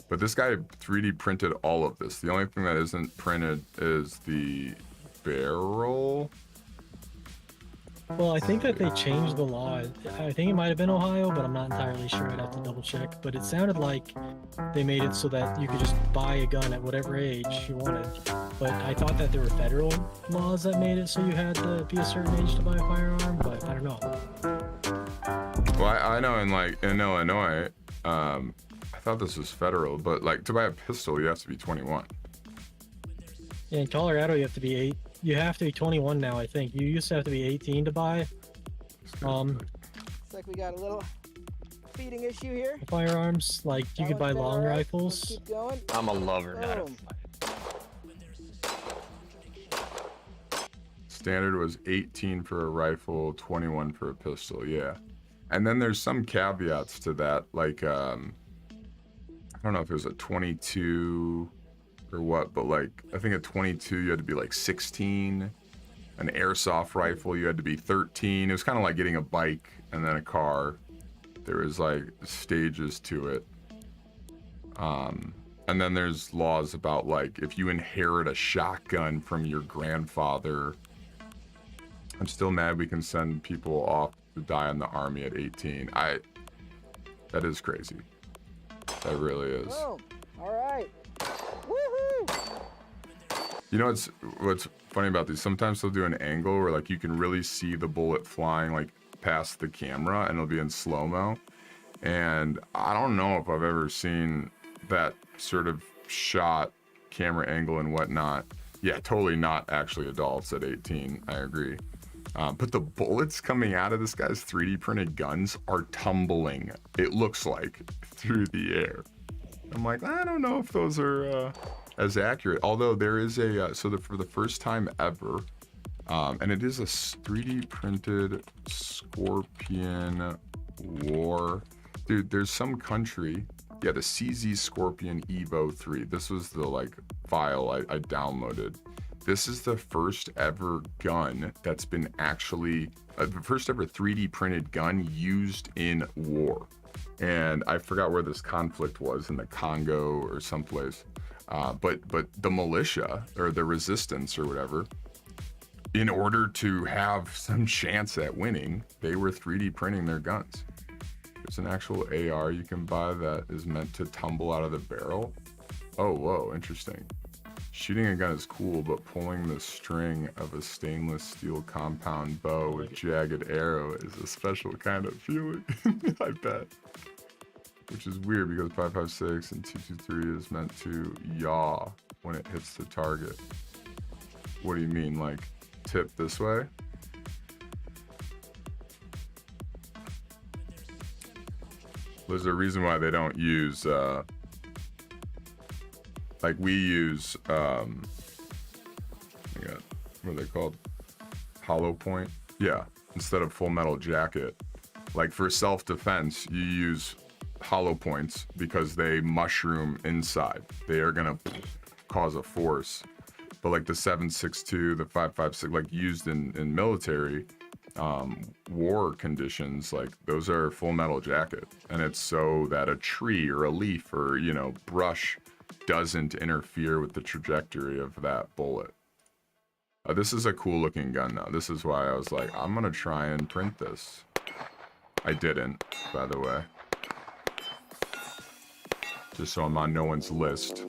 But this guy 3D printed all of this. The only thing that isn't printed is the barrel. Well, I think that they changed the law. I think it might have been Ohio, but I'm not entirely sure. I'd have to double check. But it sounded like they made it so that you could just buy a gun at whatever age you wanted. But I thought that there were federal laws that made it so you had to be a certain age to buy a firearm, but I don't know. Well, I know in Illinois, I thought this was federal, but like to buy a pistol, you have to be 21. Yeah, in Colorado, you have to be 21 now, I think. You used to have to be 18 to buy. Looks like we got a little feeding issue here. Firearms, like you could buy long rifles. Keep going. I'm a lover, not a Boom. Standard was 18 for a rifle, 21 for a pistol. Yeah, and then there's some caveats to that, like I don't know if it was a 22 or what, but like I think at 22 you had to be like 16. An airsoft rifle you had to be 13. It was kind of like getting a bike and then a car. There was like stages to it. And then there's laws about like if you inherit a shotgun from your grandfather. I'm still mad we can send people off to die in the army at 18. That is crazy. That really is. Boom. All right. Woohoo! You know what's funny about these? Sometimes they'll do an angle where like you can really see the bullet flying like past the camera and it'll be in slow-mo. And I don't know if I've ever seen that sort of shot, camera angle and whatnot. Yeah, totally not actually adults at 18. I agree. But the bullets coming out of this guy's 3D printed guns are tumbling, it looks like, through the air. I'm like, I don't know if those are as accurate. Although there is a, for the first time ever, and it is a 3D printed Scorpion War. Dude, there's some country, yeah, the CZ Scorpion Evo 3. This was the like file I downloaded. This is the first ever gun that's been actually, the first ever 3D printed gun used in war. And I forgot where this conflict was, in the Congo or someplace. But the militia or the resistance or whatever, in order to have some chance at winning, they were 3D printing their guns. There's an actual AR you can buy that is meant to tumble out of the barrel. Oh, whoa, interesting. Shooting a gun is cool, but pulling the string of a stainless steel compound bow with jagged arrow is a special kind of feeling. I bet. Which is weird because 5.56 and 2.23 is meant to yaw when it hits the target. What do you mean, like tip this way? There's a reason why they don't use like we use what are they called? Hollow point? Yeah, instead of full metal jacket. Like for self-defense, you use hollow points because they mushroom inside. They are gonna cause a force. But like the 7.62, the 5.56, like used in military war conditions, like those are full metal jacket, and it's so that a tree or a leaf or brush doesn't interfere with the trajectory of that bullet. This is a cool looking gun though. This is why I was like, I'm gonna try and print this. I didn't, by the way. Just so I'm on no one's list.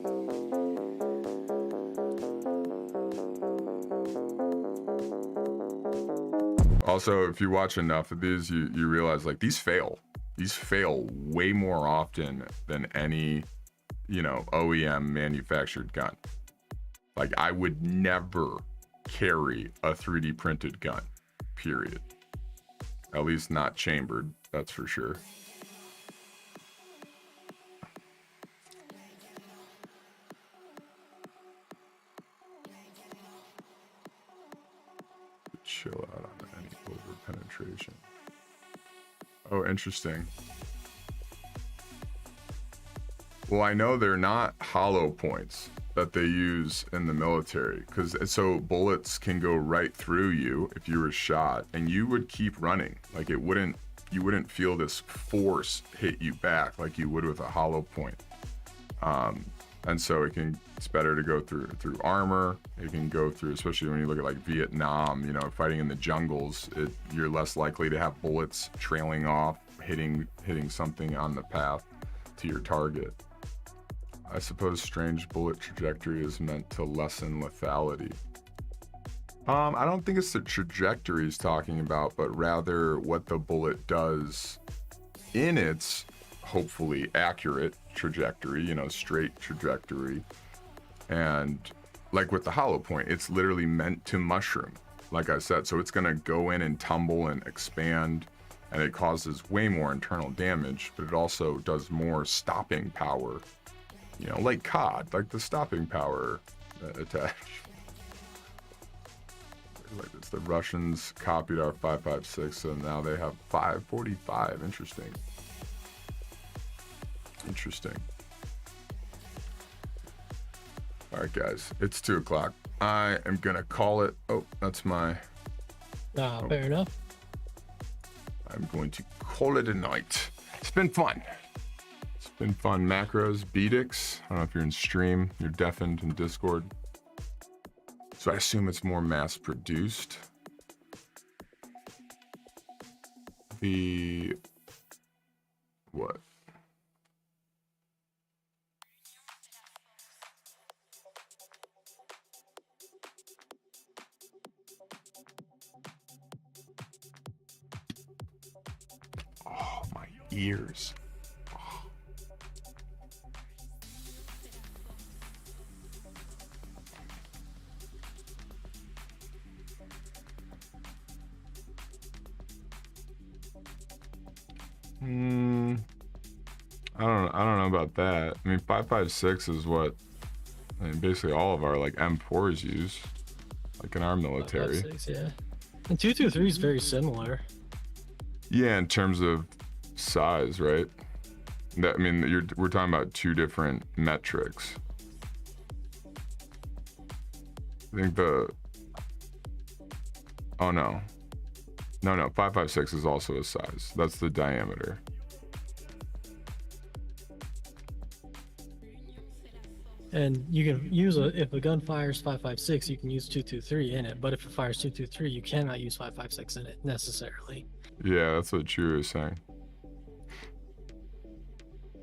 Also, if you watch enough of these, you realize like these fail. These fail way more often than any, OEM manufactured gun. Like, I would never carry a 3D printed gun, period. At least not chambered, that's for sure. Chill out on any over penetration. Oh, interesting. Well, I know they're not hollow points that they use in the military, because so bullets can go right through you if you were shot, and you would keep running. Like, you wouldn't feel this force hit you back like you would with a hollow point. And so it's better to go through armor. It can go through, especially when you look at like Vietnam, you know, fighting in the jungles, you're less likely to have bullets trailing off, hitting something on the path to your target. I suppose strange bullet trajectory is meant to lessen lethality. I don't think it's the trajectory he's talking about, but rather what the bullet does in its hopefully accurate trajectory, you know, straight trajectory. And like with the hollow point, it's literally meant to mushroom, like I said. So it's going to go in and tumble and expand, and it causes way more internal damage, but it also does more stopping power, you know, like COD, like the stopping power attached. Like this, the Russians copied our 5.56, so now they have 5.45. Interesting. Interesting. All right, guys, it's 2 o'clock. I am gonna call it. Oh, that's my. Fair enough. I'm going to call it a night. It's been fun. It's been fun. Macros, Beatix. I don't know if you're in stream. You're deafened in Discord. So I assume it's more mass produced. The what? Oh, my ears. I don't know about that. I mean, 5.56 is what, I mean, basically all of our like M4s use, like in our military. 5.56, yeah. And 223 is very similar. Yeah, in terms of size, right? That, I mean, we're talking about 2 different metrics. I think oh no. No, 5.56 is also a size. That's the diameter. And you can use if a gun fires 5.56, you can use 223 in it. But if it fires 223, you cannot use 5.56 in it necessarily. Yeah, that's what Drew is saying.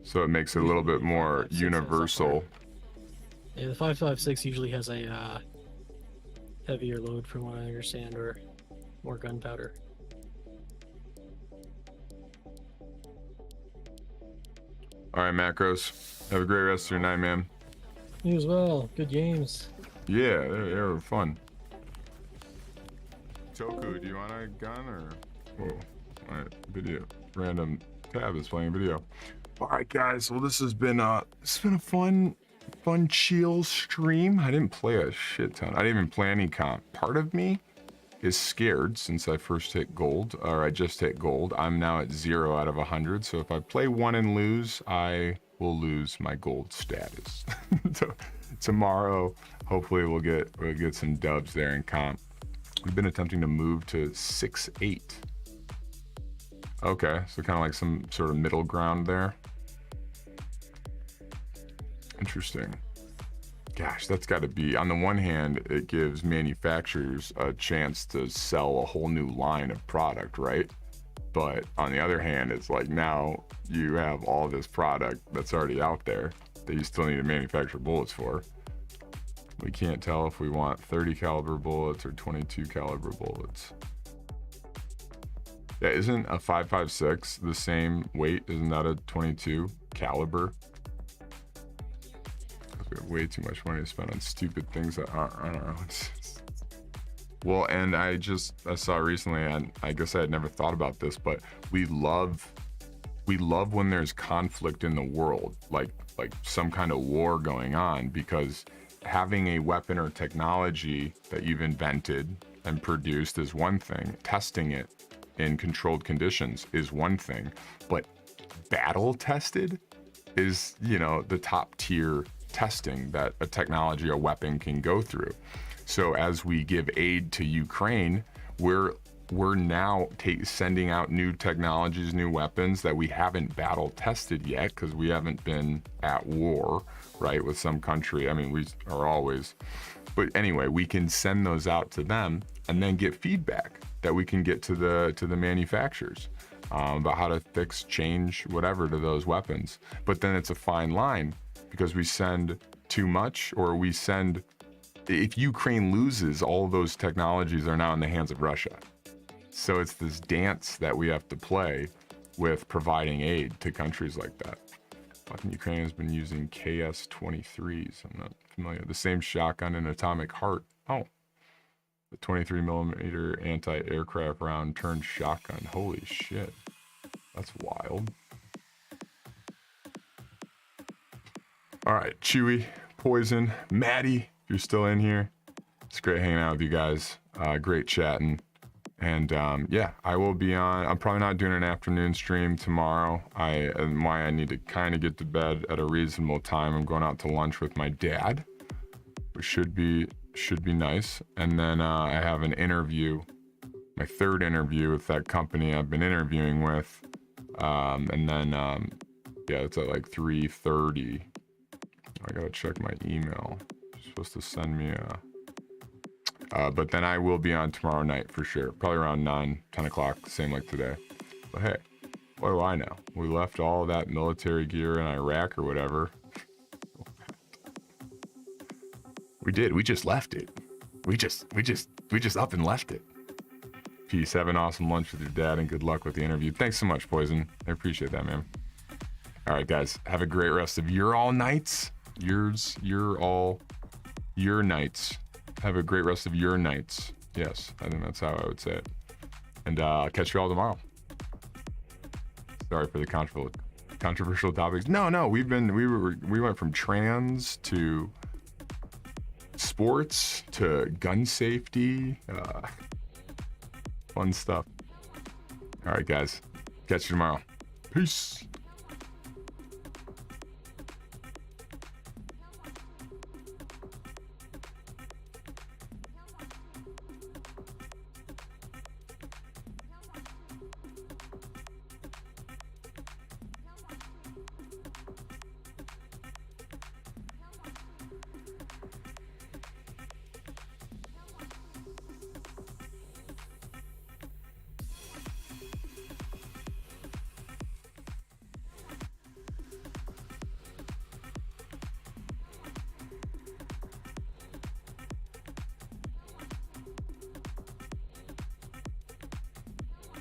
So it makes it a little bit more universal. Yeah, the 5.56 usually has a heavier load, from what I understand, or more gunpowder. All right, Macros. Have a great rest of your night, man. You as well. Good games. Yeah, they were fun. Toku, do you want a gun or? Whoa. All right, video. Random tab is playing video. All right, guys. Well, this has been a fun chill stream. I didn't play a shit ton. I didn't even play any comp. Part of me is scared since I first hit gold, or I just hit gold. I'm now at 0 out of 100. So if I play 1 and lose, I will lose my gold status. So tomorrow, hopefully we'll get some dubs there in comp. We've been attempting to move to 6-8. Okay, so kind of like some sort of middle ground there. Interesting. Gosh, that's got to be, on the one hand, it gives manufacturers a chance to sell a whole new line of product, right? But on the other hand, it's like now you have all this product that's already out there that you still need to manufacture bullets for. We can't tell if we want 30 caliber bullets or 22 caliber bullets. Yeah, isn't a 5.56 the same weight? Isn't that a 22 caliber? We have way too much money to spend on stupid things that aren't, I don't know. Well, and I saw recently, and I guess I had never thought about this, but we love when there's conflict in the world, like some kind of war going on, because having a weapon or technology that you've invented and produced is one thing. Testing it in controlled conditions is one thing, but battle tested is, you know, the top tier testing that a technology or weapon can go through. So as we give aid to Ukraine, we're now sending out new technologies, new weapons that we haven't battle tested yet, because we haven't been at war, right, with some country. I mean, we are always, but anyway, we can send those out to them and then get feedback that we can get to the manufacturers about how to fix, change, whatever to those weapons. But then it's a fine line, because we send too much, or we send, if Ukraine loses, all those technologies are now in the hands of Russia. So it's this dance that we have to play with providing aid to countries like that. Fucking Ukraine has been using KS-23s. I'm not familiar. The same shotgun and atomic heart. Oh, the 23mm anti-aircraft round turned shotgun. Holy shit. That's wild. All right, Chewy, Poison, Maddie, if you're still in here. It's great hanging out with you guys. Great chatting. And yeah, I will be on. I'm probably not doing an afternoon stream tomorrow. I need to kind of get to bed at a reasonable time. I'm going out to lunch with my dad, which should be nice. And then I have an interview, my third interview with that company I've been interviewing with. And then yeah, it's at like 3:30. I gotta check my email. You're supposed to send me a. But then I will be on tomorrow night for sure. Probably around 9, 10 o'clock, same like today. But hey, what do I know? We left all that military gear in Iraq or whatever. We did. We just left it. We just up and left it. Peace. Have an awesome lunch with your dad, and good luck with the interview. Thanks so much, Poison. I appreciate that, man. All right, guys. Have a great rest of your all nights. Your nights. Have a great rest of your nights. Yes, I think that's how I would say it. And I'll catch you all tomorrow. Sorry for the controversial topics. No, we went from trans to sports to gun safety. Fun stuff. All right, guys. Catch you tomorrow. Peace.